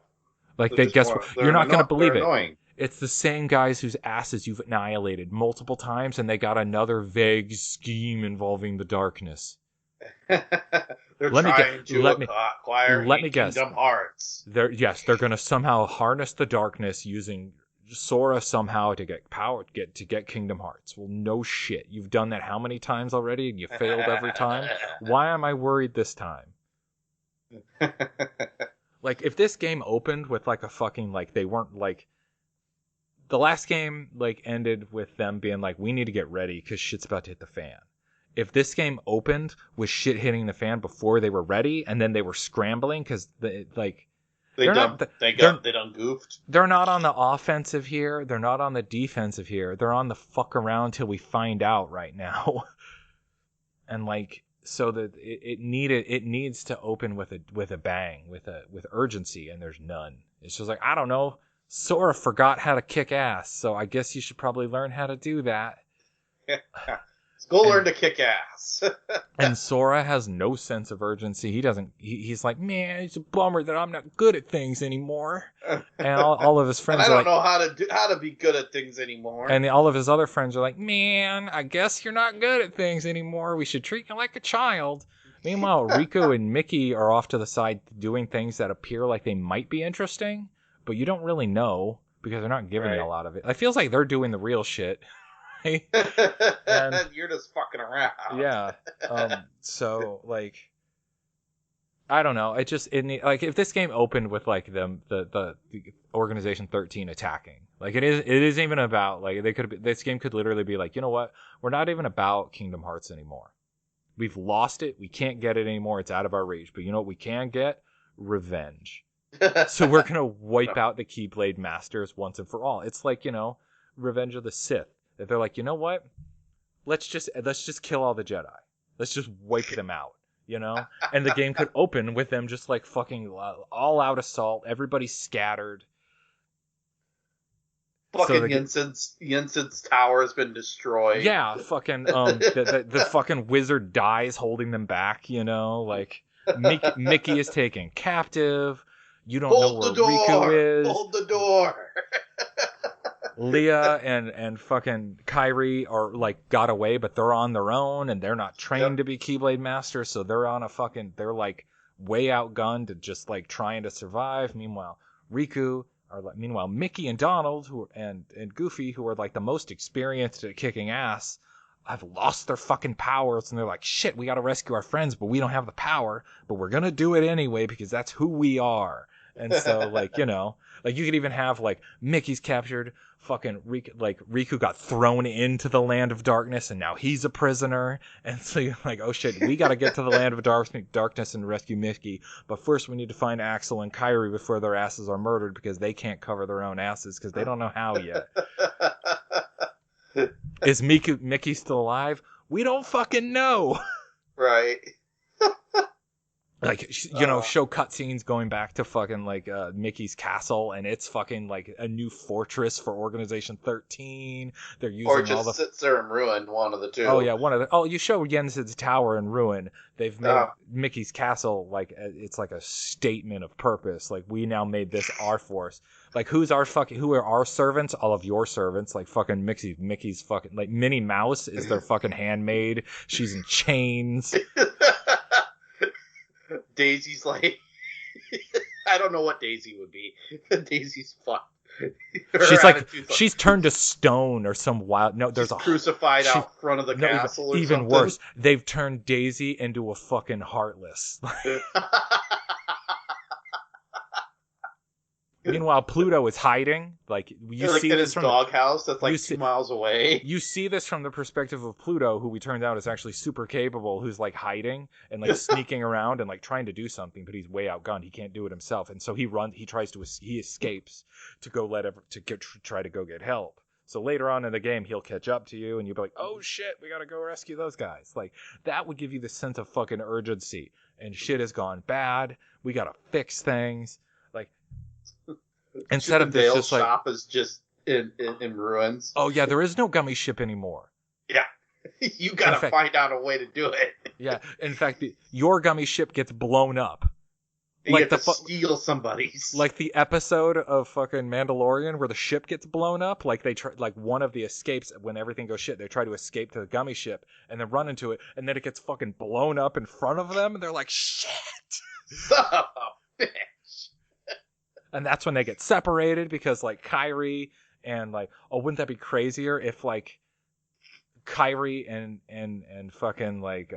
Like you're not going to believe it. It's the same guys whose asses you've annihilated multiple times, and they got another vague scheme involving the darkness. They're trying to acquire Kingdom Hearts. They're going to somehow harness the darkness using Sora somehow to get power, to get Kingdom Hearts. Well, no shit. You've done that how many times already, and you failed every time? Why am I worried this time? Like, if this game opened with like a fucking, like, they weren't like... The last game like ended with them being like, we need to get ready because shit's about to hit the fan. If this game opened with shit hitting the fan before they were ready, and then they were scrambling because they done goofed. They're not on the offensive here. They're not on the defensive here. They're on the fuck around till we find out right now. And like, so that it needs to open with a bang, with urgency, and there's none. It's just like, I don't know. Sora forgot how to kick ass, so I guess you should probably learn how to do that. Go learn to kick ass. And Sora has no sense of urgency. He's like, man, it's a bummer that I'm not good at things anymore. And all of his friends and I don't know how to be good at things anymore. And all of his other friends are like, man, I guess you're not good at things anymore. We should treat you like a child. Meanwhile, Riku and Mickey are off to the side doing things that appear like they might be interesting, but you don't really know because they're not giving you a lot of it. It feels like they're doing the real shit. Right? And you're just fucking around. Yeah. So like, I don't know. Like if this game opened with like the Organization 13 attacking, like it is even about like this game could literally be like, you know what? We're not even about Kingdom Hearts anymore. We've lost it. We can't get it anymore. It's out of our reach. But you know what we can get? Revenge. So we're gonna wipe out the Keyblade Masters once and for all. It's like, Revenge of the Sith. That they're like, you know what? Let's just kill all the Jedi. Let's just wipe them out, And the game could open with them just like fucking all out assault. Everybody's scattered. Fucking Jensen's tower has been destroyed. Yeah, fucking the fucking wizard dies holding them back, you know, like Mickey is taken captive. You don't know where Riku is. Hold the door. Leah and fucking Kyrie are like got away, but they're on their own and they're not trained to be Keyblade Masters, so they're on they're like way outgunned and just like trying to survive. Meanwhile, Mickey and Donald and Goofy, who are like the most experienced at kicking ass, have lost their fucking powers, and they're like, shit, we gotta rescue our friends, but we don't have the power, but we're gonna do it anyway because that's who we are. And so, like, you know, like you could even have like Mickey's captured, fucking Riku got thrown into the land of darkness, and now he's a prisoner. And so you're like, oh shit, we gotta get to the land of darkness and rescue Mickey. But first, we need to find Axel and Kyrie before their asses are murdered because they can't cover their own asses because they don't know how yet. Is Mickey still alive? We don't fucking know. Right. Like, you know, show cutscenes going back to fucking, like, Mickey's castle, and it's fucking, like, a new fortress for Organization XIII. They're using or just sits there in ruin, one of the two. Oh, yeah, one of the... Oh, you show Jensen's tower in ruin. They've made Mickey's castle, like, it's like a statement of purpose. Like, we now made this our force. Like, who are our servants? All of your servants. Like, fucking Mickey's fucking... Like, Minnie Mouse is their fucking handmaid. She's in chains. Daisy's like, I don't know what Daisy would be. Daisy's fucked. She's turned to stone or some wild. No, there's crucified out front of the castle. Or even something. Worse, they've turned Daisy into a fucking heartless. Meanwhile, Pluto is hiding. Like you see in this his from doghouse that's like 2 miles away. You see this from the perspective of Pluto, who we turned out is actually super capable, who's like hiding and like sneaking around and like trying to do something, but he's way outgunned. He can't do it himself, and so he escapes to try to go get help. So later on in the game, he'll catch up to you, and you'll be like, "Oh shit, we gotta go rescue those guys." Like that would give you the sense of fucking urgency. And shit has gone bad. We gotta fix things. Like. Instead of this, just like shop is just in ruins. Oh yeah, there is no gummy ship anymore. Yeah, you gotta find out a way to do it. Yeah, in fact, your gummy ship gets blown up. You get to steal somebody's. Like the episode of fucking Mandalorian where the ship gets blown up. Like one of the escapes when everything goes shit. They try to escape to the gummy ship and then run into it, and then it gets fucking blown up in front of them, and they're like, shit. Son of a bitch. And that's when they get separated because, like, Kyrie and, like, oh, wouldn't that be crazier if, like, Kyrie and fucking, like,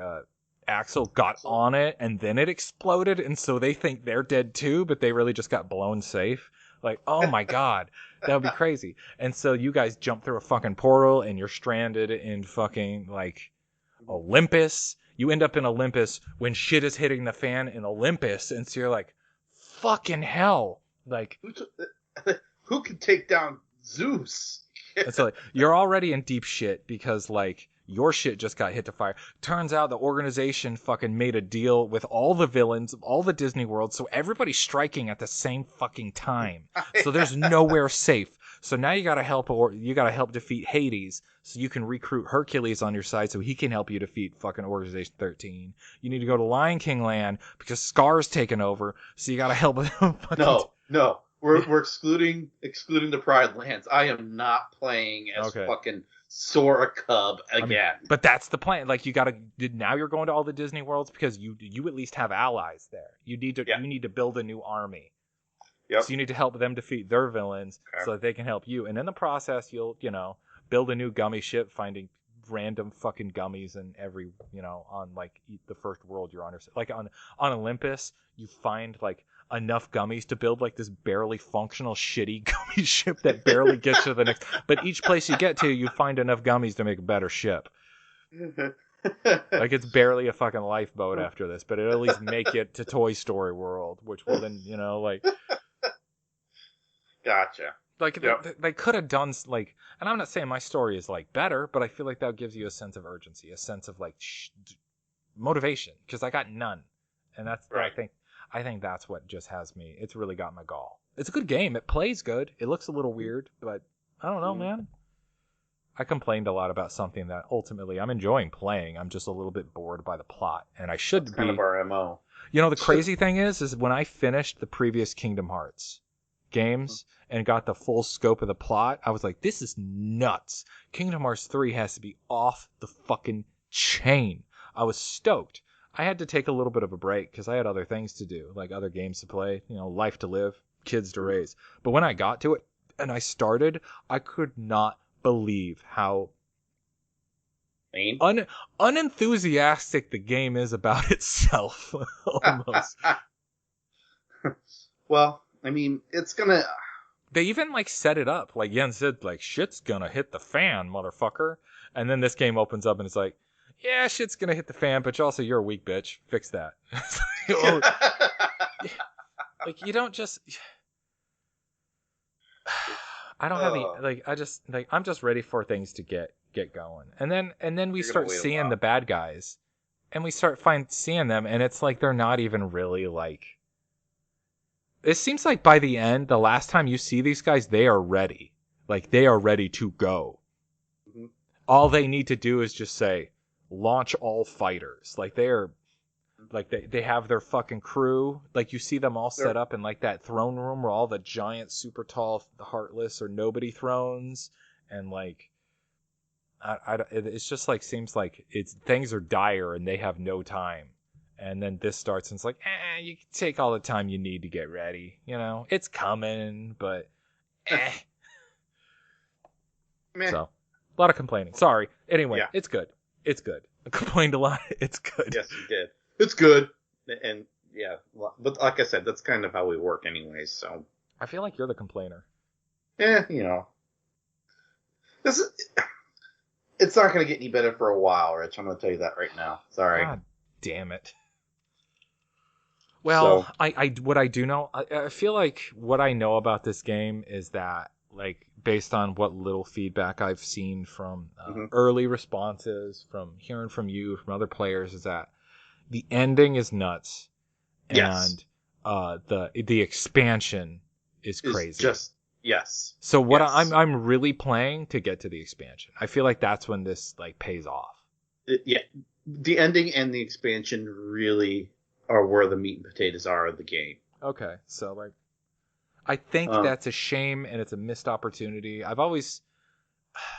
Axel got on it and then it exploded, and so they think they're dead too, but they really just got blown safe. Like, oh my god, that would be crazy. And so you guys jump through a fucking portal and you're stranded in fucking, like, Olympus. You end up in Olympus when shit is hitting the fan in Olympus, and so you're like, fucking hell. Like, who can take down Zeus? It's like you're already in deep shit because like your shit just got hit to fire. Turns out the organization fucking made a deal with all the villains of all the Disney worlds, so everybody's striking at the same fucking time. So there's nowhere safe. So now you gotta help defeat Hades, so you can recruit Hercules on your side, so he can help you defeat fucking Organization XIII. You need to go to Lion King Land because Scar's taken over, so you gotta help him. No, we're excluding the Pride Lands. I am not playing as fucking Sora Cub again. But that's the plan. Like now you're going to all the Disney worlds because you at least have allies there. You need to build a new army. Yep. So you need to help them defeat their villains so that they can help you. And in the process, you'll, build a new gummy ship, finding random fucking gummies in every, on like the first world you're on. Like on Olympus, you find like enough gummies to build like this barely functional shitty gummy ship that barely gets to the next. But each place you get to, you find enough gummies to make a better ship. Like it's barely a fucking lifeboat after this, but it'll at least make it to Toy Story World, which will then, like... Gotcha. Like, they could have done, like... And I'm not saying my story is, like, better, but I feel like that gives you a sense of urgency, a sense of, like, motivation, because I got none. And that's, right. I think that's what just has me... It's really got my gall. It's a good game. It plays good. It looks a little weird, but I don't know, man. I complained a lot about something that ultimately I'm enjoying playing. I'm just a little bit bored by the plot, and I should That's be. kind of our MO. You know, the crazy thing is when I finished the previous Kingdom Hearts games and got the full scope of the plot, I was like, this is nuts. Kingdom Hearts 3 has to be off the fucking chain. I was stoked. I had to take a little bit of a break because I had other things to do, like other games to play, you know, life to live, kids to raise. But when I got to it and I started, I could not believe how unenthusiastic the game is about itself. Almost. Well, I mean, it's gonna. They even like set it up like Yen said, like shit's gonna hit the fan, motherfucker. And then this game opens up and it's like, yeah, shit's gonna hit the fan, but also you're a weak bitch. Fix that. Like you don't just. I don't have the like. I just like. I'm just ready for things to get going, and then we start seeing the bad guys, and we start seeing them, and it's like they're not even really like. It seems like by the end, the last time you see these guys, they are ready. Like they are ready to go. Mm-hmm. All they need to do is just say, "Launch all fighters." Like they're. Like they have their fucking crew. Like you see them all set up in like that throne room where all the giant, super tall, heartless or nobody thrones, and like, it's just like seems like things are dire and they have no time. And then this starts and it's like, you can take all the time you need to get ready. You know, it's coming, but Meh. So a lot of complaining. Sorry. Anyway, It's good. It's good. I complained a lot. It's good. Yes, you did. It's good, and yeah, but like I said, that's kind of how we work anyways, so. I feel like you're the complainer. Yeah, you know. It's not going to get any better for a while, Rich. I'm going to tell you that right now. Sorry. God damn it. Well, so, what I do know, I feel like what I know about this game is that, like, based on what little feedback I've seen from early responses, from hearing from you, from other players, is that the ending is nuts, and the expansion is crazy. Yes. So what I'm really playing to get to the expansion. I feel like that's when this like pays off. The ending and the expansion really are where the meat and potatoes are of the game. Okay, so like, I think that's a shame and it's a missed opportunity. I've always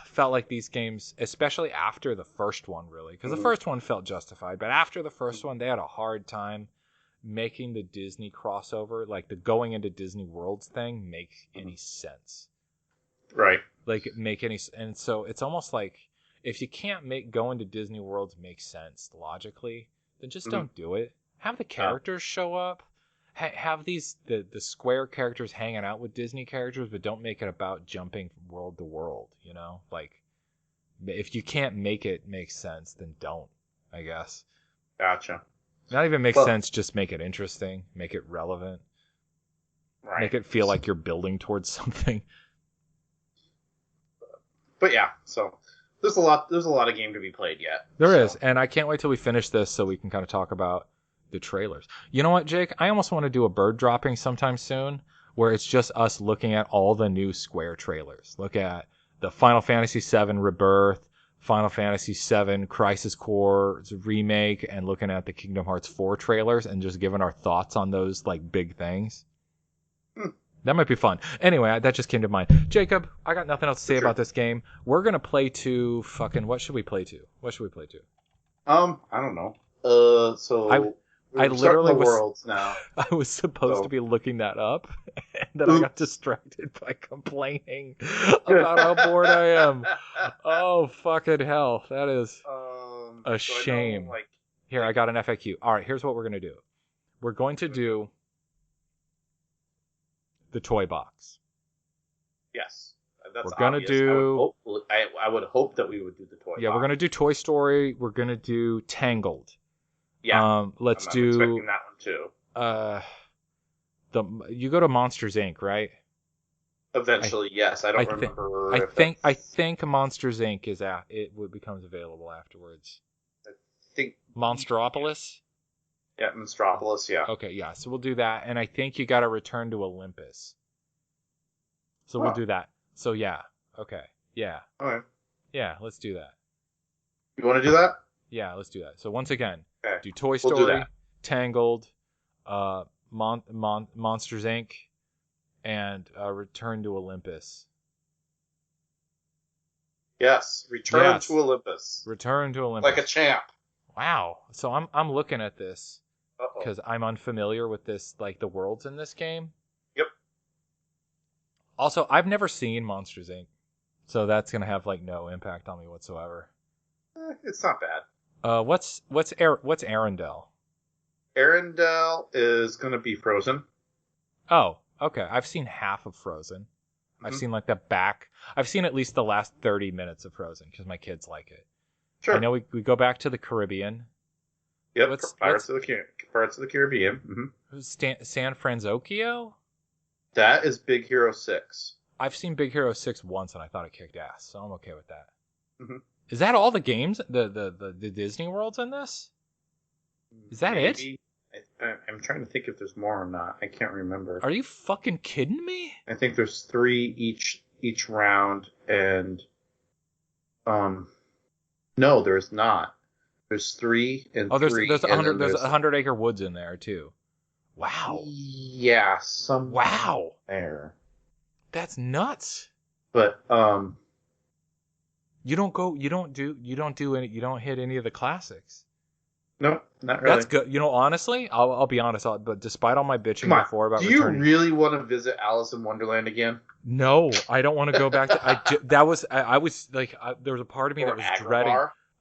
felt like these games, especially after the first one, really, because the first one felt justified, but after the first one, they had a hard time making the Disney crossover, like the going into Disney Worlds thing, make any sense. Right. Like make any, and so it's almost like if you can't make going to Disney Worlds make sense logically, then just don't do it. Have the characters show up. Have these the Square characters hanging out with Disney characters, but don't make it about jumping from world to world, you know? Like, if you can't make it make sense, then don't, I guess. Gotcha. Not even make sense, just make it interesting, make it relevant. Right. Make it feel like you're building towards something. But yeah, so there's a lot of game to be played yet. There is, and I can't wait till we finish this so we can kind of talk about the trailers. You know what, Jake? I almost want to do a bird dropping sometime soon where it's just us looking at all the new Square trailers. Look at the Final Fantasy VII Rebirth, Final Fantasy VII Crisis Core remake, and looking at the Kingdom Hearts 4 trailers and just giving our thoughts on those like big things. That might be fun. Anyway, that just came to mind. Jacob, I got nothing else to say about this game. We're going to play to fucking... What should we play to? I don't know. I literally was worlds now. I was supposed to be looking that up, and then I got distracted by complaining about how bored I am. Oh, fucking hell. That is a shame. Here, I got an FAQ. All right, here's what we're going to do. We're going to do the toy box. Yes. That's we're going to do... I would hope that we would do the toy box. Yeah, we're going to do Toy Story. We're going to do Tangled. Yeah, let's I'm do. Expecting that one too. You go to Monsters Inc., right? Eventually, yes. I don't remember. I think Monsters Inc. is out. It becomes available afterwards. I think Monstropolis. Yeah, Monstropolis. Yeah. Okay, yeah. So we'll do that, and I think you got to return to Olympus. So we'll do that. So yeah, Okay. Yeah. Okay. Yeah, let's do that. You want to do that? Yeah, let's do that. So once again, Okay. do Toy We'll Story, do that. Tangled, Monsters Inc., and Return to Olympus. Yes. Return to Olympus. Return to Olympus. Like a champ. Wow. So I'm looking at this Uh-oh. because I'm unfamiliar with this, like the worlds in this game. Yep. Also, I've never seen Monsters Inc., so that's gonna have like no impact on me whatsoever. It's not bad. What's Arendelle? Arendelle is going to be Frozen. Oh, okay. I've seen half of Frozen. I've seen like the back. I've seen at least the last 30 minutes of Frozen because my kids like it. Sure. I know we go back to the Caribbean. Yep. Pirates of the Caribbean. San Francisco? That is Big Hero 6. I've seen Big Hero 6 once and I thought it kicked ass, so I'm okay with that. Mm-hmm. Is that all the games? The Disney worlds in this? Is that Maybe. I'm trying to think if there's more or not. I can't remember. Are you fucking kidding me? I think there's 3 each round, and no, there's not. There's 3 and 3. There's 100. There's 100 Acre Woods in there too. Wow. Yeah, Wow. There. That's nuts. But you don't hit any of the classics. No, not really. That's good. Honestly, I'll be honest. But despite all my bitching before about do you returning, really want to visit Alice in Wonderland again? No, I don't want to go back to. There was a part of me that was dreading.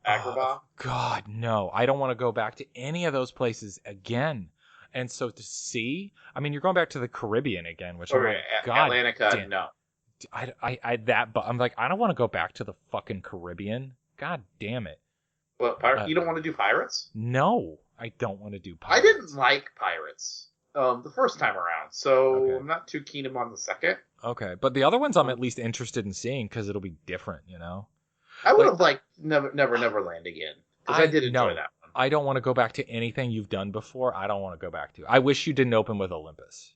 Agrabah? Oh, God, no! I don't want to go back to any of those places again. And so to see, I mean, you're going back to the Caribbean again, which I'm like, God, Atlantica, damn. no. But I'm like, I don't want to go back to the fucking Caribbean. God damn it. Well, you don't want to do Pirates? No, I don't want to do Pirates. I didn't like Pirates the first time around, so Okay. I'm not too keen on the second. Okay, but the other ones I'm at least interested in seeing because it'll be different, I would have liked Neverland again, because I did enjoy that one. I don't want to go back to anything you've done before. I don't want to go back to. I wish you didn't open with Olympus.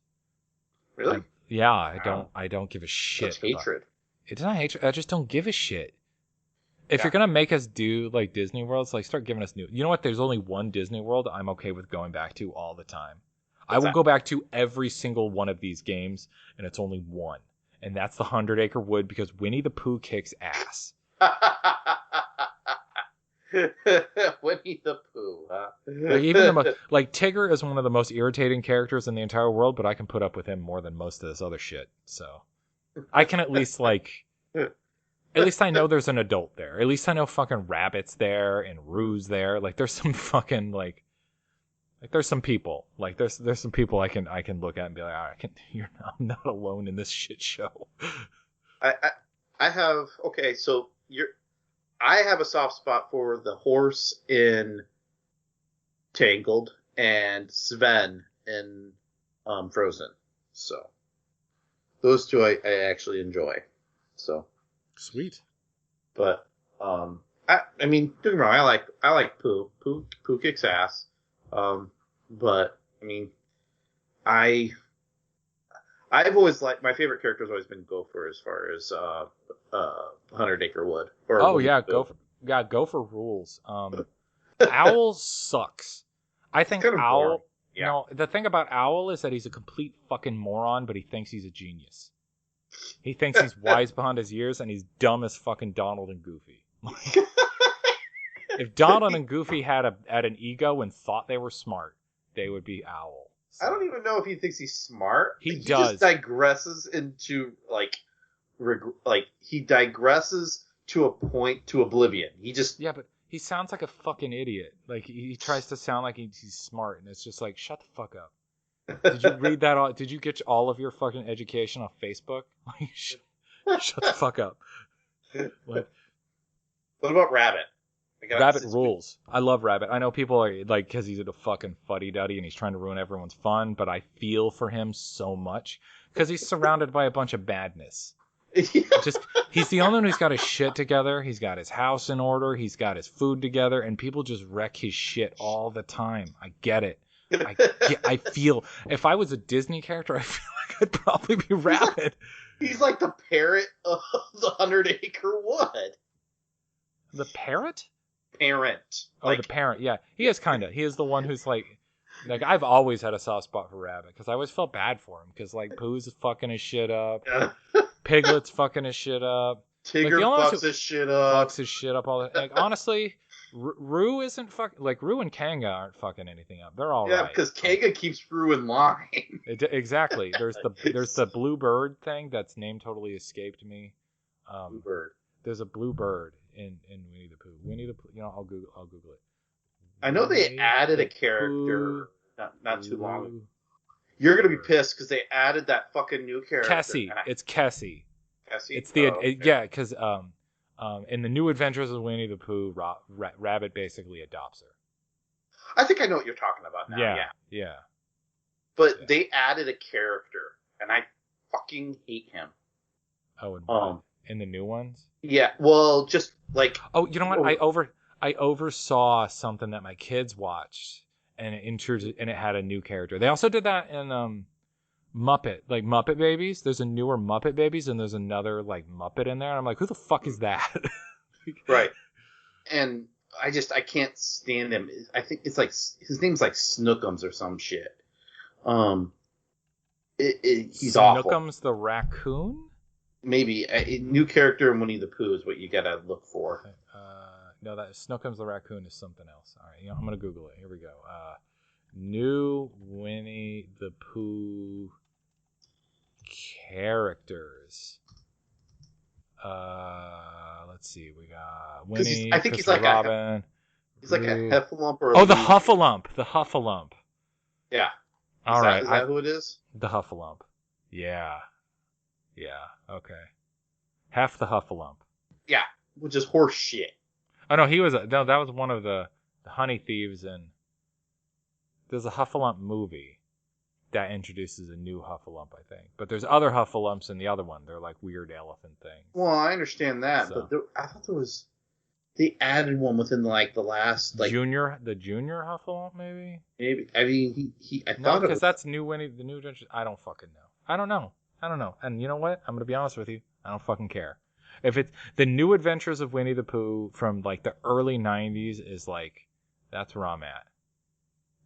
Really? I don't give a shit. Such hatred. It's not hatred. I just don't give a shit. If you're gonna make us do like Disney worlds, like start giving us new. You know what? There's only one Disney World I'm okay with going back to all the time. I will go back to every single one of these games, and it's only one, and that's the 100 Acre Wood because Winnie the Pooh kicks ass. Winnie the Pooh, huh? Like Tigger is one of the most irritating characters in the entire world, but I can put up with him more than most of this other shit. So I can at least at least I know there's an adult there. At least I know fucking Rabbit's there and Rue's there. Like there's some fucking like there's some people. Like there's some people I can look at and be like, I'm not alone in this shit show. I have I have a soft spot for the horse in Tangled and Sven in Frozen. So those two I actually enjoy. So sweet. But I mean, don't get me wrong, I like Pooh. Pooh kicks ass. But I mean, I've always liked, my favorite character has always been Gopher as far as 100 Acre Wood. Gopher rules. Owl sucks. I think Owl. Yeah. No, the thing about Owl is that he's a complete fucking moron, but he thinks he's a genius. He thinks he's wise behind his ears, and he's dumb as fucking Donald and Goofy. If Donald and Goofy had an ego and thought they were smart, they would be Owl. So. I don't even know if he thinks he's smart. He just digresses into he digresses to a point to oblivion. But he sounds like a fucking idiot. Like he tries to sound like he's smart, and it's just like, shut the fuck up. Did you read that? Did you get all of your fucking education on Facebook? Like, shut the fuck up. Like, what about Rabbit? Rabbit rules. I love Rabbit. I know people are like, because he's a fucking fuddy-duddy and he's trying to ruin everyone's fun, but I feel for him so much because he's surrounded by a bunch of badness. He's the only one who's got his shit together. He's got his house in order. He's got his food together, and people just wreck his shit all the time. I get it. I feel if I was a Disney character, I feel like I'd probably be Rabbit. He's like the parrot of the 100-Acre Wood. The parrot? Parent. Oh, the parent. Yeah, he is kind of. He is the one who's like I've always had a soft spot for Rabbit because I always felt bad for him because like Pooh's fucking his shit up, Piglet's fucking his shit up, Tigger fucks his shit up. Fucks his shit up all the like. Honestly, Roo isn't fucking like Roo and Kanga aren't fucking anything up. They're all right. Yeah, because Kanga keeps Roo in line. Exactly. There's the blue bird thing that's name totally escaped me. Blue bird. There's a blue bird in Winnie the Pooh. Winnie the Pooh. You know, I'll Google it. I know they added a character not too long ago. You're gonna be pissed because they added that fucking new character. Kessie. It's Kessie. Kessie. It's the yeah, because in the New Adventures of Winnie the Pooh, Rabbit basically adopts her. I think I know what you're talking about now. Yeah. But they added a character, and I fucking hate him. Oh, and in the new ones? Yeah. Well, just like. Oh, you know what? I oversaw something that my kids watched, and it had a new character. They also did that in Muppet Babies. There's a newer Muppet Babies, and there's another like Muppet in there. And I'm like, who the fuck is that? Right. And I can't stand him. I think it's like his name's like Snookums or some shit. He's awful. Snookums the raccoon? Maybe a new character in Winnie the Pooh is what you gotta look for. No, that Snookums the raccoon is something else. All right, I'm gonna Google it. Here we go. New Winnie the Pooh characters. Let's see. We got Winnie. I think he's like Robin. He's like a Heffalump or. The Huffalump. The Huffalump. Yeah. All right. Is that who it is? The Huffalump. Yeah. Okay. Half the Huffalump. Yeah, which is horse shit. Oh no, that was one of the honey thieves, and there's a Huffalump movie that introduces a new Huffalump, I think. But there's other Huffalumps in the other one. They're like weird elephant things. Well, I understand that, but I thought there was. They added one within like the last like junior Huffalump, maybe. Maybe I mean he. I no, thought because that's New Winnie the New Adventure. I don't fucking know. I don't know. And you know what? I'm gonna be honest with you. I don't fucking care. If it's the New Adventures of Winnie the Pooh from like the early '90s is like that's where I'm at.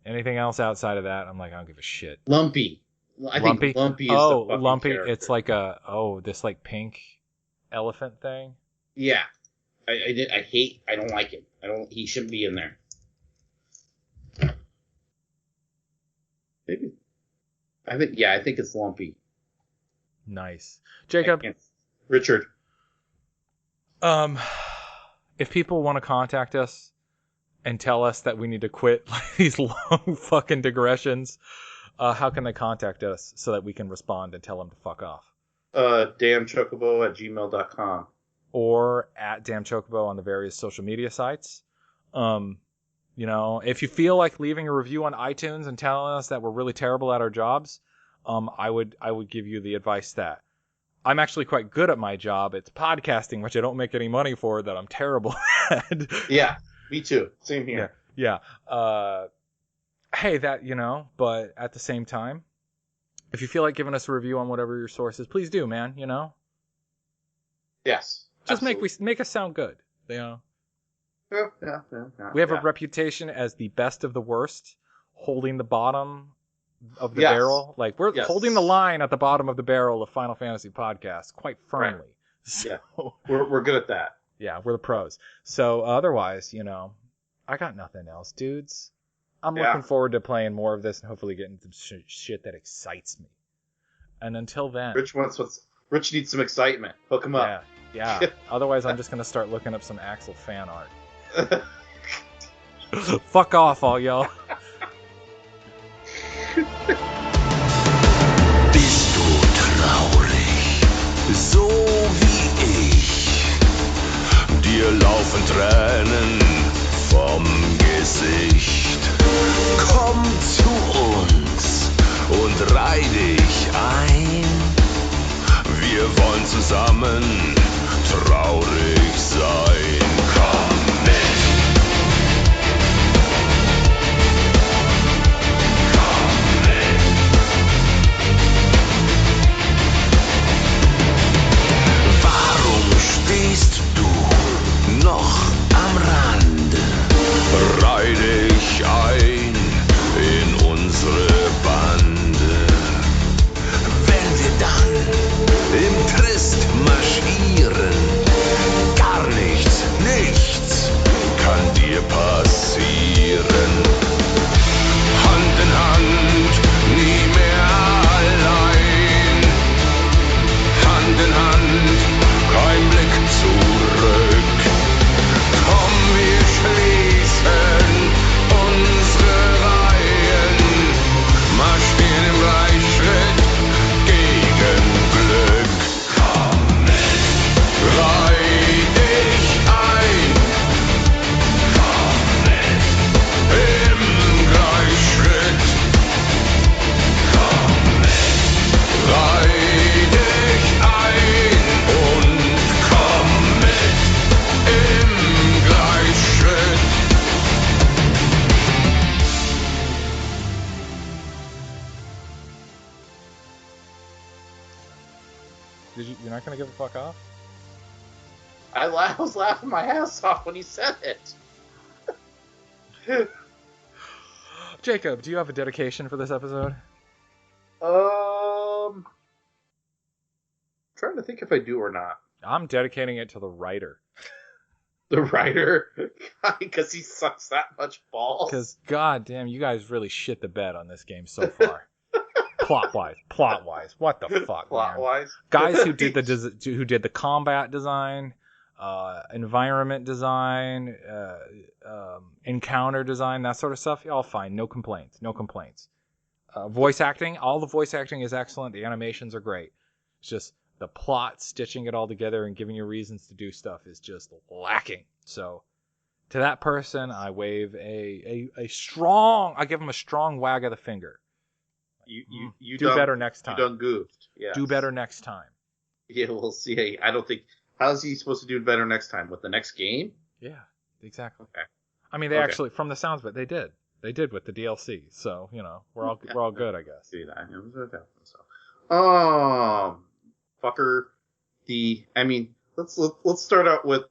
Anything else outside of that, I'm like I don't give a shit. Lumpy. I think Lumpy is the fucking Lumpy. character. It's like this like pink elephant thing. Yeah. I don't like him. He shouldn't be in there. Maybe. I think it's Lumpy. Nice. Jacob. Richard. If people want to contact us and tell us that we need to quit these long fucking digressions, how can they contact us so that we can respond and tell them to fuck off? damnchocobo@gmail.com. Or at Damn Chocobo on the various social media sites. If you feel like leaving a review on iTunes and telling us that we're really terrible at our jobs, I would give you the advice that I'm actually quite good at my job. It's podcasting, which I don't make any money for, that I'm terrible at. Yeah, me too. Same here. Yeah. Hey, but at the same time, if you feel like giving us a review on whatever your source is, please do, man, Yes. Just make us sound good, Yeah. We have a reputation as the best of the worst, holding the bottom of the barrel. Like we're holding the line at the bottom of the barrel of Final Fantasy podcast quite firmly. Right. So, we're good at that. Yeah, we're the pros. So otherwise, I got nothing else, dudes. I'm looking forward to playing more of this and hopefully getting some shit that excites me. And until then, Rich needs some excitement. Hook him up. Yeah. Otherwise, I'm just gonna start looking up some Axel fan art. Fuck off, all y'all. Bist du traurig, so wie ich? Dir laufen Tränen vom Gesicht. Komm zu uns und reih dich ein. Wir wollen zusammen traurig sein. Komm mit. Komm mit. fuck off? I was laughing my ass off when he said it. Jacob, do you have a dedication for this episode? Trying to think if I do or not. I'm dedicating it to the writer. The writer? Because he sucks that much balls? Because, goddamn, you guys really shit the bed on this game so far. Plot-wise. What the fuck, Plot-wise? Guys who did the combat design, environment design, encounter design, that sort of stuff, all fine. No complaints. Voice acting, all the voice acting is excellent. The animations are great. It's just the plot, stitching it all together and giving you reasons to do stuff is just lacking. So, to that person, I wave I give him a strong wag of the finger. You do better next time. You done goofed. Yeah. Do better next time. Yeah, we'll see. I don't think. How's he supposed to do better next time? With the next game? Yeah, exactly. Okay. I mean, they actually, from the sounds of it, they did. They did with the DLC. So we're all good, I guess. See that? Fucker. Let's start out with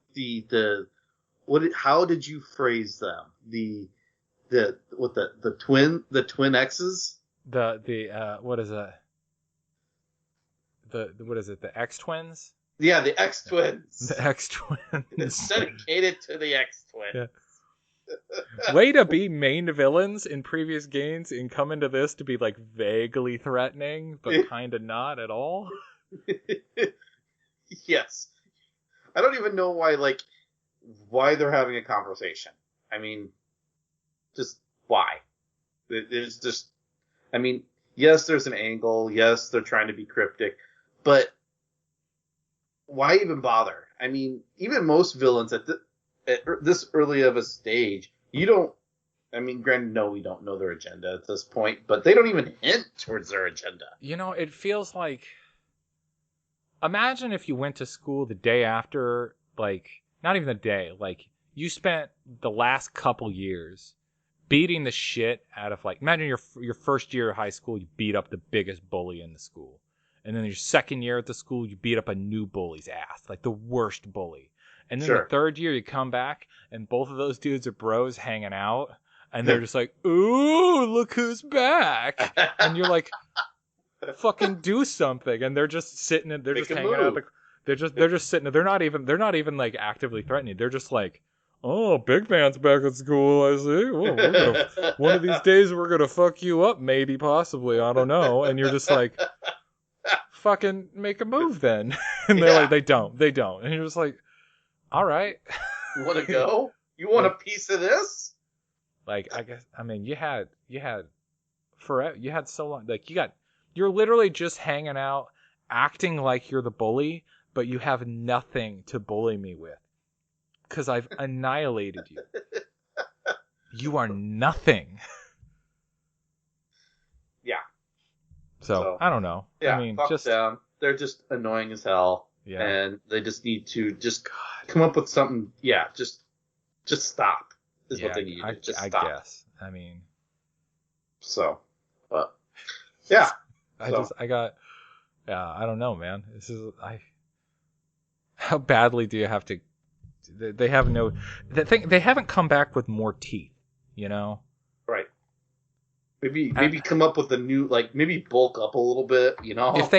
how did you phrase them? The twin X's? What is it? What is it? The X twins? Yeah, the X twins. The X twins. It's dedicated to the X twins. Yeah. Way to be main villains in previous games and come into this to be like vaguely threatening, but kind of not at all. Yes. I don't even know why they're having a conversation. I mean, just why? There's just, I mean, yes, there's an angle. Yes, they're trying to be cryptic, but why even bother? I mean, even most villains at this early of a stage, granted, no, we don't know their agenda at this point, but they don't even hint towards their agenda. It feels like, imagine if you went to school the day after, not even the day, you spent the last couple years beating the shit out of, imagine your first year of high school, you beat up the biggest bully in the school. And then your second year at the school, you beat up a new bully's ass, the worst bully. And then the third year, you come back, and both of those dudes are bros hanging out, and they're just like, ooh, look who's back. And you're like, fucking do something. And they're just sitting, and they're just hanging out. They're just sitting there. They're not even actively threatening. They're just like, oh, big man's back at school, I see. Oh, one of these days we're going to fuck you up, maybe, possibly. I don't know. And you're just like, fucking make a move then. And they're like, they don't. And you're just like, all right. You want to go? You want a piece of this? I guess, you had forever, you had so long, you're literally just hanging out, acting like you're the bully, but you have nothing to bully me with. Because I've annihilated you. You are nothing. Yeah. So I don't know. Yeah, fuck them. They're just annoying as hell. Yeah. And they just need to come up with something. Yeah, just stop. Is what they need. I stop. Guess. So, but yeah. I don't know, man. How badly do you have to? They have they haven't come back with more teeth, Right. Maybe come up with a new, maybe bulk up a little bit, If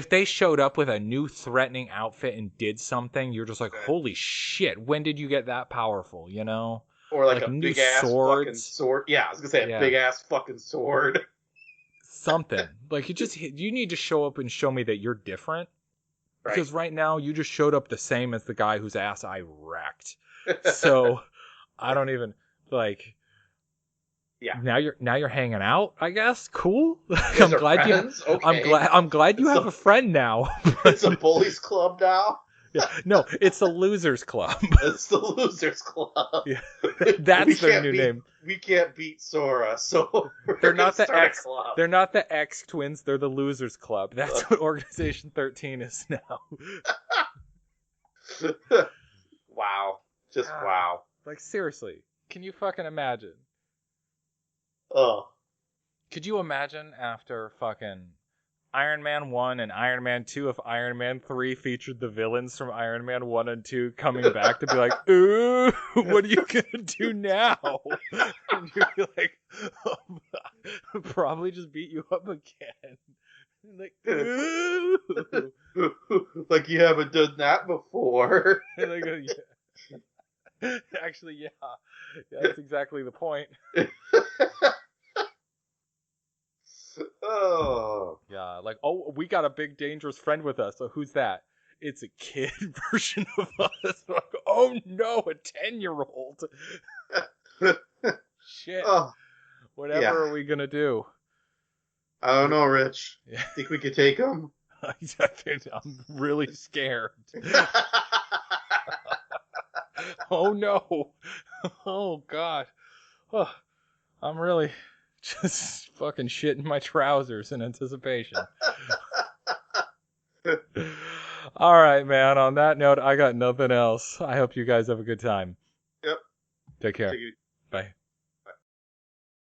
they showed up with a new threatening outfit and did something, you're just like, holy shit, when did you get that powerful, Or a new big ass swords. fucking sword. Yeah, I was gonna say a big ass fucking sword. Something. You need to show up and show me that you're different. Right. Because right now you just showed up the same as the guy whose ass I wrecked. So I don't even Yeah. Now you're hanging out, I guess. Cool. I'm glad you have a friend now. It's a bullies club now. Yeah. No, it's the losers club. It's the losers club. Yeah. That's their new name. We can't beat Sora, so they're not the X club. They're not the X twins. They're the losers club. That's what Organization XIII is now. Wow. Just wow. Seriously, can you fucking imagine? Oh. Could you imagine after fucking, Iron Man 1 and Iron Man 2 if Iron Man 3 featured the villains from Iron Man 1 and 2 coming back to be like, ooh, what are you gonna do now? And you'd be like, probably just beat you up again. Like, ooh. Like you haven't done that before. Like, yeah. Actually, yeah. That's exactly the point. Oh. Yeah, like, oh, we got a big dangerous friend with us. So who's that? It's a kid version of us. Like, oh no, a 10-year-old. Shit. Oh, Whatever are we gonna do? I don't know, Rich. Yeah. Think we could take him? I'm really scared. Oh no. Oh god. Oh, I'm really just fucking shitting my trousers in anticipation. All right, man. On that note, I got nothing else. I hope you guys have a good time. Yep. Take care. Take it. Bye.